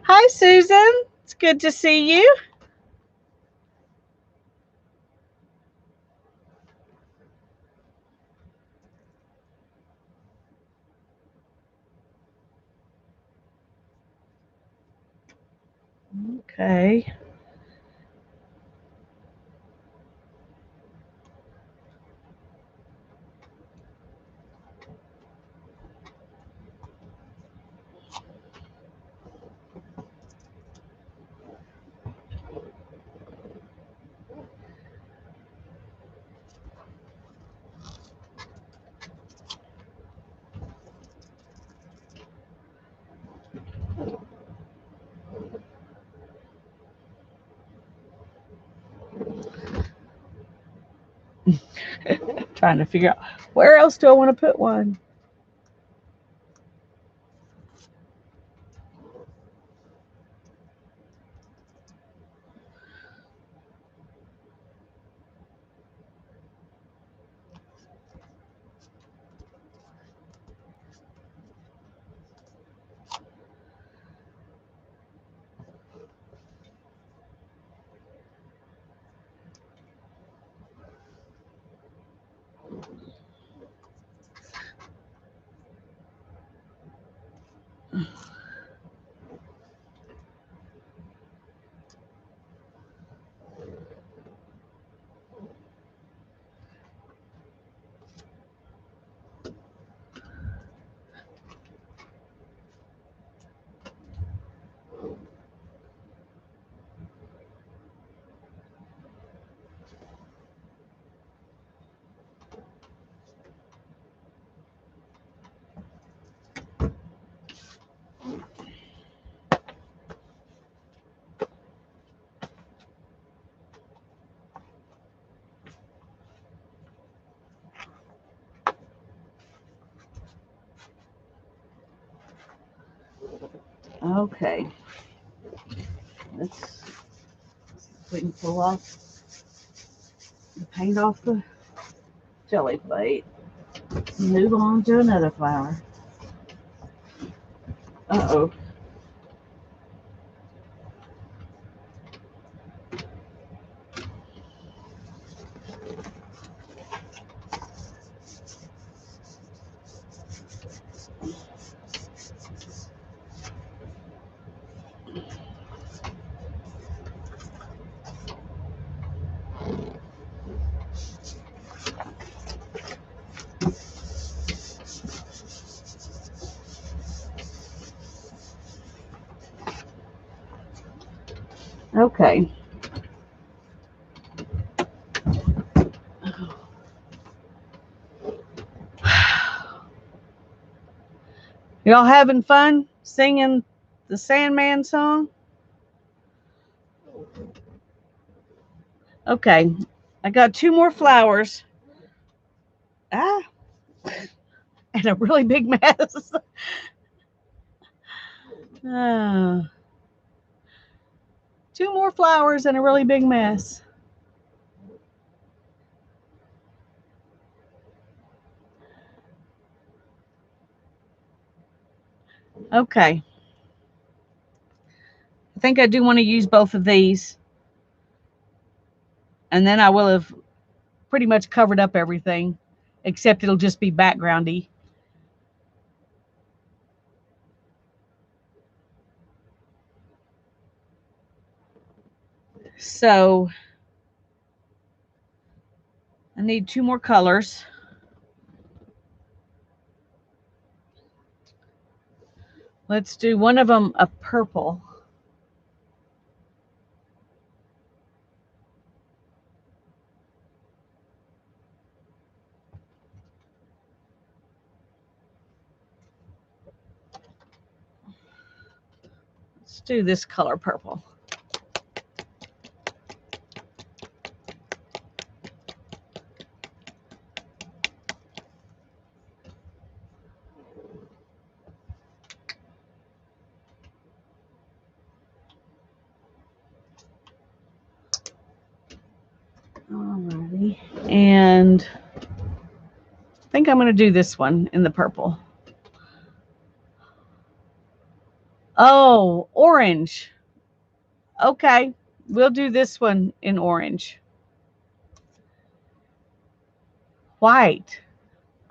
Hi, Susan. It's good to see you. Okay. Trying to figure out where else do I want to put one. Okay. Let's see if we can pull off the paint off the jelly plate. Move on to another flower. Uh-oh. Okay. Y'all having fun singing the Sandman song? Okay. I got 2 more flowers. Ah, and a really big mess. Ah, 2 more flowers and a really big mess. Okay. I think I do want to use both of these. And then I will have pretty much covered up everything, except it'll just be backgroundy. So I need 2 more colors. Let's do one of them a purple. Let's do this color purple. Alrighty. And I think I'm going to do this one in the purple. Oh, orange. Okay. We'll do this one in orange. White.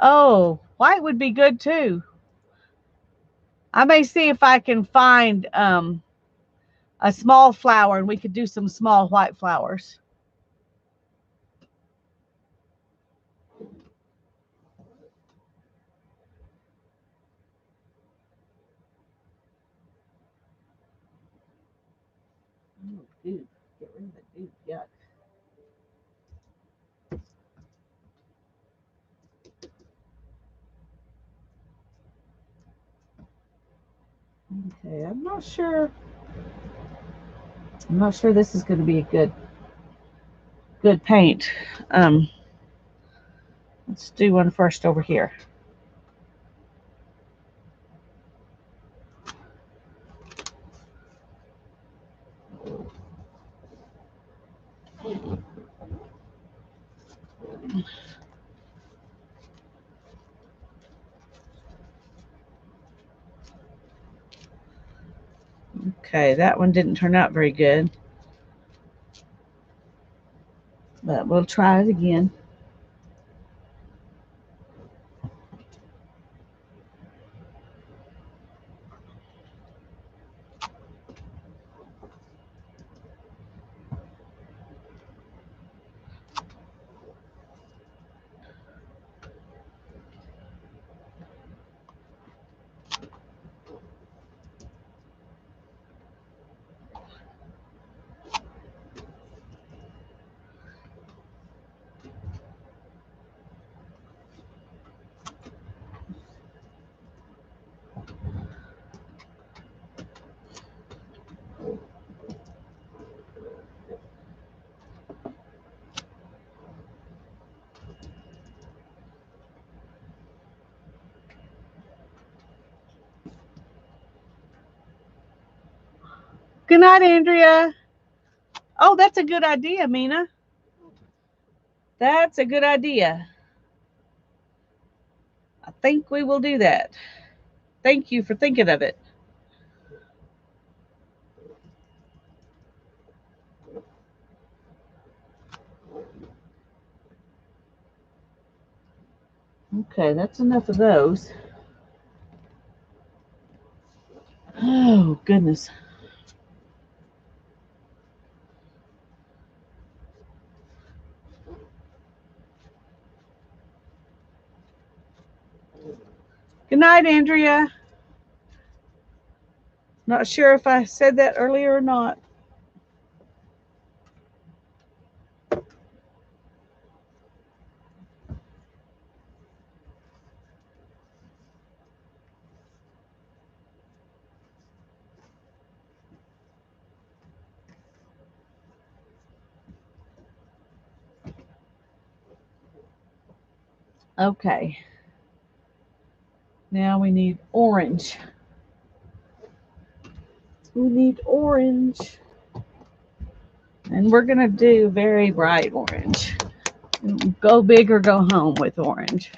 Oh, white would be good too. I may see if I can find a small flower and we could do some small white flowers. Oh, goop. Get rid of the goop. Yuck. Okay, I'm not sure this is going to be a good paint. Let's do one first over here. Okay, that one didn't turn out very good, but we'll try it again. Good night, Andrea. Oh, that's a good idea, Mina. That's a good idea. I think we will do that. Thank you for thinking of it. Okay, that's enough of those. Oh, goodness. Good night, Andrea. Not sure if I said that earlier or not. Okay. Now we need orange. We need orange. And we're going to do very bright orange. Go big or go home with orange.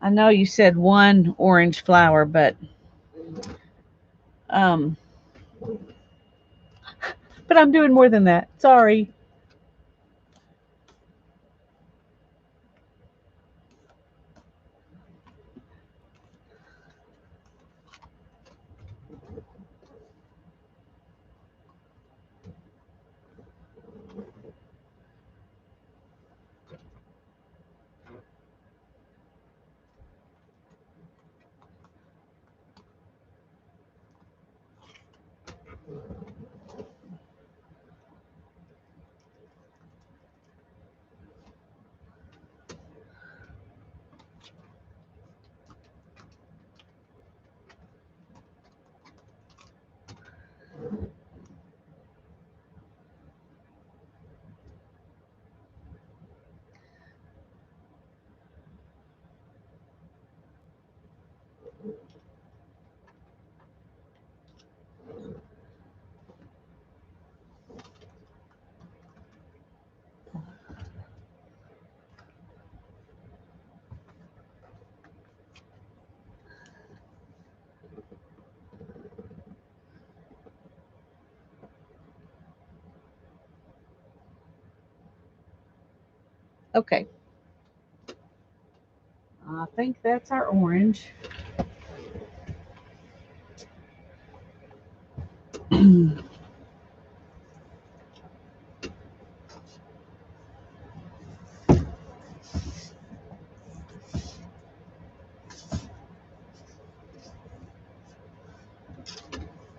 I know you said one orange flower, um, but I'm doing more than that. Sorry. Okay. I think that's our orange.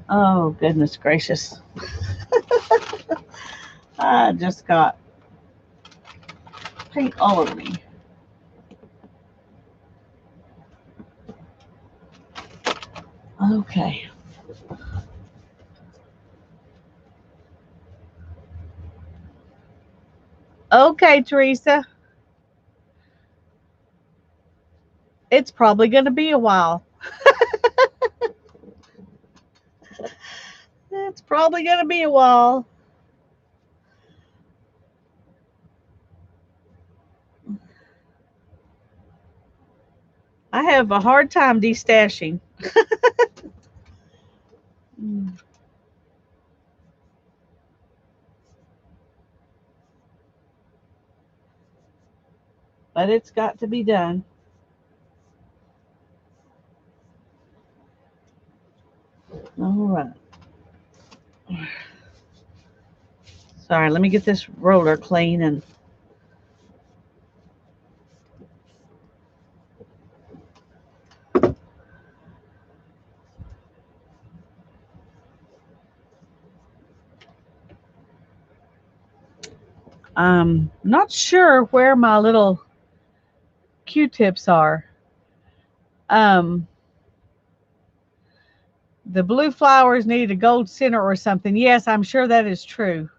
Oh, goodness gracious. I just got paint all over me. Okay. Okay, Teresa. It's probably going to be a while. It's probably going to be a while. I have a hard time destashing. But it's got to be done. All right. Sorry, let me get this roller clean and I'm not sure where my little Q-tips are. Um, the blue flowers need a gold center or something. Yes, I'm sure that is true.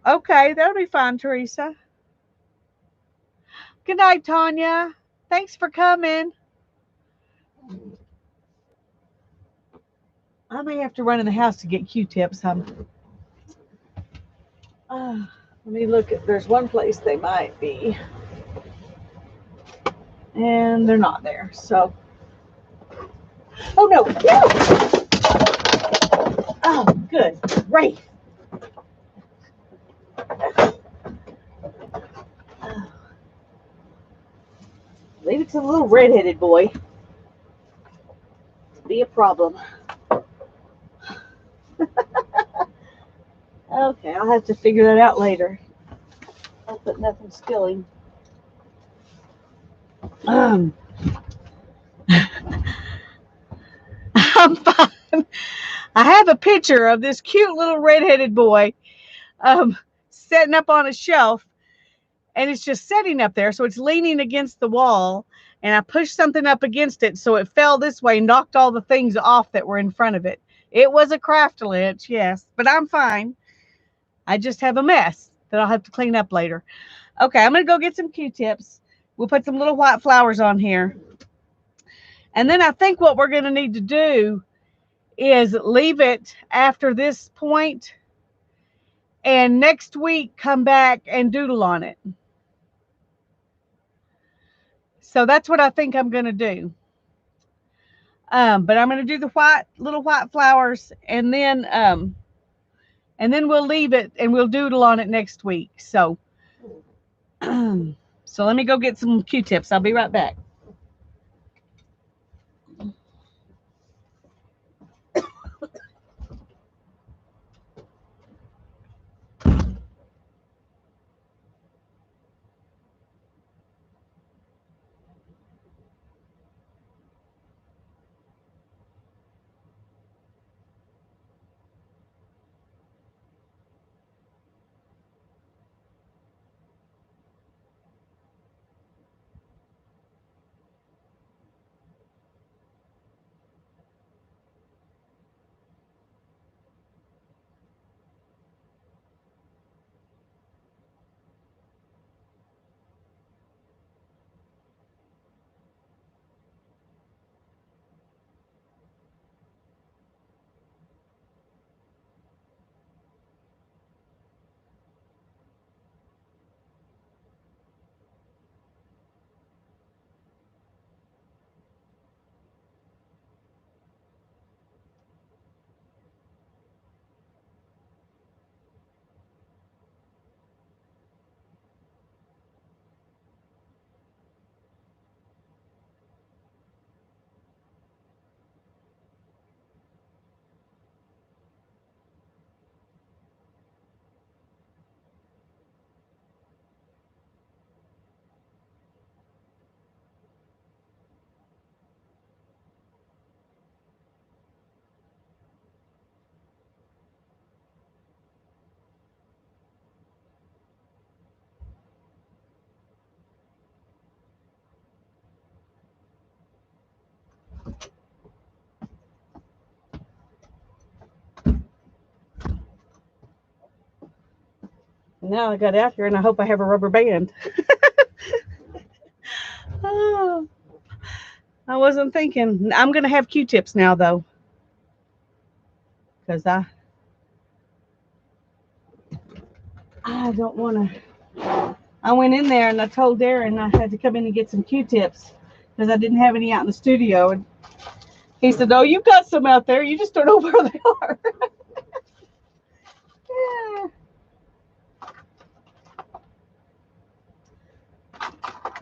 Okay, that'll be fine, Teresa. Good night, Tanya. Thanks for coming. I may have to run in the house to get Q-tips. Let me look at. There's one place they might be, and they're not there. So, oh no! No! Oh, good, great. Leave it to the little redheaded boy. Be a problem. Okay, I'll have to figure that out later. But nothing's spilling. I'm fine. I have a picture of this cute little redheaded boy setting up on a shelf, and it's just setting up there. So it's leaning against the wall, and I pushed something up against it, so it fell this way, knocked all the things off that were in front of it. It was a craft ledge, yes, but I'm fine. I just have a mess that I'll have to clean up later. Okay, I'm going to go get some Q-tips. We'll put some little white flowers on here. And then I think what we're going to need to do is leave it after this point, and next week come back and doodle on it. So that's what I think I'm going to do. But I'm going to do the little white flowers, and then we'll leave it and we'll doodle on it next week. So, so let me go get some Q-tips. I'll be right back. now I got out here and I hope I have a rubber band. Oh, I wasn't thinking. I'm going to have Q-tips now, though, because I don't want to. I went in there and I told Darren I had to come in and get some Q-tips because I didn't have any out in the studio. And he said, "Oh, you've got some out there. You just don't know where they are." Yeah.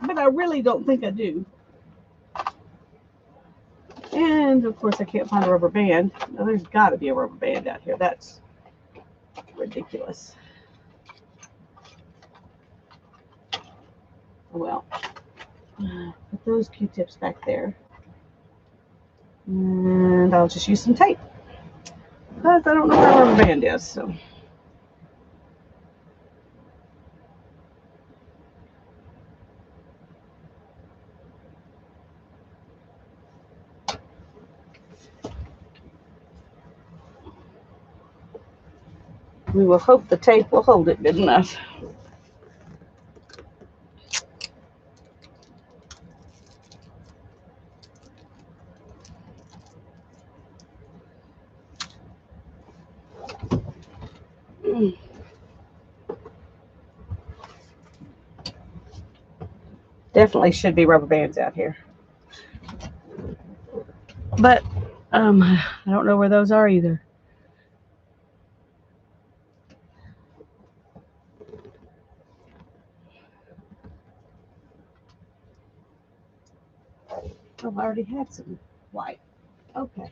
But I really don't think I do. And of course, I can't find a rubber band. Now, there's got to be a rubber band out here. That's ridiculous. Well, put those Q-tips back there. And I'll just use some tape. But I don't know where a rubber band is, so. We will hope the tape will hold it good enough. Definitely should be rubber bands out here. But I don't know where those are either. Oh, I already had some white. Okay.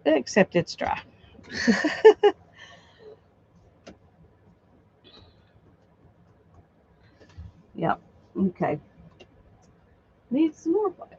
Except it's dry. Yep. Okay. Need some more white.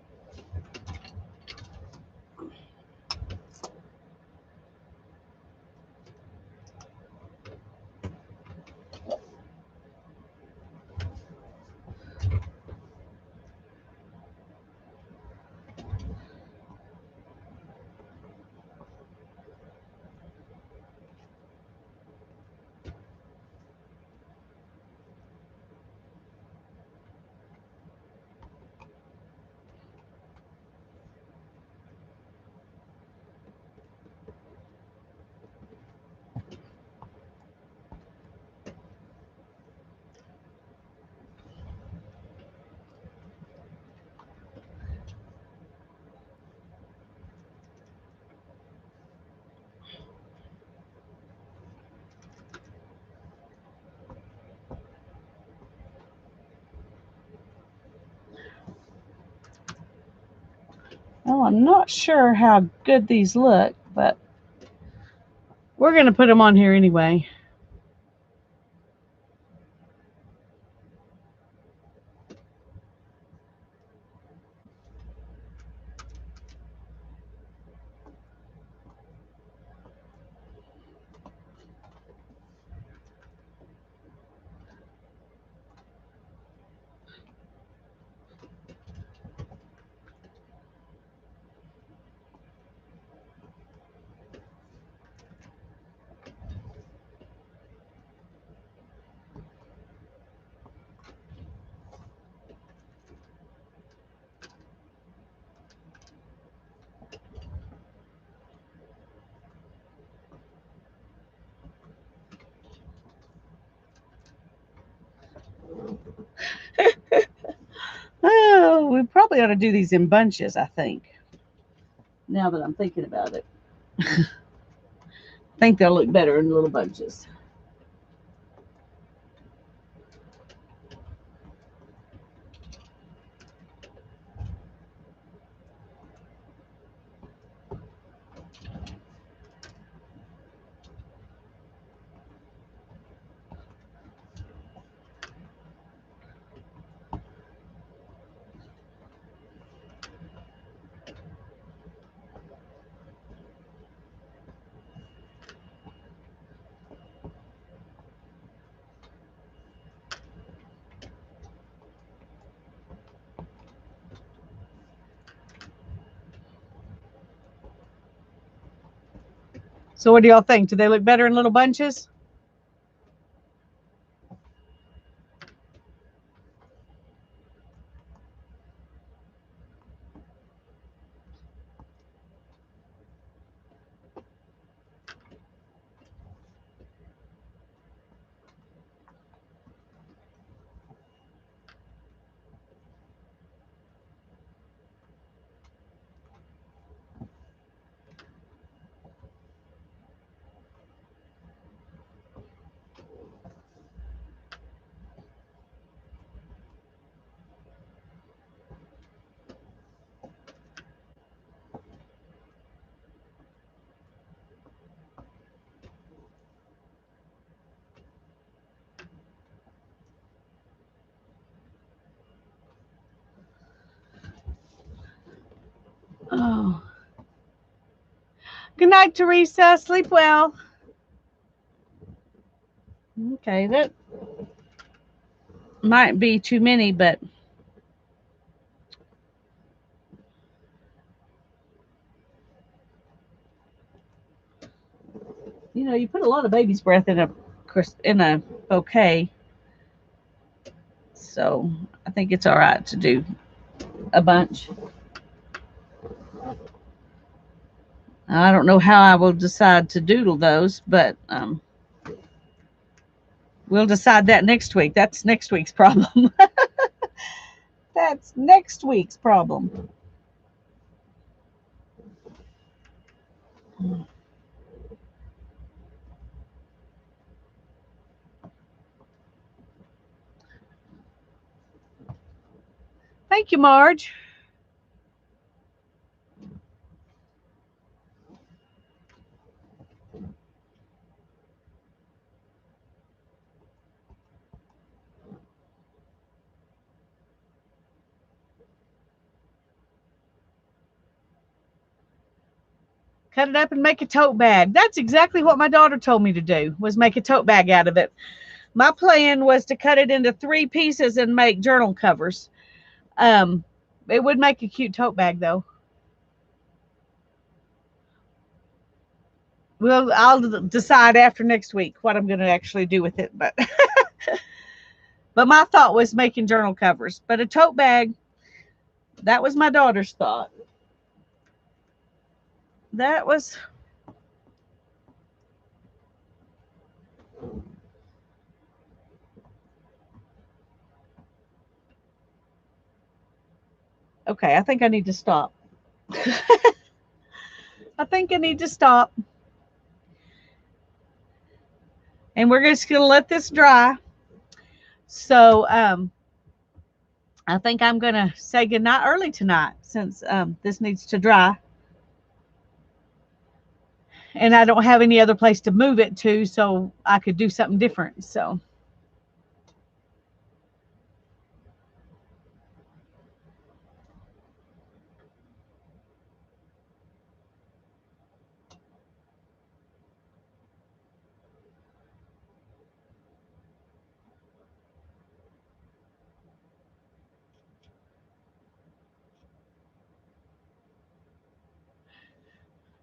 Well, I'm not sure how good these look, but we're going to put them on here anyway. Oh, we probably ought to do these in bunches, I think. Now that I'm thinking about it. I think they'll look better in little bunches. So what do y'all think? Do they look better in little bunches? Oh. Good night, Teresa. Sleep well. Okay, that might be too many, but you put a lot of baby's breath in a bouquet, so I think it's all right to do a bunch. I don't know how I will decide to doodle those, but we'll decide that next week. That's next week's problem. That's next week's problem. Thank you, Marge. Cut it up and make a tote bag. That's exactly what my daughter told me to do, was make a tote bag out of it. My plan was to cut it into 3 pieces and make journal covers. Um, it would make a cute tote bag, though. I'll decide after next week what I'm going to actually do with it. But but my thought was making journal covers. But a tote bag, that was my daughter's thought. That was okay. I think I need to stop. I think I need to stop. And we're just going to let this dry. So I think I'm going to say goodnight early tonight since this needs to dry. And I don't have any other place to move it to, so I could do something different. So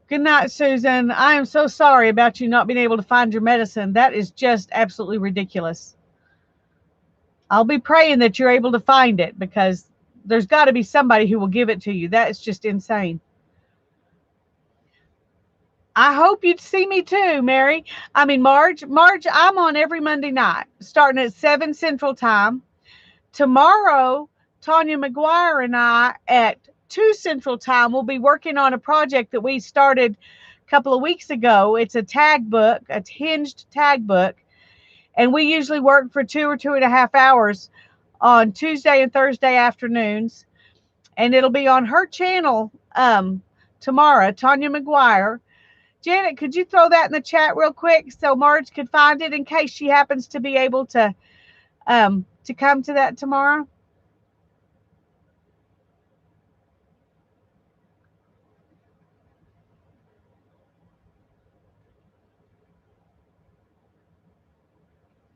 good night, Susan. I am so sorry about you not being able to find your medicine. That is just absolutely ridiculous. I'll be praying that you're able to find it because there's got to be somebody who will give it to you. That is just insane. I hope you'd see me too, Mary. I mean, Marge. Marge, I'm on every Monday night, starting at 7 Central Time. Tomorrow, Tanya McGuire and I at 2 Central Time will be working on a project that we started a couple of weeks ago. It's a tag book, a hinged tag book. And we usually work for 2 or 2.5 hours on Tuesday and Thursday afternoons. And it'll be on her channel tomorrow, Tanya McGuire. Janet, could you throw that in the chat real quick so Marge could find it in case she happens to be able to come to that tomorrow?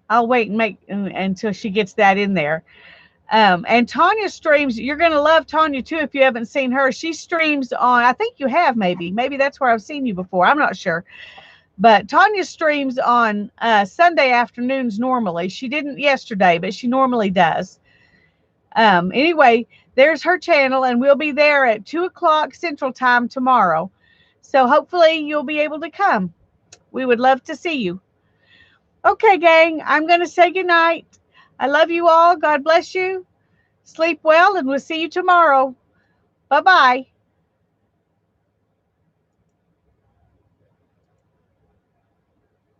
I'll wait and make until she gets that in there. And Tanya streams. You're going to love Tanya too if you haven't seen her. She streams on, I think you have maybe that's where I've seen you before. I'm not sure. But Tanya streams on Sunday afternoons normally. She didn't yesterday, but she normally does. Anyway, there's her channel, and we'll be there at 2 o'clock Central Time tomorrow. So hopefully you'll be able to come. We would love to see you. Okay, gang, I'm going to say goodnight. I love you all. God bless you. Sleep well, and we'll see you tomorrow. Bye bye.